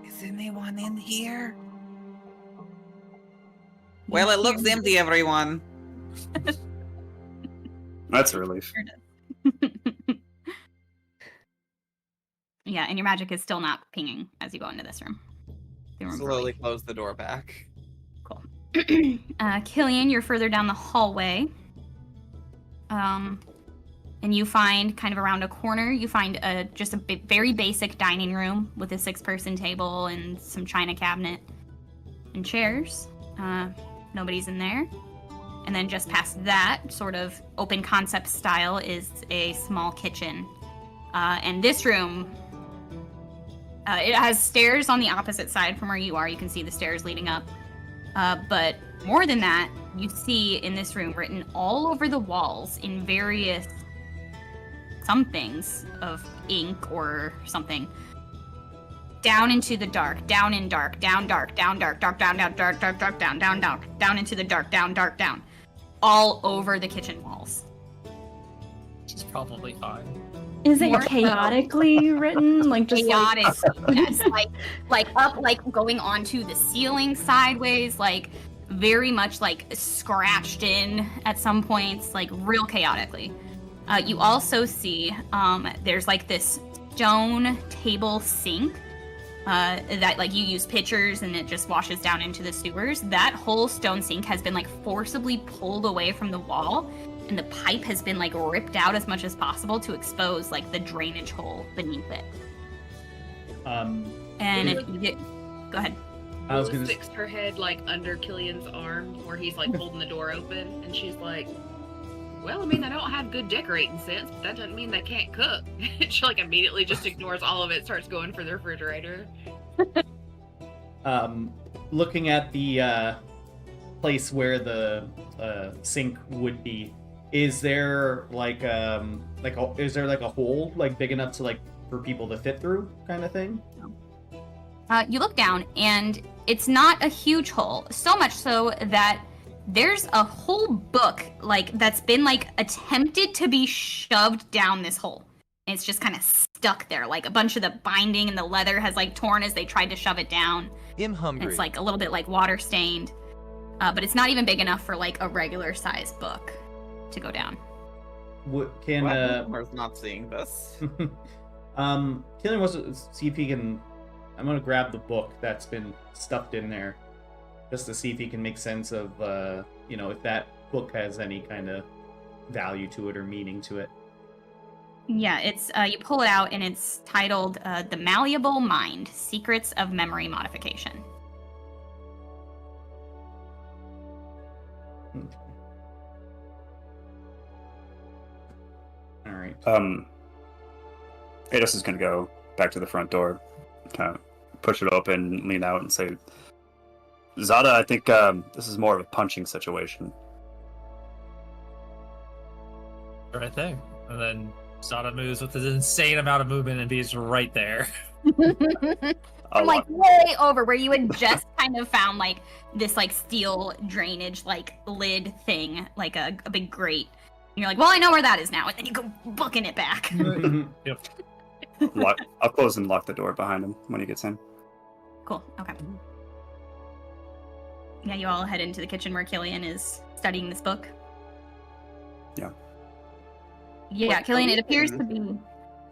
[SPEAKER 3] Is anyone in here?" Well, it looks empty, everyone.
[SPEAKER 4] That's a relief.
[SPEAKER 1] Yeah, and your magic is still not pinging as you go into this room. The room of
[SPEAKER 3] Slowly
[SPEAKER 1] relief.
[SPEAKER 3] close the door back.
[SPEAKER 1] Cool. Kilian, you're further down the hallway. And you find kind of around a corner, you find just a very basic dining room with a 6-person table and some china cabinet and chairs. Nobody's in there. And then just past that, sort of open concept style, is a small kitchen. And this room, it has stairs on the opposite side from where you are. You can see the stairs leading up. But more than that, you see in this room written all over the walls in various somethings of ink or something. Down into the dark, down in dark, down dark, down dark, dark, down, down, dark, dark, dark, down, down, dark, down into the dark, down, dark, down. All over the kitchen walls.
[SPEAKER 2] Which is probably fine.
[SPEAKER 7] Is it
[SPEAKER 1] More
[SPEAKER 7] chaotically written? Like just
[SPEAKER 1] Chaotic,
[SPEAKER 7] like...
[SPEAKER 1] yes, like up, like going onto the ceiling sideways, like very much like scratched in at some points, like real chaotically. You also see there's like this stone table sink that like you use pitchers and it just washes down into the sewers. That whole stone sink has been like forcibly pulled away from the wall, and the pipe has been like ripped out as much as possible to expose like the drainage hole beneath it. And if you get, go ahead.
[SPEAKER 5] I was
[SPEAKER 6] Lila
[SPEAKER 5] gonna
[SPEAKER 6] sticks her head like under Kilian's arm where he's like holding the door open, and she's like, "Well, I mean, they don't have good decorating sense, but that doesn't mean they can't cook." She like immediately just ignores all of it, starts going for the refrigerator.
[SPEAKER 5] Looking at the place where the sink would be, is there like is there like a hole like big enough to like for people to fit through kind of thing?
[SPEAKER 1] You look down, and it's not a huge hole. So much so that there's a whole book like that's been like attempted to be shoved down this hole. And it's just kind of stuck there. Like a bunch of the binding and the leather has like torn as they tried to shove it down.
[SPEAKER 8] I'm
[SPEAKER 1] And
[SPEAKER 8] hungry.
[SPEAKER 1] it's like a little bit like water stained. But it's not even big enough for like a regular sized book to go down.
[SPEAKER 5] Can
[SPEAKER 3] We're not seeing this.
[SPEAKER 5] Kilian wants to see if he can. I'm gonna grab the book that's been stuffed in there, just to see if he can make sense of, if that book has any kind of value to it or meaning to it.
[SPEAKER 1] Yeah, it's you pull it out and it's titled "The Malleable Mind: Secrets of Memory Modification."
[SPEAKER 5] Okay. All right.
[SPEAKER 4] Adis is gonna go back to the front door, kind of push it open, lean out, and say, "Zada, I think this is more of a punching situation."
[SPEAKER 2] Right there. And then Zada moves with an insane amount of movement and he's right there.
[SPEAKER 1] I'm like way over where you had just kind of found like this like steel drainage like lid thing, like a big grate. And you're like, well, I know where that is now. And then you go booking it back.
[SPEAKER 2] Yep.
[SPEAKER 4] I'll close and lock the door behind him when he gets in.
[SPEAKER 1] Cool. Okay. Yeah, you all head into the kitchen where Kilian is studying this book.
[SPEAKER 4] Yeah.
[SPEAKER 1] Yeah,
[SPEAKER 3] What's
[SPEAKER 1] Kilian, it
[SPEAKER 3] reading?
[SPEAKER 1] appears to be...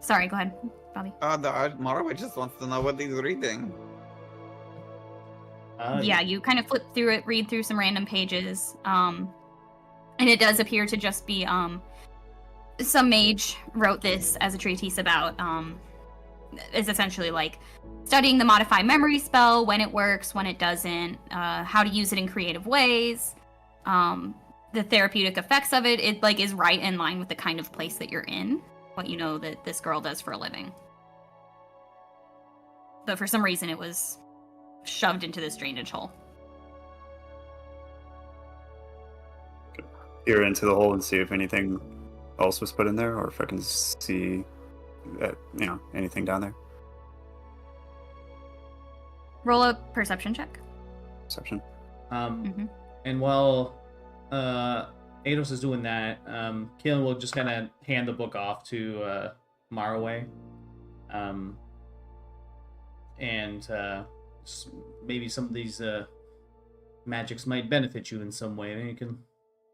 [SPEAKER 1] Sorry, go ahead, Bobby.
[SPEAKER 3] Marwa just wants to know what he's reading.
[SPEAKER 1] Yeah, you kind of flip through it, read through some random pages, and it does appear to just be, some mage wrote this as a treatise about, is essentially like studying the modify memory spell, when it works, when it doesn't, how to use it in creative ways, the therapeutic effects of it. It like is right in line with the kind of place that you're in, what you know that this girl does for a living. But for some reason, it was shoved into this drainage hole.
[SPEAKER 4] Peer into the hole and see if anything else was put in there, or if I can see, anything down there.
[SPEAKER 1] Roll a perception check.
[SPEAKER 4] Perception.
[SPEAKER 5] And while Ados is doing that, Kilian will just kind of hand the book off to Maraway. Maybe some of these magics might benefit you in some way, and you can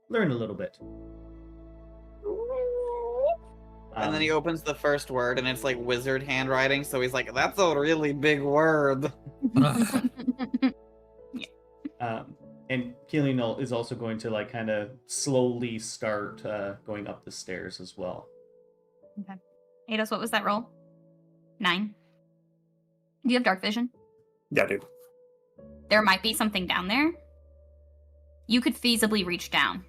[SPEAKER 5] learn a little bit.
[SPEAKER 3] And then he opens the first word, and it's like wizard handwriting, so he's like, that's a really big word.
[SPEAKER 5] And Kilian is also going to like kind of slowly start going up the stairs as well.
[SPEAKER 1] Okay. Ados, what was that roll? 9. Do you have dark vision?
[SPEAKER 4] Yeah, I do.
[SPEAKER 1] There might be something down there. You could feasibly reach down.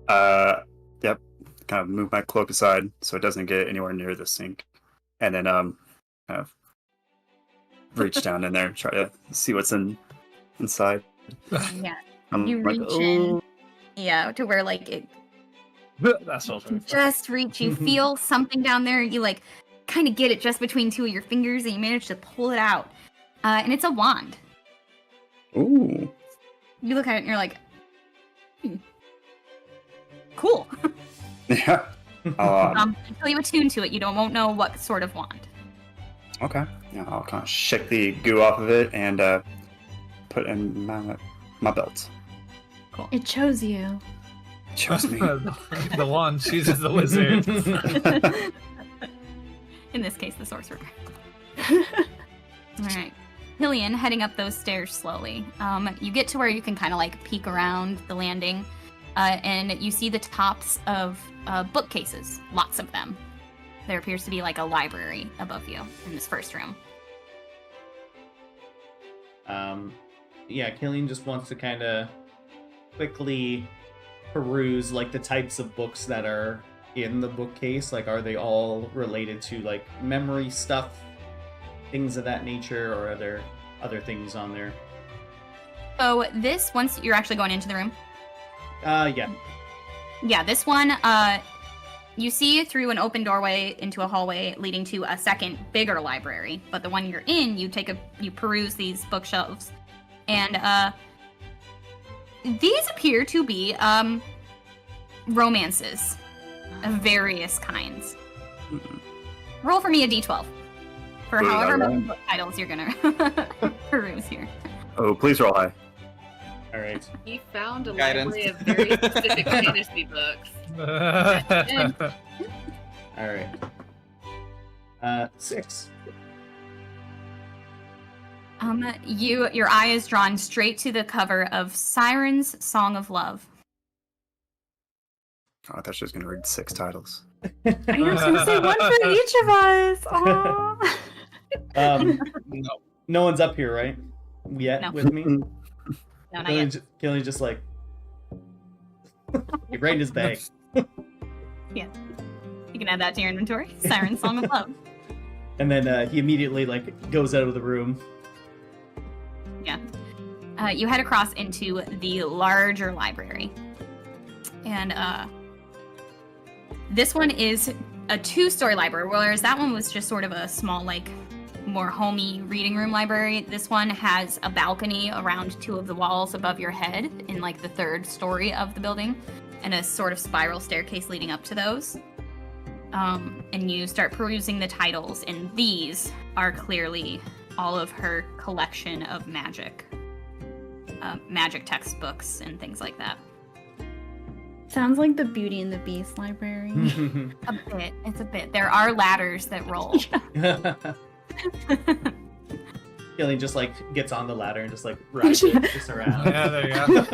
[SPEAKER 4] Yep. Kind of move my cloak aside so it doesn't get anywhere near the sink. And then kind of reach down in there, try to see what's inside.
[SPEAKER 1] Yeah.
[SPEAKER 4] You
[SPEAKER 1] reach in. Yeah, to where like it
[SPEAKER 2] That's also
[SPEAKER 1] just reach. You feel something down there. You like kind of get it just between two of your fingers, and you manage to pull it out. And it's a wand.
[SPEAKER 4] Ooh.
[SPEAKER 1] You look at it and you're like, cool.
[SPEAKER 4] Yeah.
[SPEAKER 1] Until you attune to it, you won't know what sort of wand.
[SPEAKER 4] Okay. Yeah, I'll kind of shake the goo off of it and put it in my belt.
[SPEAKER 1] Cool.
[SPEAKER 7] It chose you.
[SPEAKER 4] Trust me.
[SPEAKER 2] The wand chooses the wizard.
[SPEAKER 1] In this case, the sorcerer. All right. Kilian, heading up those stairs slowly. You get to where you can kind of like peek around the landing, and you see the tops of bookcases, lots of them. There appears to be like a library above you in this first room.
[SPEAKER 5] Yeah, Kilian just wants to kind of quickly peruse like the types of books that are in the bookcase. Like, are they all related to like memory stuff, things of that nature, or are there other things on there?
[SPEAKER 1] So this, once you're actually going into the room?
[SPEAKER 5] Yeah.
[SPEAKER 1] Yeah, this one, you see through an open doorway into a hallway leading to a second, bigger library. But the one you're in, you peruse these bookshelves. And these appear to be romances of various kinds. Roll for me a d12 for however many book titles you're gonna peruse here.
[SPEAKER 4] Oh, please roll high.
[SPEAKER 5] All right.
[SPEAKER 6] He found a
[SPEAKER 3] Guidance.
[SPEAKER 6] library of very specific fantasy books.
[SPEAKER 5] All right. 6.
[SPEAKER 1] Your eye is drawn straight to the cover of Siren's Song of Love.
[SPEAKER 4] Oh, I thought she was going to read 6 titles.
[SPEAKER 7] I was going to say one for each of us. Aww.
[SPEAKER 5] No one's up here, right? Yet
[SPEAKER 1] No.
[SPEAKER 5] with me.
[SPEAKER 1] No, not yet.
[SPEAKER 5] Kilian's just like right in his bag.
[SPEAKER 1] Yeah. You can add that to your inventory. Siren's Song of Love.
[SPEAKER 5] And then he immediately like goes out of the room.
[SPEAKER 1] Yeah. You head across into the larger library. And this one is a 2-story library, whereas that one was just sort of a small, like, more homey reading room library. This one has a balcony around 2 of the walls above your head in, like, the 3rd story of the building, and a sort of spiral staircase leading up to those. And you start perusing the titles, and these are clearly all of her collection of magic textbooks and things like that.
[SPEAKER 7] Sounds like the Beauty and the Beast library.
[SPEAKER 1] A bit. It's a bit. There are ladders that roll.
[SPEAKER 5] Kilian just like gets on the ladder and just like rides it just around.
[SPEAKER 2] Yeah, there you go.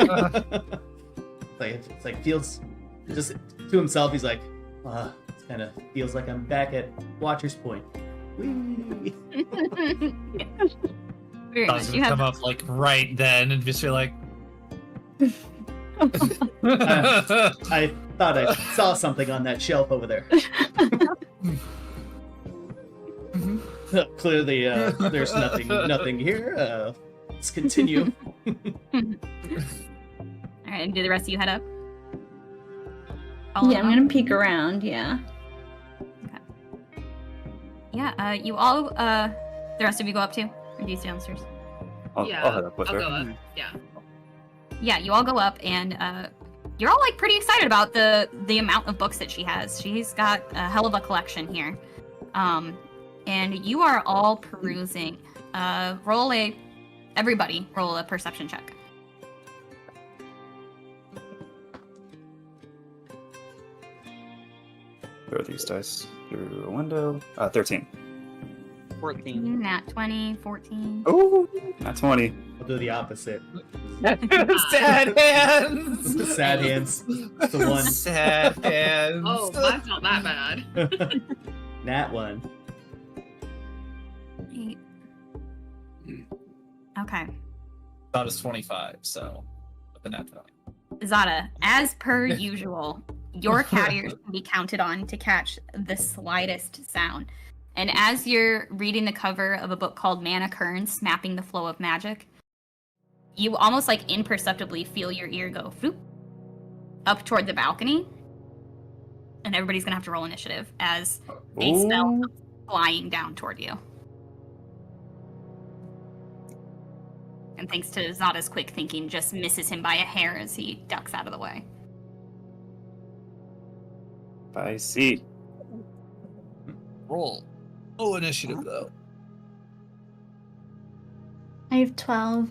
[SPEAKER 5] It's like feels just to himself. He's like, it kind of feels like I'm back at Watcher's Point. Whee!
[SPEAKER 1] Very
[SPEAKER 2] I
[SPEAKER 1] much.
[SPEAKER 2] was
[SPEAKER 1] You
[SPEAKER 2] gonna
[SPEAKER 1] have
[SPEAKER 2] come up like right then and just be like.
[SPEAKER 5] I thought I saw something on that shelf over there. Clearly, there's nothing here. Let's continue.
[SPEAKER 1] All right, and do the rest of you head up? Follow
[SPEAKER 7] Yeah, I'm
[SPEAKER 1] along?
[SPEAKER 7] gonna peek around. Yeah.
[SPEAKER 1] Yeah, you all, the rest of you go up too? Or do you stay downstairs?
[SPEAKER 4] I'll head up with
[SPEAKER 6] I'll
[SPEAKER 4] her.
[SPEAKER 6] go up. Yeah.
[SPEAKER 1] Yeah, you all go up, and you're all like pretty excited about the amount of books that she has. She's got a hell of a collection here, and you are all perusing. Everybody roll a perception check.
[SPEAKER 4] Throw these dice through a window. 13.
[SPEAKER 3] 14.
[SPEAKER 1] Nat 20, 14.
[SPEAKER 4] Oh, not 20.
[SPEAKER 5] I'll do the opposite.
[SPEAKER 2] Sad hands.
[SPEAKER 5] Sad hands. The one.
[SPEAKER 2] Sad hands.
[SPEAKER 6] Oh, mine's not that bad.
[SPEAKER 5] Nat one.
[SPEAKER 1] 8. Okay.
[SPEAKER 2] About as 25, so with the nat 20.
[SPEAKER 1] Zada, as per usual, your cat ears can be counted on to catch the slightest sound. And as you're reading the cover of a book called Mana Currents, Mapping the Flow of Magic, you almost like imperceptibly feel your ear go floop up toward the balcony. And everybody's gonna have to roll initiative as a spell comes flying down toward you. And thanks to Zada's quick thinking, just misses him by a hair as he ducks out of the way.
[SPEAKER 4] I see.
[SPEAKER 2] Roll. Oh, initiative though.
[SPEAKER 7] I have 12.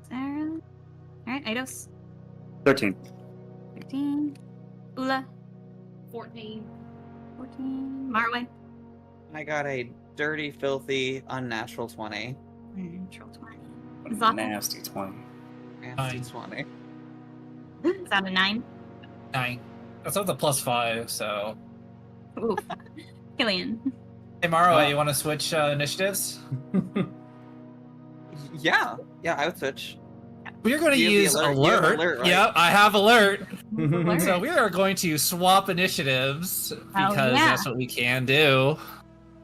[SPEAKER 1] Sarah? Alright, Eidos.
[SPEAKER 4] 13.
[SPEAKER 1] 13. Ula.
[SPEAKER 6] 14.
[SPEAKER 1] 14. Marway.
[SPEAKER 3] I got a dirty, filthy, unnatural 20.
[SPEAKER 1] Natural 20. Zada.
[SPEAKER 4] Nasty 20.
[SPEAKER 3] Nasty
[SPEAKER 2] Nine.
[SPEAKER 3] 20.
[SPEAKER 1] Is that a 9?
[SPEAKER 2] 9. That's with a +5, so.
[SPEAKER 1] Oof. Kilian.
[SPEAKER 2] Hey, Maro, you want to switch initiatives?
[SPEAKER 3] Yeah, I would switch.
[SPEAKER 2] We are going to
[SPEAKER 3] You have the
[SPEAKER 2] use
[SPEAKER 3] alert- you have
[SPEAKER 2] alert.
[SPEAKER 3] alert, right?
[SPEAKER 2] Yep, I have alert.
[SPEAKER 1] Alert.
[SPEAKER 2] So we are going to swap initiatives because
[SPEAKER 1] yeah.
[SPEAKER 2] that's what we can do.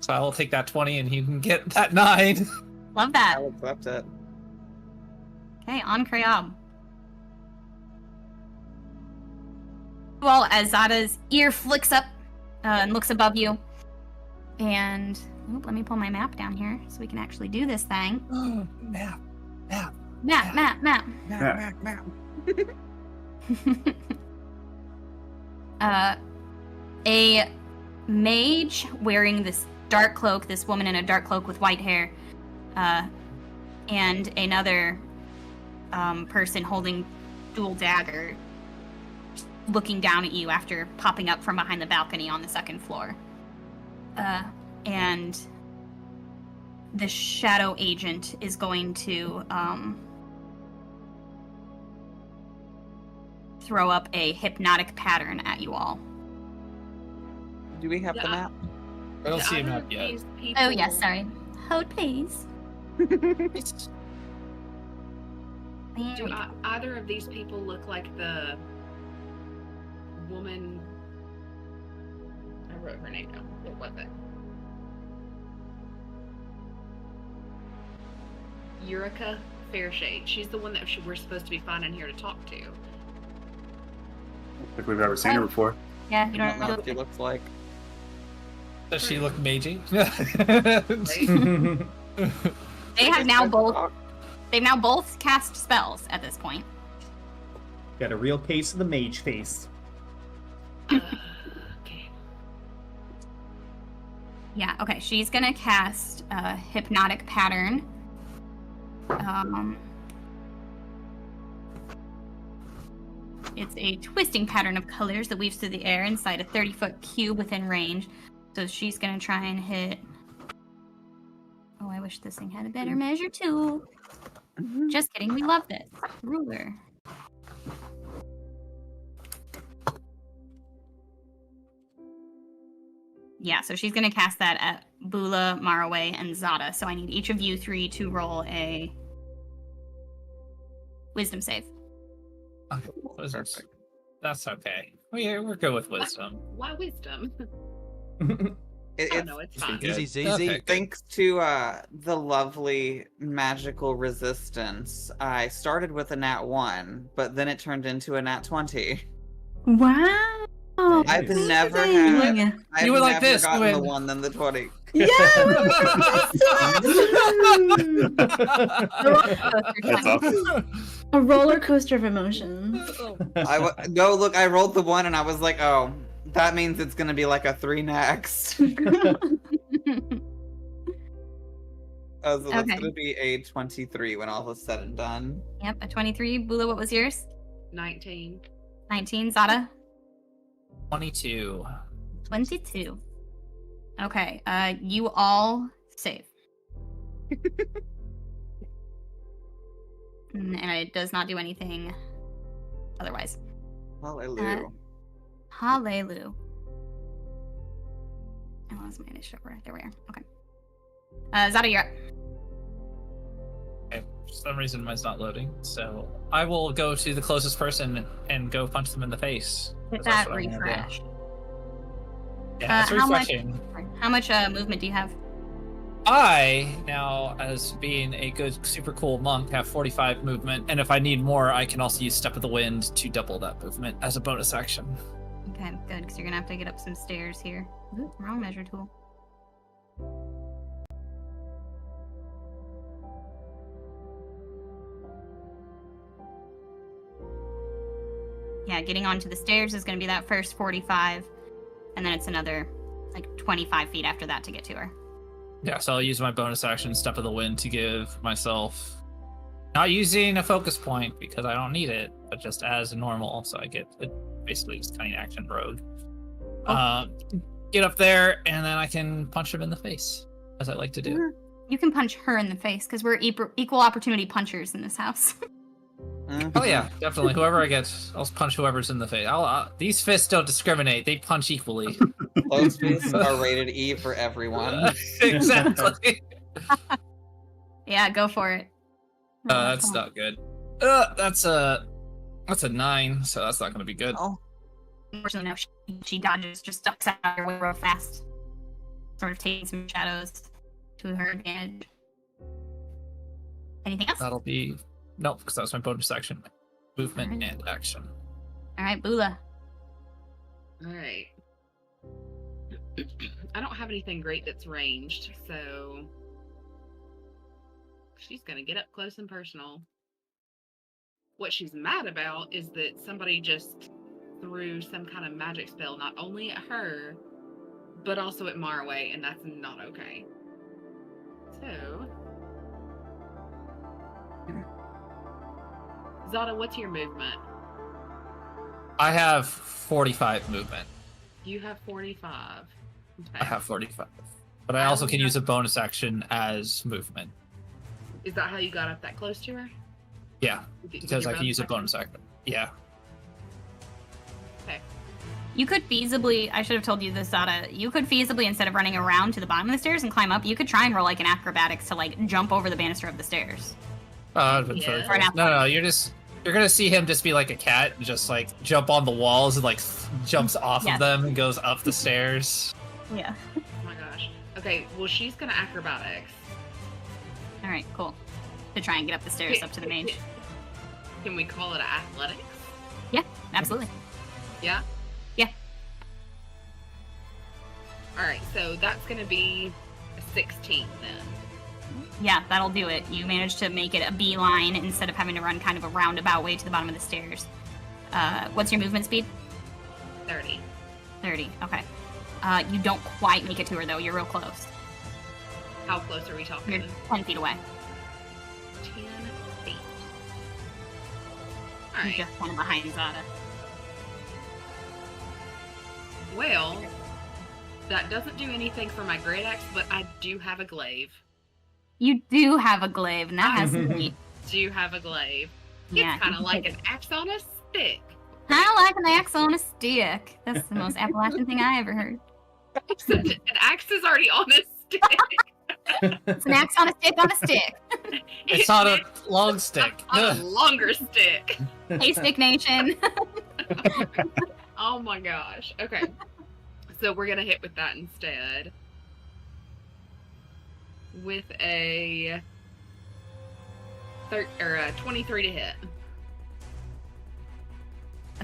[SPEAKER 2] So I will take that 20 and you can get that 9.
[SPEAKER 1] Love that.
[SPEAKER 3] I will accept it.
[SPEAKER 1] Okay, on Krayab. Well, as Zada's ear flicks up and looks above you, and let me pull my map down here so we can actually do this thing.
[SPEAKER 2] Map.
[SPEAKER 1] Map. A mage wearing this dark cloak, this woman in a dark cloak with white hair, and another person holding dual dagger, looking down at you after popping up from behind the balcony on the second floor. And the shadow agent is going to throw up a hypnotic pattern at you all.
[SPEAKER 3] Do we have the
[SPEAKER 6] Yeah.
[SPEAKER 3] map?
[SPEAKER 2] I don't
[SPEAKER 6] Do
[SPEAKER 2] see a
[SPEAKER 6] either
[SPEAKER 2] map
[SPEAKER 6] of
[SPEAKER 2] yet.
[SPEAKER 6] these people-
[SPEAKER 1] Oh, yes, sorry. Hold, please.
[SPEAKER 6] Do either of these people look like the woman? I wrote her name down. What was it? Eureka Fairshade. She's the one that we're supposed to be finding here to talk to.
[SPEAKER 4] Like we've ever seen her before.
[SPEAKER 1] Yeah, you
[SPEAKER 3] I
[SPEAKER 1] don't
[SPEAKER 3] don't know
[SPEAKER 1] know.
[SPEAKER 3] what she looks like.
[SPEAKER 2] Does she look magey?
[SPEAKER 1] They have now both. They've now both cast spells at this point.
[SPEAKER 5] Got a real case of the mage face.
[SPEAKER 6] Okay.
[SPEAKER 1] Yeah, okay. She's gonna cast a hypnotic pattern. It's a twisting pattern of colors that weaves through the air inside a 30-foot cube within range. So she's gonna try and hit... Oh, I wish this thing had a better measure tool. Just kidding, we love this. Ruler. Yeah, so she's gonna cast that at Bula, Maraway, and Zada. So I need each of you three to roll a wisdom save.
[SPEAKER 2] Okay, that's okay. We're good with wisdom.
[SPEAKER 6] Why wisdom?
[SPEAKER 3] It's
[SPEAKER 6] fine.
[SPEAKER 8] Easy.
[SPEAKER 2] Okay.
[SPEAKER 3] thanks to the lovely magical resistance. I started with a nat 1, but then it turned into a nat 20.
[SPEAKER 7] Wow.
[SPEAKER 3] I've never
[SPEAKER 7] Amazing.
[SPEAKER 3] had. I've
[SPEAKER 2] You were like
[SPEAKER 3] never
[SPEAKER 2] this,
[SPEAKER 3] gotten
[SPEAKER 2] Gwen.
[SPEAKER 3] the 1 than the 20.
[SPEAKER 7] Yeah.
[SPEAKER 4] That's awesome.
[SPEAKER 7] A roller coaster of emotions.
[SPEAKER 3] No, look, I rolled the 1 and I was like, oh, that means it's gonna be like a 3 next. So that's
[SPEAKER 1] Okay.
[SPEAKER 3] gonna be a 23 when all is said and done.
[SPEAKER 1] Yep, a 23. Bula, what was yours?
[SPEAKER 6] 19.
[SPEAKER 1] 19. Zada?
[SPEAKER 2] 22.
[SPEAKER 1] 22. Okay, you all save. And it does not do anything otherwise.
[SPEAKER 3] Hallelujah.
[SPEAKER 1] Hallelujah. I lost my initiative. There we are. Okay. Zada, you're up.
[SPEAKER 2] Okay, for some reason mine's not loading, so I will go to the closest person and go punch them in the face.
[SPEAKER 1] Hit
[SPEAKER 2] 'cause that's
[SPEAKER 1] that
[SPEAKER 2] what I'm gonna do.
[SPEAKER 1] refresh.
[SPEAKER 2] Yeah, it's
[SPEAKER 1] how much-
[SPEAKER 2] refreshing.
[SPEAKER 1] How much movement do you have?
[SPEAKER 2] I, now, as being a good, super cool monk, have 45 movement, and if I need more, I can also use Step of the Wind to double that movement as a bonus action.
[SPEAKER 1] Okay, good, because you're gonna have to get up some stairs here. Ooh, wrong measure tool. Yeah, getting onto the stairs is gonna be that first 45, and then it's another, like, 25 feet after that to get to her.
[SPEAKER 2] Yeah, so I'll use my bonus action, Step of the Wind, to give myself, not using a focus point because I don't need it, but just as normal, so I get basically just kind of action rogue. Get up there, and then I can punch him in the face, as I like to do.
[SPEAKER 1] You can punch her in the face, because we're equal opportunity punchers in this house.
[SPEAKER 2] Oh yeah, definitely. Whoever I get, I'll punch whoever's in the face. These fists don't discriminate; they punch equally.
[SPEAKER 3] Those fists are rated E for everyone.
[SPEAKER 2] Exactly.
[SPEAKER 1] Yeah, go for it.
[SPEAKER 2] That's
[SPEAKER 1] Come on.
[SPEAKER 2] not good. That's a 9, so that's not going to be good.
[SPEAKER 3] Oh,
[SPEAKER 1] Unfortunately, no, she dodges, just ducks out of her way real fast. Sort of taking some shadows to her advantage. Anything else?
[SPEAKER 2] That'll be nope, because that was my bonus action, movement
[SPEAKER 1] Alright.
[SPEAKER 2] and action.
[SPEAKER 1] All right, Bula.
[SPEAKER 6] All right. I don't have anything great that's ranged, so she's gonna get up close and personal. What she's mad about is that somebody just threw some kind of magic spell not only at her, but also at Maraway, and that's not okay. So, Zada, what's your movement?
[SPEAKER 2] I have 45 movement.
[SPEAKER 6] You have 45. Okay.
[SPEAKER 2] I have 45, but I also can use a bonus action as movement.
[SPEAKER 6] Is that how you got up that close to her?
[SPEAKER 2] Yeah,
[SPEAKER 6] With
[SPEAKER 2] because
[SPEAKER 6] your
[SPEAKER 2] I can use a
[SPEAKER 6] action?
[SPEAKER 2] bonus action. Yeah.
[SPEAKER 6] Okay.
[SPEAKER 1] You could feasibly, I should have told you this, Zada, you could feasibly, instead of running around to the bottom of the stairs and climb up, you could try and roll like an acrobatics to like jump over the banister of the stairs.
[SPEAKER 2] That'd been
[SPEAKER 6] Yeah.
[SPEAKER 2] fun. No, you're gonna see him just be like a cat, and just like jump on the walls and like jumps off
[SPEAKER 1] Yes.
[SPEAKER 2] of them and goes up the stairs.
[SPEAKER 1] Yeah.
[SPEAKER 6] Oh my gosh. Okay, well, she's gonna acrobatics.
[SPEAKER 1] All right, cool. To try and get up the stairs up to the mage.
[SPEAKER 6] Can we call it athletics?
[SPEAKER 1] Yeah, absolutely.
[SPEAKER 6] Yeah?
[SPEAKER 1] Yeah.
[SPEAKER 6] Alright, so that's gonna be a 16 then.
[SPEAKER 1] Yeah, that'll do it. You managed to make it a beeline instead of having to run kind of a roundabout way to the bottom of the stairs. What's your movement speed?
[SPEAKER 6] 30.
[SPEAKER 1] 30. Okay. You don't quite make it to her, though. You're real close.
[SPEAKER 6] How close are we talking?
[SPEAKER 1] You're 10 feet away.
[SPEAKER 6] 10 feet.
[SPEAKER 1] You're
[SPEAKER 6] Alright.
[SPEAKER 1] just kind of behind Zada.
[SPEAKER 6] Well, that doesn't do anything for my great axe, but I do have a glaive.
[SPEAKER 1] You do have a glaive, and that has meat.
[SPEAKER 6] Do have a glaive.
[SPEAKER 1] Yeah.
[SPEAKER 6] It's kind of like an axe on a stick.
[SPEAKER 1] Kind of like an axe on a stick. That's the most Appalachian thing I ever heard.
[SPEAKER 6] Except an axe is already on a stick.
[SPEAKER 1] It's an axe on a stick on a stick.
[SPEAKER 2] It's on a long stick.
[SPEAKER 6] On a longer stick.
[SPEAKER 1] Hey, Stick Nation.
[SPEAKER 6] Oh my gosh. Okay. So we're gonna hit with that instead. With a 23 to hit.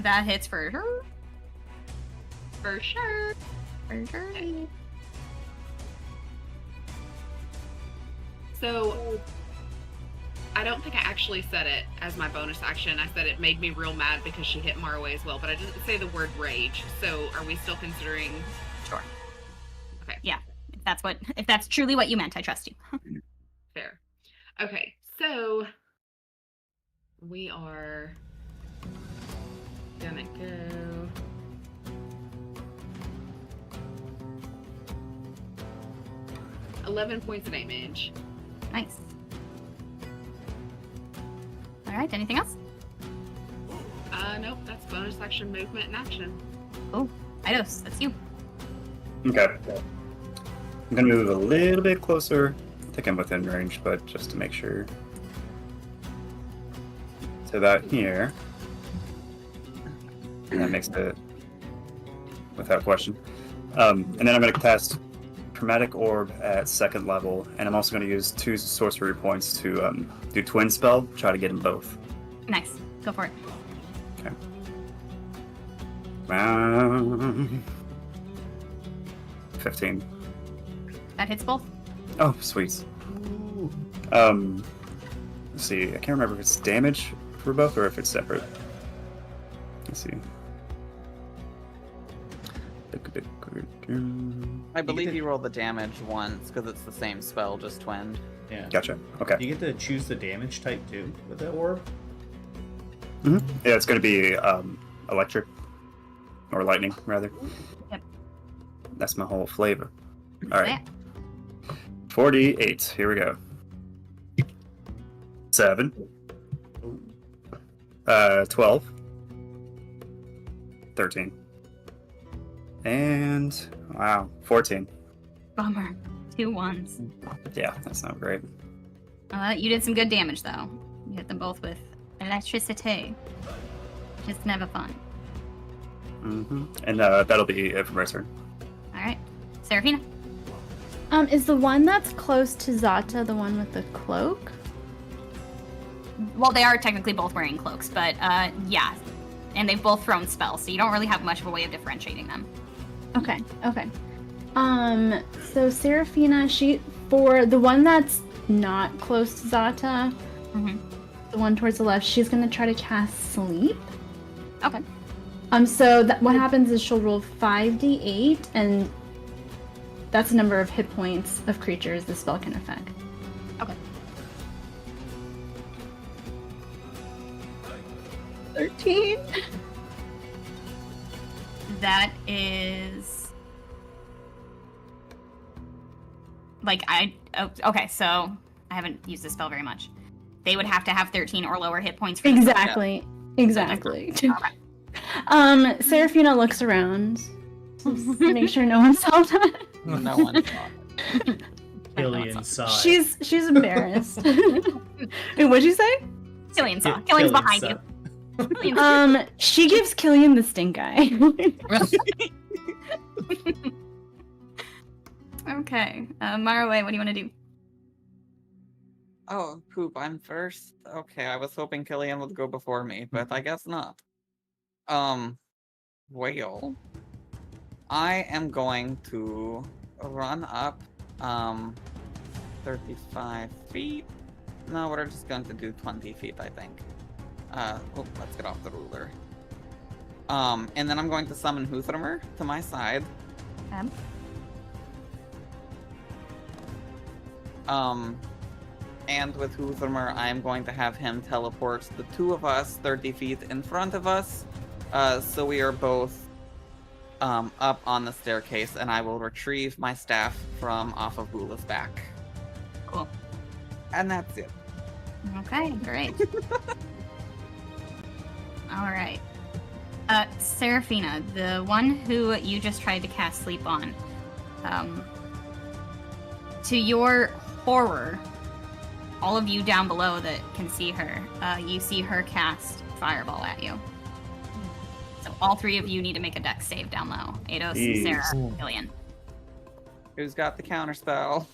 [SPEAKER 1] That hits for her.
[SPEAKER 6] For sure.
[SPEAKER 1] For sure.
[SPEAKER 6] So I don't think I actually said it as my bonus action. I said it made me real mad because she hit Marway as well, but I didn't say the word rage. So are we still considering?
[SPEAKER 1] Sure.
[SPEAKER 6] Okay.
[SPEAKER 1] Yeah. If that's truly what you meant, I trust you.
[SPEAKER 6] Fair. Okay. So we are gonna go. $11 points of damage.
[SPEAKER 1] Nice. All right. Anything else?
[SPEAKER 6] Nope. That's bonus action, movement, and action.
[SPEAKER 1] Oh, Eidos, that's you.
[SPEAKER 4] Okay. I'm gonna move a little bit closer. I think I'm within range, but just to make sure. So that here. And that makes it without question. And then I'm gonna cast Chromatic Orb at 2nd level, and I'm also going to use 2 sorcery points to do Twin Spell, try to get them both.
[SPEAKER 1] Nice. Go for it.
[SPEAKER 4] Okay. 15.
[SPEAKER 1] That hits both.
[SPEAKER 4] Oh, sweet. Let's see. I can't remember if it's damage for both or if it's separate. Let's see.
[SPEAKER 3] I believe you roll the damage once because it's the same spell, just twinned.
[SPEAKER 5] Yeah.
[SPEAKER 4] Gotcha. Okay.
[SPEAKER 5] You get to choose the damage type too with the orb.
[SPEAKER 4] Yeah, it's going to be electric or lightning, rather.
[SPEAKER 1] Yep.
[SPEAKER 4] That's my whole flavor. All right.
[SPEAKER 1] Yeah.
[SPEAKER 4] 48. Here we go. 7. 12. 13. And wow, 14.
[SPEAKER 1] Bummer. 2 ones.
[SPEAKER 4] Yeah, that's not great.
[SPEAKER 1] You did some good damage, though. You hit them both with electricity. Just never fun.
[SPEAKER 4] And that'll be it for my turn.
[SPEAKER 1] All right. Seraphina?
[SPEAKER 7] Is the one that's close to Zata the one with the cloak?
[SPEAKER 1] Well, they are technically both wearing cloaks, but yeah. And they've both thrown spells, so you don't really have much of a way of differentiating them.
[SPEAKER 7] Okay. So Seraphina, for the one that's not close to Zata, the one towards the left, she's gonna try to cast Sleep.
[SPEAKER 1] Okay.
[SPEAKER 7] So what happens is she'll roll 5d8, and that's the number of hit points of creatures the spell can affect.
[SPEAKER 1] Okay.
[SPEAKER 7] 13.
[SPEAKER 1] That is okay, so I haven't used this spell very much. They would have to have 13 or lower hit points for the spell.
[SPEAKER 7] Exactly. Seraphina looks around to make sure no one saw that.
[SPEAKER 3] No one saw.
[SPEAKER 5] Kilian saw it.
[SPEAKER 7] She's embarrassed. Wait, what'd you say?
[SPEAKER 1] Kilian saw. Kilian's behind
[SPEAKER 5] saw.
[SPEAKER 1] you.
[SPEAKER 7] She gives Kilian the stink eye.
[SPEAKER 1] Okay. Marway, what do you want to do?
[SPEAKER 3] Oh, poop, I'm first? Okay, I was hoping Kilian would go before me, but I guess not. Well, I am going to run up, 35 feet? No, we're just going to do 20 feet, I think. Let's get off the ruler. And then I'm going to summon Huthramer to my side.
[SPEAKER 1] Okay.
[SPEAKER 3] And with Huthermer, I'm going to have him teleport the two of us 30 feet in front of us, so we are both up on the staircase, and I will retrieve my staff from off of Bula's back.
[SPEAKER 1] Cool.
[SPEAKER 3] And that's it.
[SPEAKER 1] Okay, great. All right. Seraphina, the one who you just tried to cast sleep on, to your horror, all of you down below that can see her, you see her cast Fireball at you. So all three of you need to make a dex save down low. Eidos,
[SPEAKER 4] Jeez.
[SPEAKER 1] Sarah, Kilian.
[SPEAKER 3] Who's got the counter spell?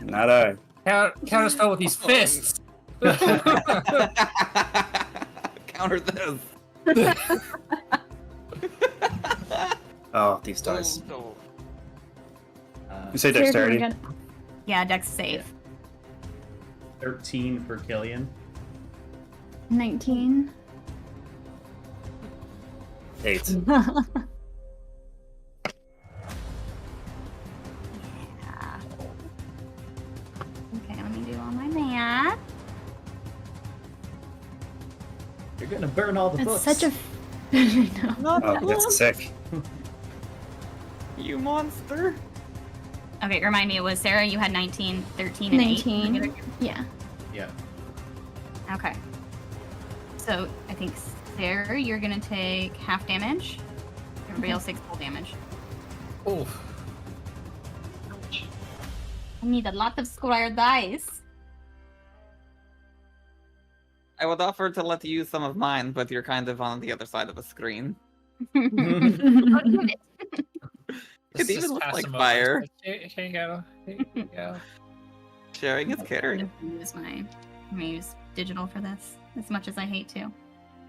[SPEAKER 4] Not I.
[SPEAKER 2] Counterspell with these fists.
[SPEAKER 3] Counter this.
[SPEAKER 4] Oh, these dice.
[SPEAKER 3] Oh,
[SPEAKER 4] You say
[SPEAKER 7] Seraphina,
[SPEAKER 4] dexterity?
[SPEAKER 7] again.
[SPEAKER 1] Yeah, dex save.
[SPEAKER 5] 13 for Kilian.
[SPEAKER 7] 19.
[SPEAKER 4] 8.
[SPEAKER 1] Yeah. Okay, let me do all my math.
[SPEAKER 5] You're gonna burn all the
[SPEAKER 7] It's
[SPEAKER 5] books.
[SPEAKER 7] such a. I know.
[SPEAKER 4] Oh, that's sick.
[SPEAKER 3] you monster.
[SPEAKER 1] Okay, remind me, it was Sarah, you had 19, 13, and
[SPEAKER 7] 19.
[SPEAKER 1] 8?
[SPEAKER 7] Yeah.
[SPEAKER 5] Yeah.
[SPEAKER 1] Okay. So, I think, Sarah, you're gonna take half damage. Everybody else takes full damage.
[SPEAKER 2] Oh,
[SPEAKER 1] I need a lot of square dice.
[SPEAKER 3] I would offer to let you use some of mine, but you're kind of on the other side of the screen. Could even look like fire.
[SPEAKER 2] Here you go. Here you go.
[SPEAKER 3] Sharing is caring.
[SPEAKER 1] I'm gonna use digital for this, as much as I hate to.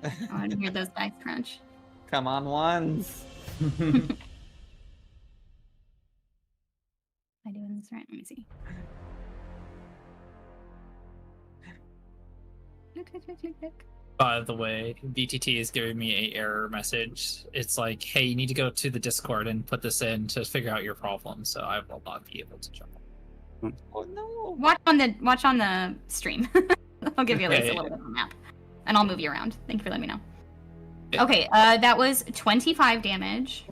[SPEAKER 1] I want to hear those dice crunch.
[SPEAKER 3] Come on, ones.
[SPEAKER 1] Am I doing this right? Let me see. Click.
[SPEAKER 2] By the way, BTT is giving me a error message. It's like, hey, you need to go to the Discord and put this in to figure out your problem. So I will not be able to jump.
[SPEAKER 3] Oh no.
[SPEAKER 1] Watch on the stream. I'll give you at least
[SPEAKER 2] Yeah,
[SPEAKER 1] a little bit of a map, and I'll move you around. Thank you for letting me know.
[SPEAKER 2] Yeah.
[SPEAKER 1] Okay, that was 25 damage.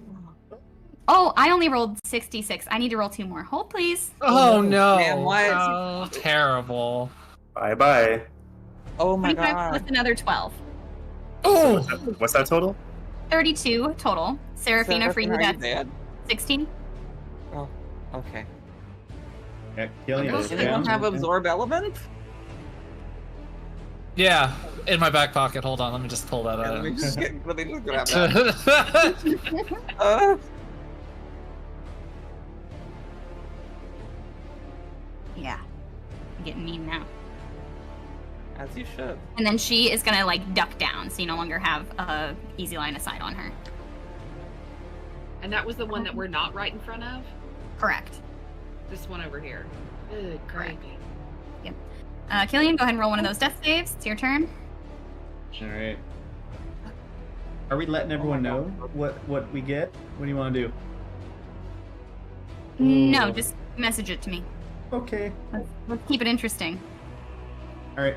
[SPEAKER 1] Oh, I only rolled 66. I need to roll 2 more. Hold, please.
[SPEAKER 2] Oh no!
[SPEAKER 3] Man, what?
[SPEAKER 2] Oh, terrible.
[SPEAKER 4] Bye bye.
[SPEAKER 3] Oh my
[SPEAKER 1] 25
[SPEAKER 3] god.
[SPEAKER 1] plus another 12.
[SPEAKER 2] Oh,
[SPEAKER 4] What's that total?
[SPEAKER 1] 32 total. Seraphina, for you,
[SPEAKER 3] Are
[SPEAKER 1] that's
[SPEAKER 3] dead?
[SPEAKER 1] 16.
[SPEAKER 3] Oh, okay.
[SPEAKER 5] Yeah, Kilian
[SPEAKER 3] Does
[SPEAKER 5] is
[SPEAKER 3] anyone
[SPEAKER 5] down.
[SPEAKER 3] have absorb element?
[SPEAKER 2] yeah, in my back pocket. Hold on, let me just pull that
[SPEAKER 3] Let
[SPEAKER 2] out.
[SPEAKER 3] me just grab that.
[SPEAKER 1] Yeah. I'm getting mean now.
[SPEAKER 3] As you should.
[SPEAKER 1] And then she is gonna like duck down, so you no longer have a easy line of sight on her.
[SPEAKER 6] And that was the one that we're not right in front of?
[SPEAKER 1] Correct.
[SPEAKER 6] This one over here. Good gravy.
[SPEAKER 1] Kilian, go ahead and roll one of those death saves. It's your turn.
[SPEAKER 5] All right. Are we letting everyone know what we get? What do you want to do?
[SPEAKER 1] No, just message it to me.
[SPEAKER 5] Okay.
[SPEAKER 1] Let's keep it interesting.
[SPEAKER 5] All right.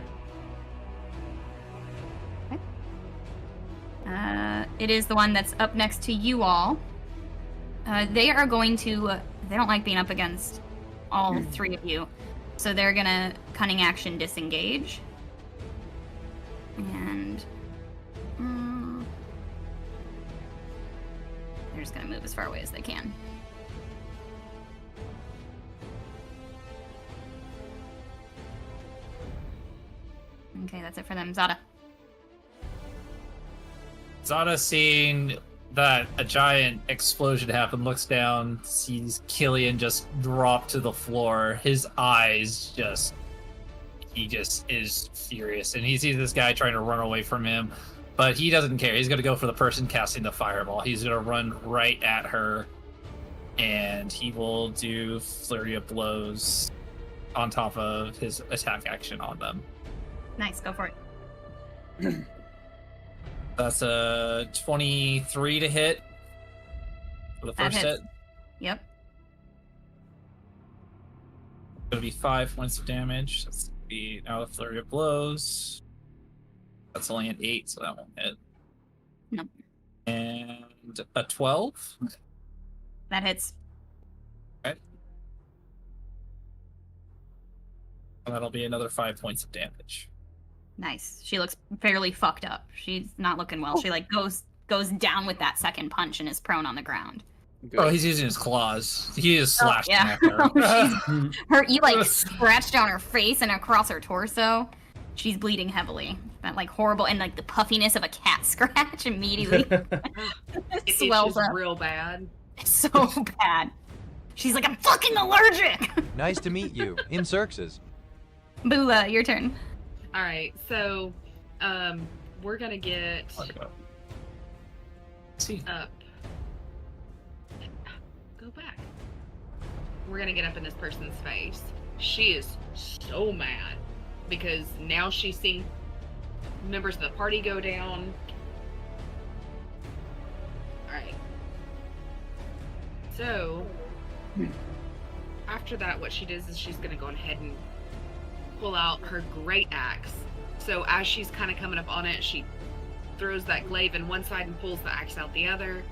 [SPEAKER 1] It is the one that's up next to you all. They are going to. They don't like being up against all 3 of you, so they're gonna cunning action disengage. And they're just gonna move as far away as they can. Okay, that's it for them. Zada.
[SPEAKER 2] Zada, seeing that a giant explosion happened, looks down, sees Kilian just drop to the floor. His eyes he just is furious, and he sees this guy trying to run away from him, but he doesn't care. He's gonna go for the person casting the fireball. He's gonna run right at her, and he will do flurry of blows on top of his attack action on them.
[SPEAKER 1] Nice, go for it.
[SPEAKER 2] That's a 23 to hit. for the
[SPEAKER 1] That
[SPEAKER 2] first
[SPEAKER 1] hits.
[SPEAKER 2] hit.
[SPEAKER 1] Yep.
[SPEAKER 2] Gonna be 5 points of damage. That's gonna be now a flurry of blows. That's only an 8, so that won't hit.
[SPEAKER 1] No.
[SPEAKER 2] And a 12.
[SPEAKER 1] That hits.
[SPEAKER 2] And that'll be another 5 points of damage.
[SPEAKER 1] Nice. She looks fairly fucked up. She's not looking well. She like goes down with that second punch and is prone on the ground.
[SPEAKER 3] Good.
[SPEAKER 2] Oh, he's using his claws. He is slashing
[SPEAKER 1] yeah.
[SPEAKER 2] at her.
[SPEAKER 1] You like scratched down her face and across her torso. She's bleeding heavily. That like horrible and like the puffiness of a cat scratch immediately
[SPEAKER 6] It
[SPEAKER 1] swells
[SPEAKER 6] itches
[SPEAKER 1] up.
[SPEAKER 6] real bad.
[SPEAKER 1] It's so bad. She's like, I'm fucking allergic.
[SPEAKER 8] Nice to meet you. In Xerxes.
[SPEAKER 1] Bula, your turn.
[SPEAKER 6] All right, so we're gonna get
[SPEAKER 2] See.
[SPEAKER 6] up. Go back. We're gonna get up in this person's face. She is so mad because now she's seeing members of the party go down. All right. So after that, what she does is she's gonna go ahead and pull out her great axe. So as she's kind of coming up on it, she throws that glaive in one side and pulls the axe out the other.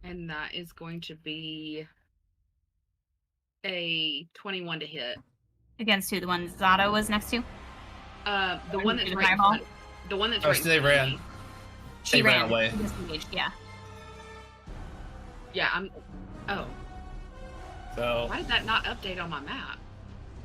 [SPEAKER 6] And that is going to be a 21 to hit.
[SPEAKER 1] Against who? The one Zada was next to?
[SPEAKER 6] The one that's
[SPEAKER 1] The
[SPEAKER 6] right in
[SPEAKER 1] fireball?
[SPEAKER 6] front. The one that's
[SPEAKER 2] Oh,
[SPEAKER 6] right
[SPEAKER 2] so
[SPEAKER 6] in
[SPEAKER 2] they
[SPEAKER 6] front of
[SPEAKER 2] ran.
[SPEAKER 6] me.
[SPEAKER 1] She
[SPEAKER 2] They ran away.
[SPEAKER 1] She disengaged, yeah.
[SPEAKER 6] Yeah, I'm. Oh,
[SPEAKER 2] So
[SPEAKER 6] why did that not update on my map?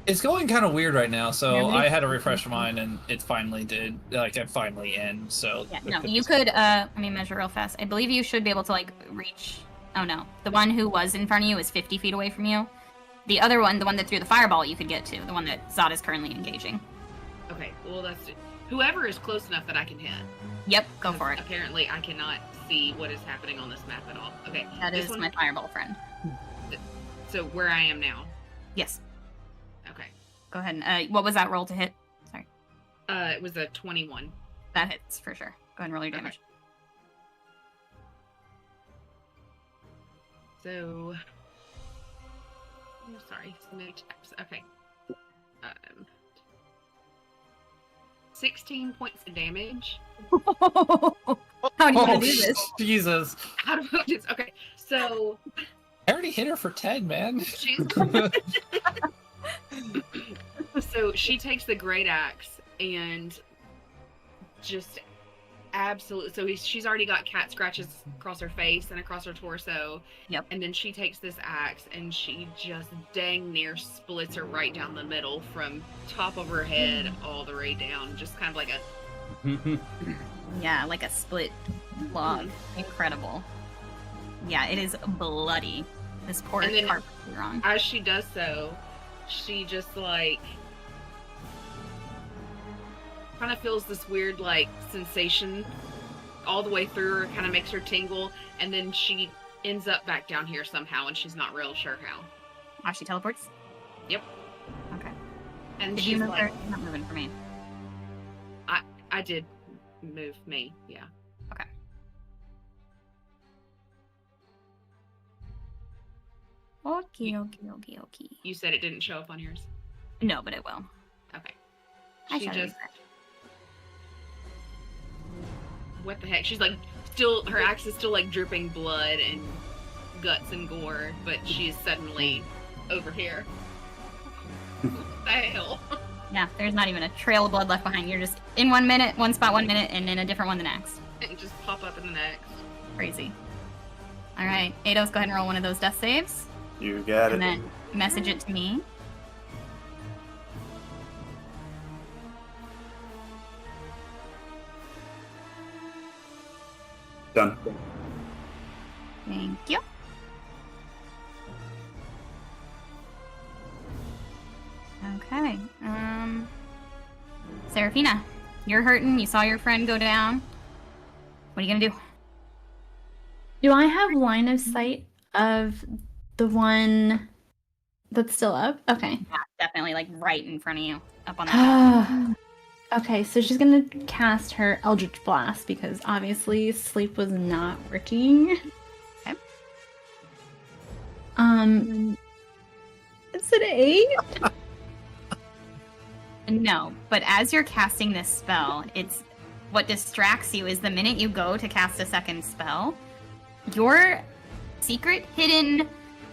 [SPEAKER 2] it's going kind of weird right now. So
[SPEAKER 1] Yeah,
[SPEAKER 2] I had to refresh mine, and it finally did. Like it finally ends. So
[SPEAKER 1] Yeah,
[SPEAKER 2] it
[SPEAKER 1] no,
[SPEAKER 2] could
[SPEAKER 1] you
[SPEAKER 2] just-
[SPEAKER 1] could, let me measure real fast. I believe you should be able to, like, reach, oh no. The one who was in front of you is 50 feet away from you. The other one, the one that threw the fireball, you could get to. The one that Zod is currently engaging.
[SPEAKER 6] Okay, well that's whoever is close enough that I can hit.
[SPEAKER 1] Yep, go for it.
[SPEAKER 6] Apparently, I cannot see what is happening on this map at all. Okay,
[SPEAKER 1] That
[SPEAKER 6] this
[SPEAKER 1] is
[SPEAKER 6] one.
[SPEAKER 1] my fireball friend.
[SPEAKER 6] So where I am now.
[SPEAKER 1] Yes,
[SPEAKER 6] Okay.
[SPEAKER 1] go ahead. And, what was that roll to hit? Sorry.
[SPEAKER 6] It was a 21.
[SPEAKER 1] That hits for sure. Go ahead and roll your
[SPEAKER 6] Okay.
[SPEAKER 1] damage.
[SPEAKER 6] So, sorry, smooth taps. Okay. 16 points of damage.
[SPEAKER 1] How do you want to do this?
[SPEAKER 2] Jesus.
[SPEAKER 6] How do I do this? Okay, so
[SPEAKER 2] I already hit her for 10, man.
[SPEAKER 6] she's so she takes the great axe and just absolutely. So she's already got cat scratches across her face and across her torso.
[SPEAKER 1] Yep.
[SPEAKER 6] And then she takes this axe and she just dang near splits her right down the middle from top of her head all the way down, just kind of like a.
[SPEAKER 1] Yeah, like a split log. Incredible. Yeah, it is bloody. This poor
[SPEAKER 6] And then-
[SPEAKER 1] carpet is wrong.
[SPEAKER 6] As she does so, she just like kind of feels this weird like sensation all the way through her, kind of makes her tingle, and then she ends up back down here somehow, and she's not real sure how.
[SPEAKER 1] Oh, she teleports?
[SPEAKER 6] Yep.
[SPEAKER 1] Okay.
[SPEAKER 6] And
[SPEAKER 1] Did
[SPEAKER 6] she's
[SPEAKER 1] you move
[SPEAKER 6] like,
[SPEAKER 1] her? You're not moving for me.
[SPEAKER 6] I did move me, yeah.
[SPEAKER 1] Okay. Okay.
[SPEAKER 6] You said it didn't show up on yours.
[SPEAKER 1] No, but it will.
[SPEAKER 6] Okay.
[SPEAKER 1] I
[SPEAKER 6] She
[SPEAKER 1] shall
[SPEAKER 6] just,
[SPEAKER 1] refresh.
[SPEAKER 6] what the heck? She's like, still, her axe is still like dripping blood and guts and gore, but she's suddenly over here. What the hell?
[SPEAKER 1] Yeah, there's not even a trail of blood left behind. You're just in 1 minute, one spot 1 minute, and in a different one the next.
[SPEAKER 6] And just pop up in the next.
[SPEAKER 1] Crazy. All right, Ados, go ahead and roll one of those death saves,
[SPEAKER 4] You got
[SPEAKER 1] and
[SPEAKER 4] it.
[SPEAKER 1] then message it to me.
[SPEAKER 4] Done.
[SPEAKER 1] Thank you. Okay. Serafina, you're hurting. You saw your friend go down. What are you gonna do?
[SPEAKER 7] Do I have line of sight of the one that's still up? Okay.
[SPEAKER 1] Yeah, definitely like right in front of you, up on that.
[SPEAKER 7] Okay, so she's gonna cast her Eldritch Blast because obviously sleep was not working.
[SPEAKER 1] Okay.
[SPEAKER 7] Is it 8?
[SPEAKER 1] No, but as you're casting this spell, it's what distracts you is the minute you go to cast a second spell, your secret hidden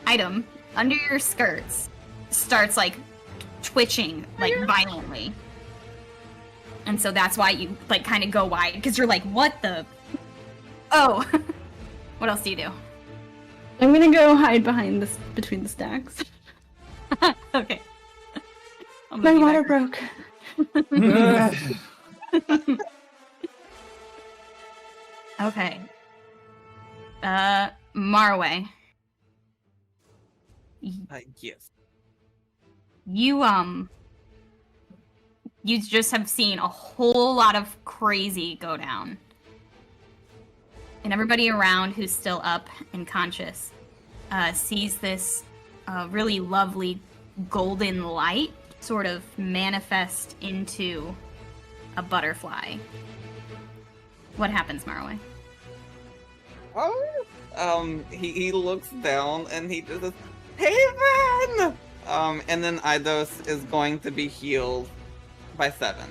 [SPEAKER 1] item under your skirts starts like twitching like violently. And so that's why you like kind of go wide because you're like, what the? Oh, what else do you do?
[SPEAKER 7] I'm gonna go hide behind this between the stacks.
[SPEAKER 1] Okay.
[SPEAKER 7] My water broke.
[SPEAKER 1] Okay. Marway.
[SPEAKER 3] Yes.
[SPEAKER 1] You just have seen a whole lot of crazy go down. And everybody around who's still up and conscious sees this really lovely golden light sort of manifest into a butterfly. What happens, Marway?
[SPEAKER 3] Oh, he looks down and he just says, Haven! And then Eidos is going to be healed by 7.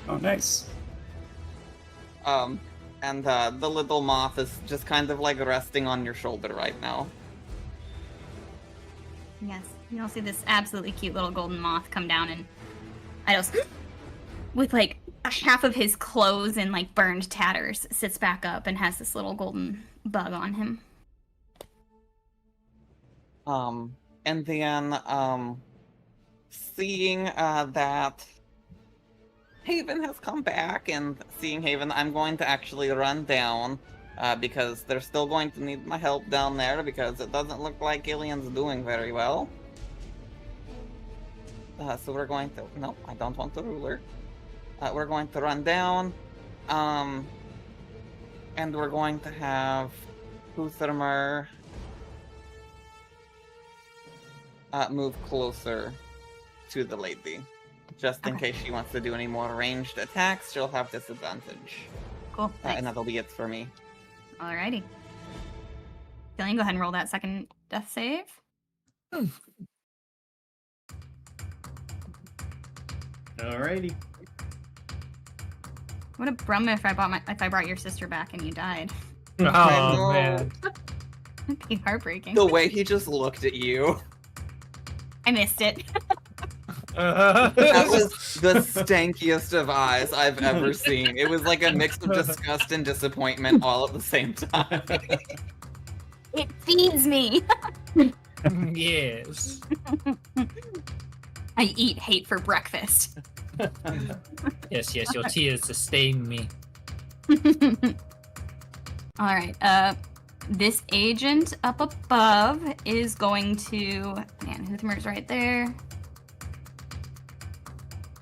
[SPEAKER 4] Oh, nice.
[SPEAKER 3] And the little moth is just kind of like resting on your shoulder right now.
[SPEAKER 1] Yes, you'll see this absolutely cute little golden moth come down and Eidos, with like half of his clothes in like burned tatters, sits back up and has this little golden bug on him.
[SPEAKER 3] And then, seeing, that Haven has come back, and seeing Haven, I'm going to actually run down, because they're still going to need my help down there, because it doesn't look like Kilian's doing very well. So we're going to... No, I don't want the ruler. We're going to run down, and we're going to have Huthermer move closer to the lady. Just in case she wants to do any more ranged attacks, she'll have disadvantage.
[SPEAKER 1] Cool. Nice.
[SPEAKER 3] And that'll be it for me.
[SPEAKER 1] Alrighty. Kilian, go ahead and roll that second death save.
[SPEAKER 5] Alrighty.
[SPEAKER 1] What a bummer if I brought your sister back and you died.
[SPEAKER 2] Oh, man.
[SPEAKER 1] That'd be heartbreaking.
[SPEAKER 3] The way he just looked at you.
[SPEAKER 1] I missed it.
[SPEAKER 3] That was the stankiest of eyes I've ever seen. It was like a mix of disgust and disappointment all at the same time.
[SPEAKER 1] It feeds me.
[SPEAKER 2] Yes.
[SPEAKER 1] I eat hate for breakfast.
[SPEAKER 2] Yes, your tears sustain me.
[SPEAKER 1] Alright, this agent up above is going to... Man, Huthermer's right there.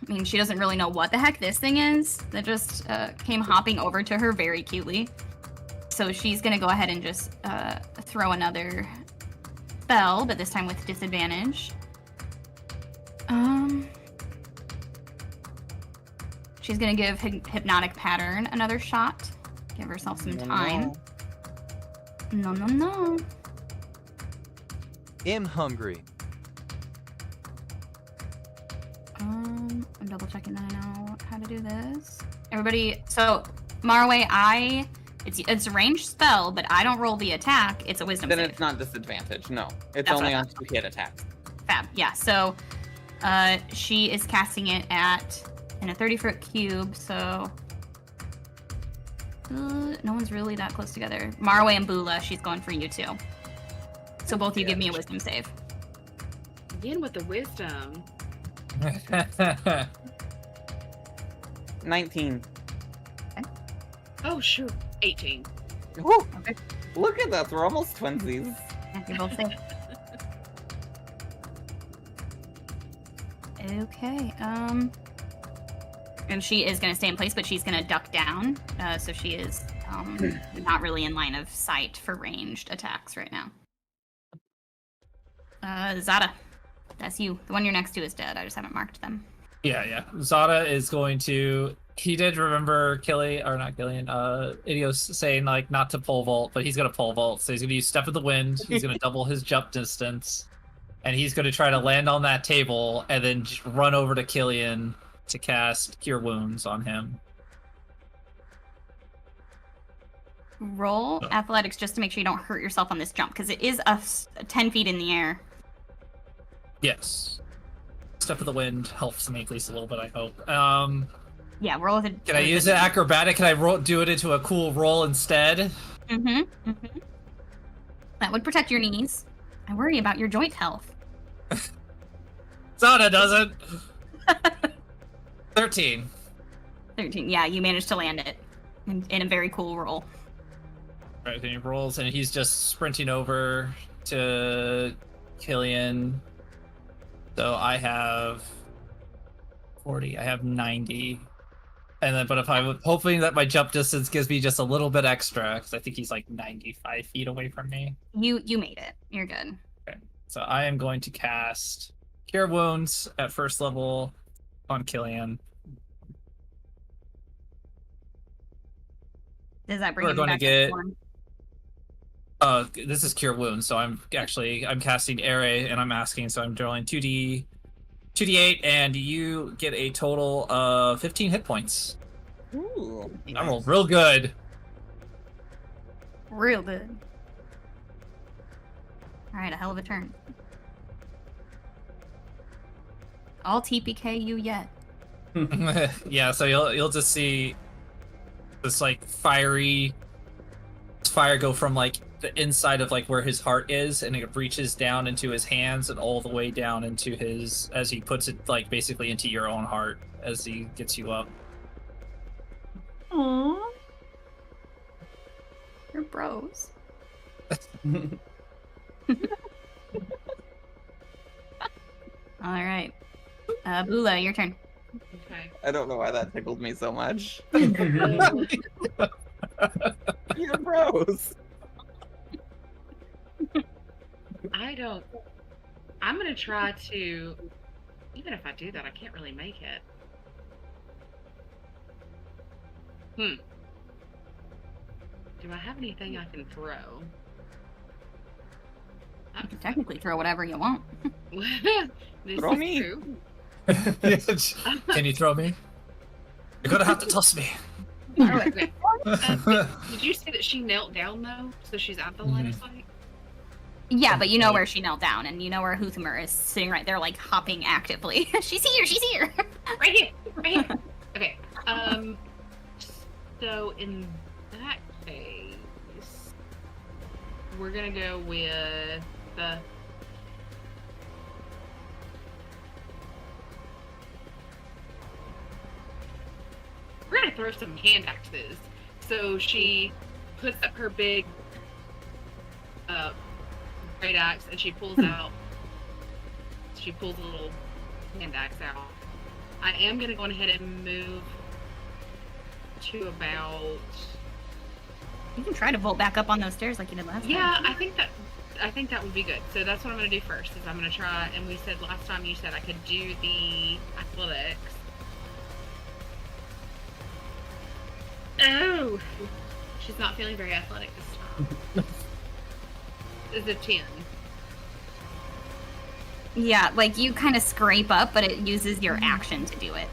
[SPEAKER 1] I mean, she doesn't really know what the heck this thing is. That just came hopping over to her very cutely. So she's gonna go ahead and just throw another spell, but this time with disadvantage. She's gonna give Hypnotic Pattern another shot. Give herself some time. No.
[SPEAKER 8] I'm hungry.
[SPEAKER 1] I'm double checking that I know how to do this. Everybody, so Marway, it's a ranged spell, but I don't roll the attack. It's a wisdom
[SPEAKER 3] Then
[SPEAKER 1] save.
[SPEAKER 3] it's not disadvantage, no. It's
[SPEAKER 1] That's
[SPEAKER 3] only
[SPEAKER 1] what I
[SPEAKER 3] on 2 hit attacks.
[SPEAKER 1] Fab, yeah. So she is casting it in a 30-foot cube, so no one's really that close together. Marway and Bula, she's going for you too. So both of you give me a wisdom save.
[SPEAKER 6] Again with the wisdom.
[SPEAKER 3] 19.
[SPEAKER 6] Oh, sure. 18.
[SPEAKER 3] Woo! Okay. Look at that, we're almost twinsies.
[SPEAKER 1] Yeah, you're both safe. Okay, and she is going to stay in place, but she's going to duck down, so she is not really in line of sight for ranged attacks right now. Zada, that's you. The one you're next to is dead. I just haven't marked them.
[SPEAKER 2] Yeah. Zada is going to. He did remember Idios saying like not to pole vault, but he's gonna pole vault. So he's gonna use Step of the Wind. He's gonna double his jump distance, and he's gonna try to land on that table and then just run over to Kilian to cast Cure Wounds on him.
[SPEAKER 1] Roll athletics just to make sure you don't hurt yourself on this jump, because it is a 10 feet in the air.
[SPEAKER 2] Yes. Step of the Wind helps me at least a little bit, I hope.
[SPEAKER 1] Yeah, roll with it.
[SPEAKER 2] Can I use it acrobatic? Can I do it into a cool roll instead?
[SPEAKER 1] That would protect your knees. I worry about your joint health.
[SPEAKER 2] Zada doesn't. 13.
[SPEAKER 1] 13. Yeah, you managed to land it in a very cool roll.
[SPEAKER 2] Right, then he rolls, and he's just sprinting over to Kilian. So I have 40. I have 90. And then, but if I'm hoping that my jump distance gives me just a little bit extra, because I think he's like 95 feet away from me.
[SPEAKER 1] You made it. You're good.
[SPEAKER 2] Okay, so I am going to cast Cure Wounds at first level on Kilian.
[SPEAKER 1] Does that bring
[SPEAKER 2] We're
[SPEAKER 1] him
[SPEAKER 2] going to
[SPEAKER 1] back
[SPEAKER 2] get.
[SPEAKER 1] one?
[SPEAKER 2] This is Cure Wounds, so I'm casting Ere, and I'm asking, so I'm drawing 2d8, and you get a total of 15 hit points.
[SPEAKER 3] Ooh.
[SPEAKER 2] I rolled real good.
[SPEAKER 1] Real good. Alright, a hell of a turn. I'll TPK you yet.
[SPEAKER 2] Yeah, so you'll just see this like fire go from like the inside of like where his heart is, and it reaches down into his hands and all the way down into his, as he puts it like basically into your own heart as he gets you up.
[SPEAKER 1] Aww. You're bros. Alright. Bula, your turn.
[SPEAKER 6] Okay.
[SPEAKER 3] I don't know why that tickled me so much. You're bros.
[SPEAKER 6] I'm gonna try to. Even if I do that, I can't really make it. Do I have anything I can throw?
[SPEAKER 1] You can technically throw whatever you want.
[SPEAKER 6] This
[SPEAKER 3] Throw
[SPEAKER 6] is
[SPEAKER 3] me.
[SPEAKER 6] true.
[SPEAKER 2] Can you throw me? You're gonna have to toss me.
[SPEAKER 6] Okay. Did you say that she knelt down though, so she's out the line of sight?
[SPEAKER 1] Yeah, but you know where she knelt down, and you know where Huthamer is sitting right there, like hopping actively. She's here. She's here.
[SPEAKER 6] Right here. Right here. Okay. So in that case, we're gonna go with the. We're gonna throw some hand axes. So she puts up her big great axe, and she pulls out. She pulls a little hand axe out. I am gonna go ahead and move to about.
[SPEAKER 1] You can try to vault back up on those stairs like you did last time.
[SPEAKER 6] Yeah, I think that would be good. So that's what I'm gonna do first. Is I'm gonna try. And we said last time you said I could do the athletics. Oh, she's not feeling very athletic this time. It's a 10.
[SPEAKER 1] Yeah, like you kind of scrape up, but it uses your action to do it.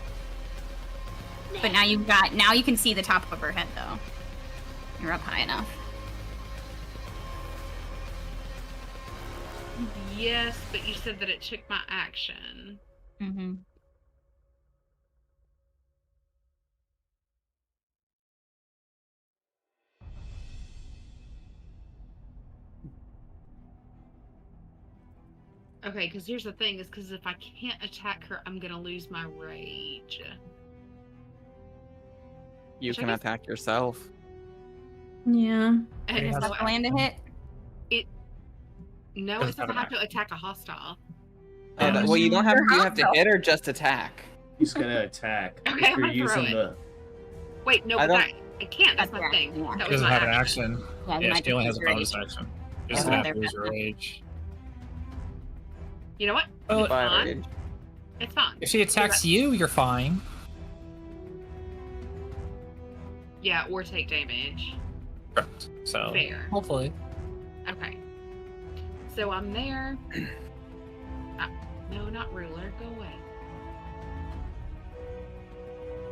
[SPEAKER 1] But now you can see the top of her head though. You're up high enough.
[SPEAKER 6] Yes, but you said that it took my action.
[SPEAKER 1] Mm-hmm.
[SPEAKER 6] Okay, because here's the thing, is because if I can't attack her, I'm gonna lose my rage.
[SPEAKER 3] You
[SPEAKER 6] Which I
[SPEAKER 3] can
[SPEAKER 6] guess-
[SPEAKER 3] attack yourself.
[SPEAKER 7] Yeah.
[SPEAKER 6] And
[SPEAKER 1] Does
[SPEAKER 6] so
[SPEAKER 1] that land a hit?
[SPEAKER 6] no, it
[SPEAKER 2] Doesn't
[SPEAKER 6] says
[SPEAKER 2] have
[SPEAKER 6] I
[SPEAKER 2] an
[SPEAKER 6] have to attack a hostile.
[SPEAKER 3] Well, you don't have. You have to hit or just attack.
[SPEAKER 5] He's gonna attack.
[SPEAKER 6] Okay,
[SPEAKER 5] if
[SPEAKER 6] I'm
[SPEAKER 5] you're
[SPEAKER 6] gonna throw
[SPEAKER 5] using the.
[SPEAKER 6] Wait, no,
[SPEAKER 3] I
[SPEAKER 6] but
[SPEAKER 3] don't-
[SPEAKER 6] I can't. That's my
[SPEAKER 1] Yeah,
[SPEAKER 6] thing.
[SPEAKER 1] yeah.
[SPEAKER 6] That
[SPEAKER 2] She
[SPEAKER 6] was
[SPEAKER 2] doesn't
[SPEAKER 6] my
[SPEAKER 2] have an
[SPEAKER 6] action.
[SPEAKER 2] action.
[SPEAKER 1] Yeah, you
[SPEAKER 2] Yeah,
[SPEAKER 1] might
[SPEAKER 2] she only has
[SPEAKER 1] just
[SPEAKER 2] a
[SPEAKER 1] use
[SPEAKER 2] bonus
[SPEAKER 1] your
[SPEAKER 2] action. She's
[SPEAKER 1] Yeah.
[SPEAKER 2] gonna have to use her rage.
[SPEAKER 6] You know what?
[SPEAKER 2] Oh,
[SPEAKER 6] It's
[SPEAKER 3] Fire
[SPEAKER 6] fine.
[SPEAKER 3] rage.
[SPEAKER 6] It's fine.
[SPEAKER 2] If she attacks you, you're fine.
[SPEAKER 6] Yeah, or take damage.
[SPEAKER 2] Correct. So
[SPEAKER 6] Fair.
[SPEAKER 2] hopefully.
[SPEAKER 6] Okay. So I'm there. No, not ruler. Go away.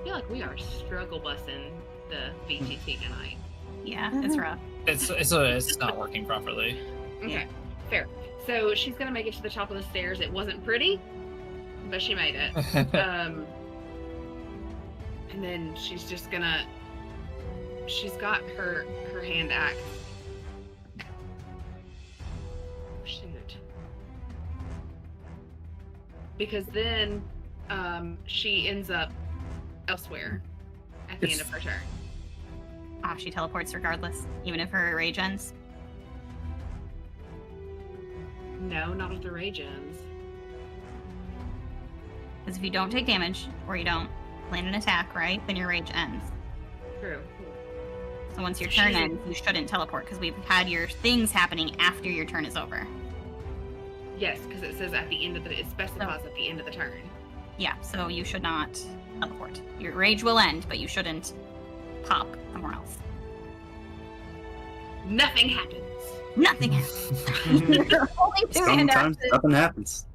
[SPEAKER 6] I feel like we are struggle busing the VTT tonight.
[SPEAKER 1] Yeah, it's rough.
[SPEAKER 2] It's not working properly.
[SPEAKER 6] Okay, fair. So she's gonna make it to the top of the stairs. It wasn't pretty, but she made it. And then she's just gonna. She's got her hand axe. Shoot. Because then, she ends up elsewhere at the end of her turn.
[SPEAKER 1] Oh, she teleports regardless, even if her rage ends.
[SPEAKER 6] No, not if the rage ends.
[SPEAKER 1] Because if you don't take damage, or you don't land an attack, right, then your rage ends.
[SPEAKER 6] True.
[SPEAKER 1] So once your turn ends, you shouldn't teleport, because we've had your things happening after your turn is over.
[SPEAKER 6] Yes, because it says at the end of it specifies at the end of the turn.
[SPEAKER 1] Yeah, so you should not teleport. Your rage will end, but you shouldn't pop somewhere else.
[SPEAKER 6] Nothing happens.
[SPEAKER 1] Nothing happens. You're holding two hand
[SPEAKER 4] Sometimes
[SPEAKER 1] axes,
[SPEAKER 4] nothing happens.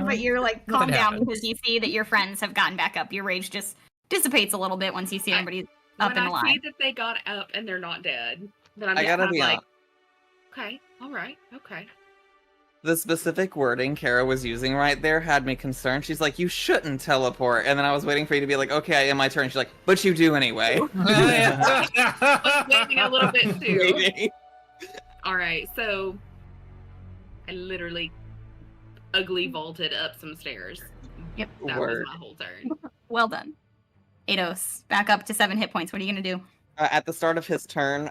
[SPEAKER 1] but you're like, calm
[SPEAKER 2] Nothing
[SPEAKER 1] down
[SPEAKER 2] happens.
[SPEAKER 1] because you see that your friends have gotten back up. Your rage just dissipates a little bit once you see everybody up
[SPEAKER 6] When
[SPEAKER 1] and
[SPEAKER 6] I
[SPEAKER 1] alive.
[SPEAKER 6] see that they got up and they're not dead, then I'm
[SPEAKER 3] I
[SPEAKER 6] just
[SPEAKER 3] gotta
[SPEAKER 6] kind of
[SPEAKER 3] be
[SPEAKER 6] like,
[SPEAKER 3] honest.
[SPEAKER 6] okay, all right, okay.
[SPEAKER 3] The specific wording Kara was using right there had me concerned. She's like, you shouldn't teleport. And then I was waiting for you to be like, okay, in my turn. She's like, but you do anyway.
[SPEAKER 6] I was waiting a little bit too.
[SPEAKER 3] Maybe.
[SPEAKER 6] All right, so I literally ugly vaulted up some stairs.
[SPEAKER 1] Yep.
[SPEAKER 6] That
[SPEAKER 3] Word.
[SPEAKER 6] was my whole turn.
[SPEAKER 1] Well done. Ados, back up to 7 hit points. What are you going to do?
[SPEAKER 3] At the start of his turn,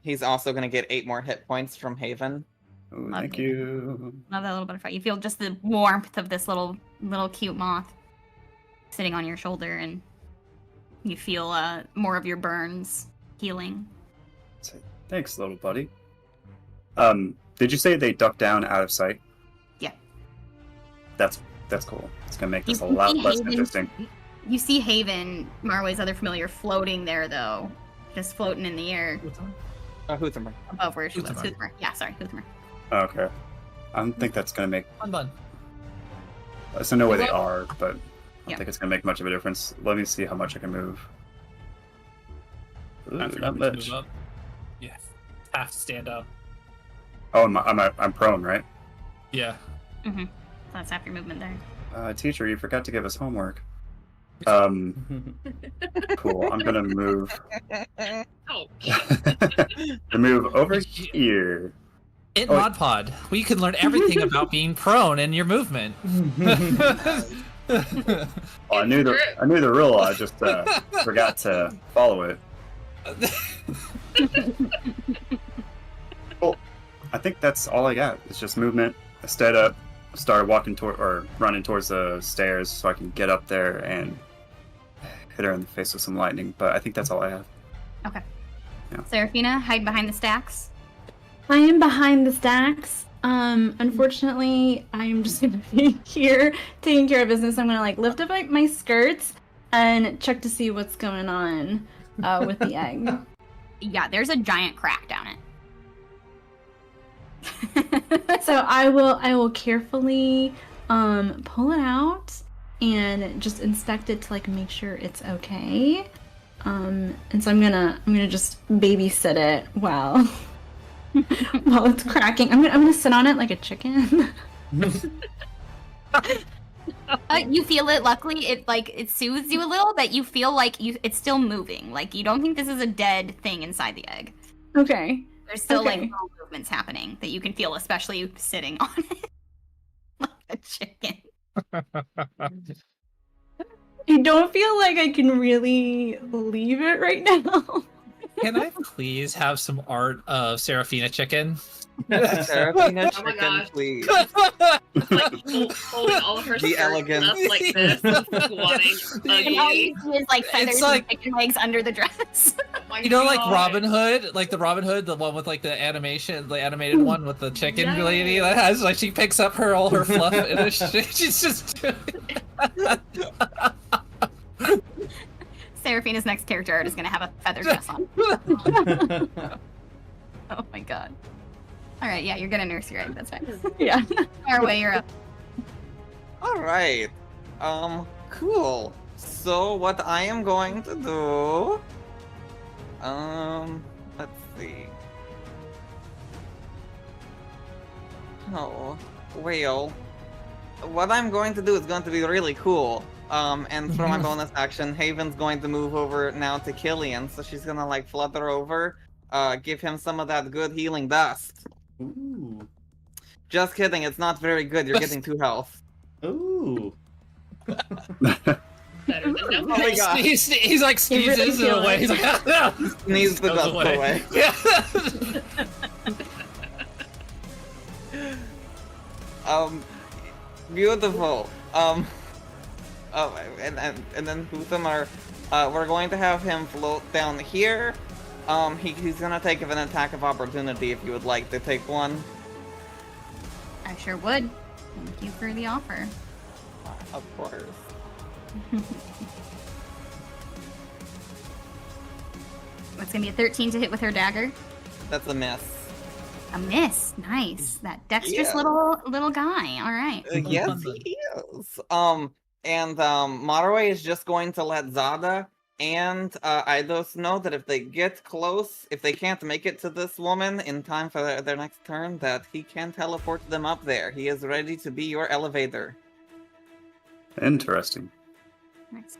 [SPEAKER 3] he's also going to get 8 more hit points from Haven.
[SPEAKER 4] Ooh,
[SPEAKER 1] Love
[SPEAKER 4] thank
[SPEAKER 1] it.
[SPEAKER 4] you.
[SPEAKER 1] Love that little butterfly. You feel just the warmth of this little cute moth sitting on your shoulder, and you feel more of your burns healing.
[SPEAKER 4] Thanks, little buddy. Did you say they ducked down out of sight?
[SPEAKER 1] Yeah.
[SPEAKER 4] That's cool. It's gonna make this a
[SPEAKER 1] You
[SPEAKER 4] lot
[SPEAKER 1] see
[SPEAKER 4] less
[SPEAKER 1] Haven-
[SPEAKER 4] interesting.
[SPEAKER 1] You see Haven, Marway's other familiar, floating there though, just floating in the air
[SPEAKER 3] Hoothammer.
[SPEAKER 1] above where she was.
[SPEAKER 2] Hoothammer.
[SPEAKER 1] Hoothammer. Yeah, sorry, Hoothammer.
[SPEAKER 4] Okay. I don't think that's gonna make.
[SPEAKER 2] Fun.
[SPEAKER 4] I still know where they are, but I don't
[SPEAKER 1] Yeah.
[SPEAKER 4] think it's gonna make much of a difference. Let me see how much I can move. Ooh,
[SPEAKER 2] After
[SPEAKER 4] not
[SPEAKER 2] we can
[SPEAKER 4] much.
[SPEAKER 2] move up. Yeah. Have to stand up.
[SPEAKER 4] Oh, I'm prone, right?
[SPEAKER 2] Yeah.
[SPEAKER 1] Mm-hmm. So that's half your movement there.
[SPEAKER 4] Teacher, you forgot to give us homework. Cool. I'm gonna move.
[SPEAKER 6] Oh,
[SPEAKER 4] Move over here.
[SPEAKER 2] In
[SPEAKER 4] Oh,
[SPEAKER 2] Mod Pod, we can learn everything about being prone and your movement.
[SPEAKER 4] Oh, I knew the rule. I just forgot to follow it. Cool. I think that's all I got. It's just movement. I stayed up, started walking toward or running towards the stairs so I can get up there and hit her in the face with some lightning. But I think that's all I have.
[SPEAKER 1] Okay.
[SPEAKER 4] Yeah.
[SPEAKER 1] Seraphina, hide behind the stacks.
[SPEAKER 7] I am behind the stacks. Unfortunately, I'm just gonna be here taking care of business. I'm gonna lift up my skirts and check to see what's going on with the egg.
[SPEAKER 1] Yeah, there's a giant crack down it.
[SPEAKER 7] So I will carefully pull it out and just inspect it to make sure it's okay. And so I'm gonna just babysit it while it's cracking. I'm gonna sit on it like a chicken.
[SPEAKER 1] You feel it. Luckily, it soothes you a little, but you feel like it's still moving. Like you don't think this is a dead thing inside the egg.
[SPEAKER 7] Okay.
[SPEAKER 1] There's still
[SPEAKER 7] Okay.
[SPEAKER 1] little movements happening that you can feel, especially sitting on it like a chicken.
[SPEAKER 7] I don't feel like I can really leave it right now.
[SPEAKER 2] Can I please have some art of Seraphina chicken?
[SPEAKER 3] Seraphina
[SPEAKER 6] Oh my
[SPEAKER 3] chicken,
[SPEAKER 6] gosh.
[SPEAKER 3] please.
[SPEAKER 6] it's like holding all of her
[SPEAKER 3] The
[SPEAKER 6] skirts
[SPEAKER 3] elegance.
[SPEAKER 6] up like this, and squatting
[SPEAKER 1] And all
[SPEAKER 6] ugly.
[SPEAKER 1] you see is feathers
[SPEAKER 2] It's like-
[SPEAKER 1] and chicken legs under the dress.
[SPEAKER 6] my
[SPEAKER 2] You know, like
[SPEAKER 6] God.
[SPEAKER 2] Robin Hood, like the Robin Hood, the one with like the animation, the animated one with the chicken
[SPEAKER 6] Yes.
[SPEAKER 2] lady that has like she picks up all her fluff and it's she's just.
[SPEAKER 1] Seraphina's next character art is gonna have a feather dress on. Oh my god. All right, yeah, you're gonna nurse your egg. That's fine.
[SPEAKER 7] Yeah.
[SPEAKER 1] Our way, you're up.
[SPEAKER 3] All right. Cool. So what I am going to do, let's see. Oh, well, what I'm going to do is going to be really cool. And for my bonus action, Haven's going to move over now to Kilian, so she's gonna like flutter over, give him some of that good healing dust.
[SPEAKER 5] Ooh.
[SPEAKER 3] Just kidding, it's not very good. You're getting 2 health.
[SPEAKER 5] Ooh.
[SPEAKER 6] Better than no
[SPEAKER 3] Oh my god.
[SPEAKER 2] He's like sneezes it away. He's like, no.
[SPEAKER 3] Sneeze the dust away.
[SPEAKER 2] Yeah.
[SPEAKER 3] Beautiful. And then Huthamar, we're going to have him float down here. He's gonna take an attack of opportunity if you would like to take one.
[SPEAKER 1] I sure would. Thank you for the offer.
[SPEAKER 3] Of course.
[SPEAKER 1] It's gonna be a 13 to hit with her dagger.
[SPEAKER 3] That's a miss.
[SPEAKER 1] A miss. Nice. That dexterous
[SPEAKER 3] Yeah.
[SPEAKER 1] little guy. All right.
[SPEAKER 3] Yes, he is. And Marway is just going to let Zada and Eidos know that if they get close, if they can't make it to this woman in time for their next turn, that he can teleport them up there. He is ready to be your elevator.
[SPEAKER 4] Interesting.
[SPEAKER 1] Nice.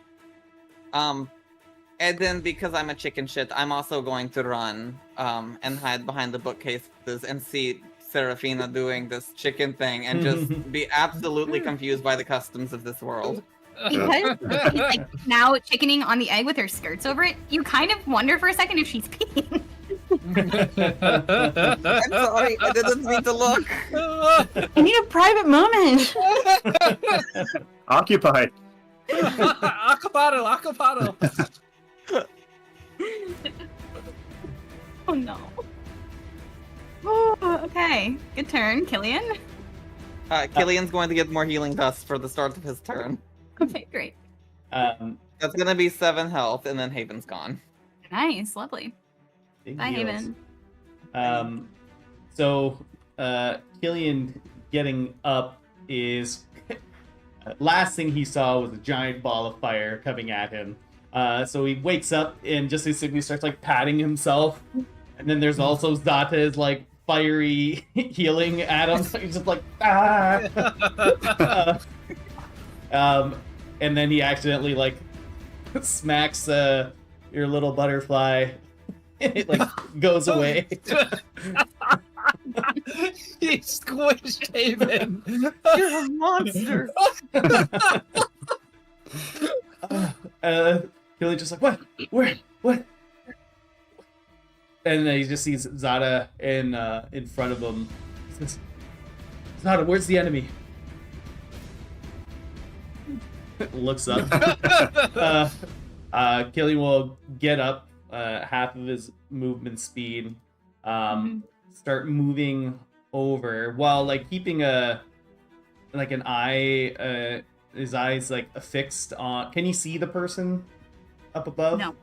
[SPEAKER 3] And then because I'm a chicken shit, I'm also going to run and hide behind the bookcases and see Seraphina doing this chicken thing and just be absolutely confused by the customs of this world.
[SPEAKER 1] Because she's like now chickening on the egg with her skirts over it, you kind of wonder for a second if she's peeing.
[SPEAKER 3] I'm sorry, I didn't mean to look.
[SPEAKER 7] I need a private moment.
[SPEAKER 4] Occupied.
[SPEAKER 2] Acapado.
[SPEAKER 1] Oh no. Oh, okay. Good turn, Kilian.
[SPEAKER 3] Kilian's going to get more healing dust for the start of his turn.
[SPEAKER 1] Okay, great.
[SPEAKER 3] That's gonna be 7 health, and then Haven's gone.
[SPEAKER 1] Nice, lovely.
[SPEAKER 5] Big
[SPEAKER 1] Bye,
[SPEAKER 5] deals.
[SPEAKER 1] Haven.
[SPEAKER 5] So Kilian getting up is last thing he saw was a giant ball of fire coming at him. So he wakes up and just basically starts like patting himself, and then there's also Zata's like fiery healing at him. So he's just like ah. And then he accidentally like smacks your little butterfly. It like goes away.
[SPEAKER 2] He squished Haven.
[SPEAKER 3] You're a monster.
[SPEAKER 5] Kilian just like, what? Where? What? And then he just sees Zada in front of him. He says, Zada, where's the enemy? Looks up. Kilian will get up half of his movement speed, start moving over while like keeping an eye, his eyes like affixed on. Can you see the person up above?
[SPEAKER 1] No,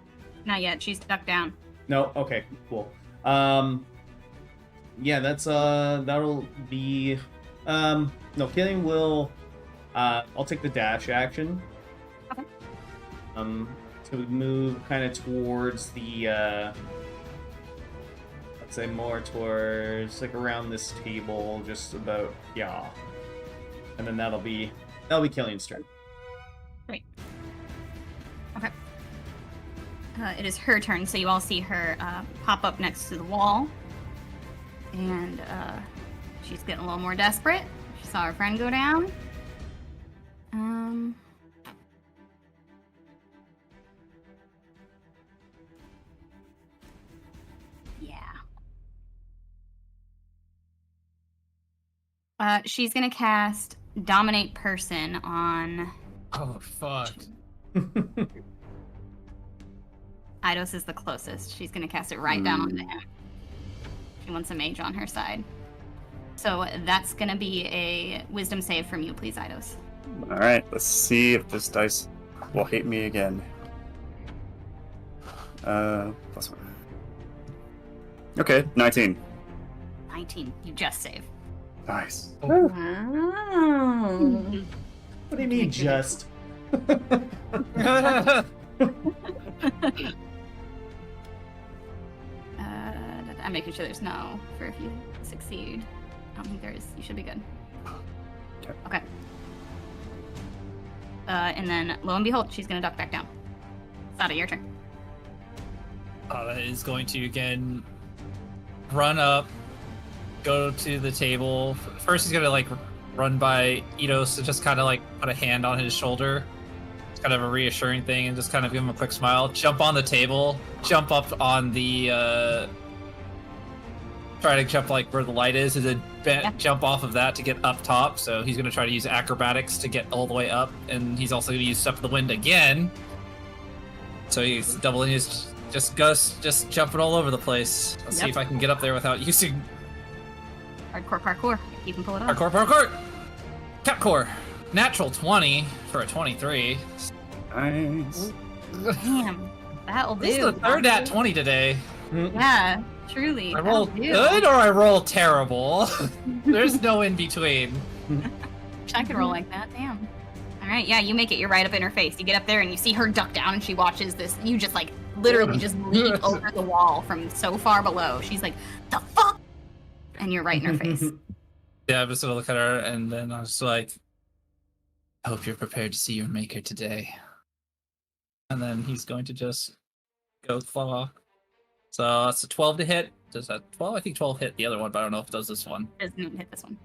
[SPEAKER 1] not yet. She's ducked down.
[SPEAKER 5] No. Okay. Cool. Yeah, that's that'll be. No, Kilian will. I'll take the dash action.
[SPEAKER 1] Okay.
[SPEAKER 5] To move kind of towards the. Let's say more towards like around this table, just about and then that'll be Kilian's turn.
[SPEAKER 1] Great. Okay. It is her turn, so you all see her pop up next to the wall. And she's getting a little more desperate. She saw her friend go down. Yeah. She's gonna cast Dominate Person on...
[SPEAKER 2] Oh fuck.
[SPEAKER 1] Eidos is the closest. She's gonna cast it right down onto him. She wants a mage on her side. So that's gonna be a wisdom save from you, please, Eidos.
[SPEAKER 4] All right, let's see if this dice will hate me again. +1. Okay, 19.
[SPEAKER 1] 19. You just save.
[SPEAKER 4] Nice.
[SPEAKER 7] Wow.
[SPEAKER 5] What do you mean, just?
[SPEAKER 1] I'm making sure there's no for if you succeed. I don't think there is. You should be good. Okay. And then, lo and behold, she's gonna duck back down. Sada, your turn.
[SPEAKER 2] Is going to again run up, go to the table. First, he's gonna like run by Eidos to just kind of like put a hand on his shoulder. It's kind of a reassuring thing, and just kind of give him a quick smile. Jump on the table, jump up on the. Try to jump like where the light is, and then jump off of that to get up top. So he's gonna try to use acrobatics to get all the way up, and he's also gonna use step of the wind again. So he's doubling his just jumping all over the place. Let's see if I can get up there without using
[SPEAKER 1] Parkour. You can pull it off.
[SPEAKER 2] parkour. Capcore. Natural 20 for a 23.
[SPEAKER 4] Nice.
[SPEAKER 1] Damn, that'll do.
[SPEAKER 2] This is the third at 20 today.
[SPEAKER 1] Yeah, truly.
[SPEAKER 2] I roll
[SPEAKER 1] that'll do.
[SPEAKER 2] good or I roll terrible. There's no in between.
[SPEAKER 1] Wish I could roll like that. Damn. All right, yeah, you make it. You're right up in her face. You get up there and you see her duck down, and she watches this. You just like literally just leap over the wall from so far below. She's like, "The fuck," and you're right in her face.
[SPEAKER 2] Yeah, I'm just gonna look at her, and then I was like, I hope you're prepared to see your maker today. And then he's going to just go claw. So that's a 12 to hit. Does that 12? I think 12 hit the other one, but I don't know if it does this one.
[SPEAKER 1] Doesn't even hit this one.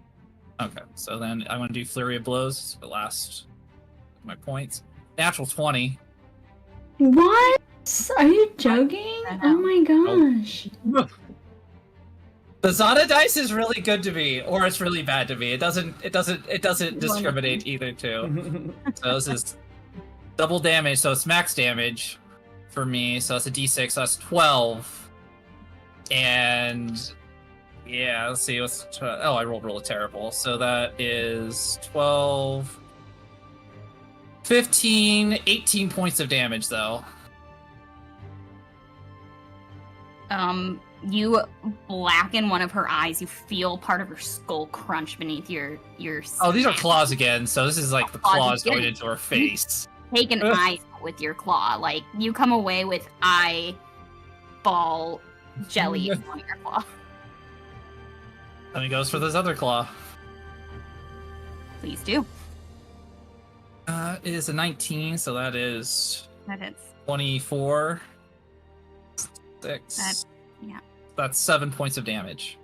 [SPEAKER 2] Okay, so then I'm going to do Flurry of Blows for the last my points. Natural 20.
[SPEAKER 7] What? Are you joking? Oh my gosh.
[SPEAKER 2] The Zana dice is really good to me, or it's really bad to me. It doesn't discriminate either two. So this is double damage, so it's max damage for me. So that's a D6, so that's 12. And yeah, let's see what's I rolled really terrible. So that is 12, 15, 18 points of damage though.
[SPEAKER 1] You blacken one of her eyes. You feel part of her skull crunch beneath your
[SPEAKER 2] Oh, these are claws again. So this is like the claws going into her face.
[SPEAKER 1] Take an eye with your claw. Like, you come away with eyeball jelly on your claw.
[SPEAKER 2] Then he goes for this other claw.
[SPEAKER 1] Please do.
[SPEAKER 2] It is a 19, so that is
[SPEAKER 1] That hits.
[SPEAKER 2] 24. 6.
[SPEAKER 1] Yeah.
[SPEAKER 2] That's 7 points of damage.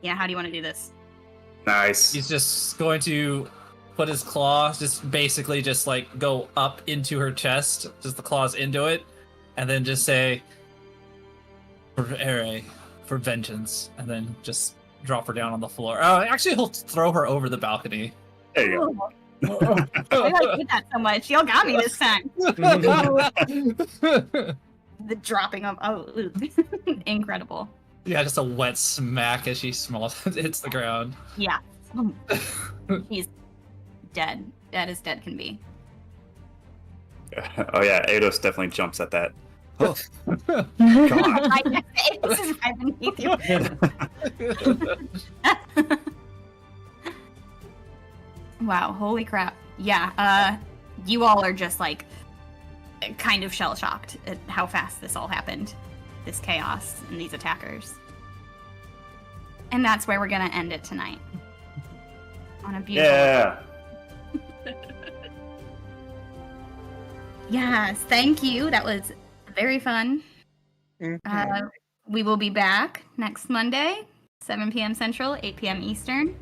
[SPEAKER 1] Yeah, how do you want to do this?
[SPEAKER 4] Nice.
[SPEAKER 2] He's just going to put his claw, just basically just like go up into her chest, just the claws into it, and then just say, for Ere, for vengeance, and then just drop her down on the floor. Oh, actually, he'll throw her over the balcony.
[SPEAKER 4] There you go.
[SPEAKER 1] I did that so much. Y'all got me this time. The dropping of incredible.
[SPEAKER 2] Yeah, just a wet smack as she hits the ground.
[SPEAKER 1] Yeah. He's dead. Dead as dead can be.
[SPEAKER 4] Oh yeah, Eidos definitely jumps at that. Oh. God.
[SPEAKER 1] This is right beneath you. Wow, holy crap. Yeah, you all are just like kind of shell-shocked at how fast this all happened. This chaos and these attackers. And that's where we're gonna end it tonight. On a beautiful...
[SPEAKER 4] Yeah.
[SPEAKER 1] Yes, thank you. That was very fun. We will be back next Monday, 7 p.m. Central, 8 p.m. Eastern.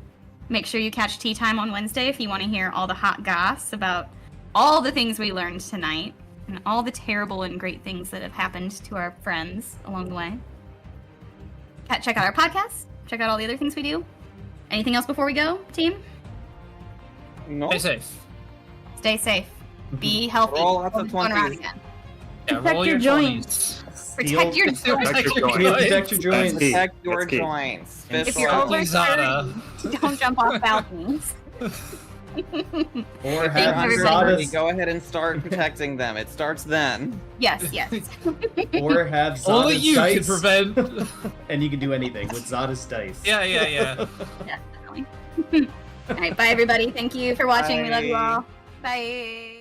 [SPEAKER 1] Make sure you catch Tea Time on Wednesday if you want to hear all the hot goss about all the things we learned tonight and all the terrible and great things that have happened to our friends along the way. Check out our podcast. Check out all the other things we do. Anything else before we go, team?
[SPEAKER 3] No.
[SPEAKER 2] Stay safe.
[SPEAKER 1] Stay safe. Be healthy.
[SPEAKER 3] Roll out the
[SPEAKER 1] Going around
[SPEAKER 3] 20s.
[SPEAKER 1] again.
[SPEAKER 2] Yeah,
[SPEAKER 7] Protect
[SPEAKER 2] roll
[SPEAKER 7] your
[SPEAKER 2] your
[SPEAKER 7] joints.
[SPEAKER 2] 20s.
[SPEAKER 1] Protect your
[SPEAKER 4] Protect your
[SPEAKER 2] Protect your
[SPEAKER 4] joints.
[SPEAKER 2] joints.
[SPEAKER 5] Protect your joints.
[SPEAKER 4] That's key.
[SPEAKER 3] Protect your
[SPEAKER 4] That's key.
[SPEAKER 3] joints.
[SPEAKER 5] And
[SPEAKER 1] If
[SPEAKER 3] Fist
[SPEAKER 1] you're
[SPEAKER 3] bump.
[SPEAKER 1] over
[SPEAKER 2] Zada.
[SPEAKER 1] 30, don't jump off balconies.
[SPEAKER 5] Or
[SPEAKER 3] If
[SPEAKER 5] have
[SPEAKER 3] you're under
[SPEAKER 1] everybody.
[SPEAKER 3] 30, go ahead and start protecting them. It starts then.
[SPEAKER 1] Yes, yes.
[SPEAKER 5] or have Zada's
[SPEAKER 2] Only you can
[SPEAKER 5] dice,
[SPEAKER 2] prevent.
[SPEAKER 5] and you can do anything with Zada's dice.
[SPEAKER 2] Yeah.
[SPEAKER 1] Definitely. All right, bye everybody. Thank you for watching. We love you
[SPEAKER 3] Bye.
[SPEAKER 1] all. Bye.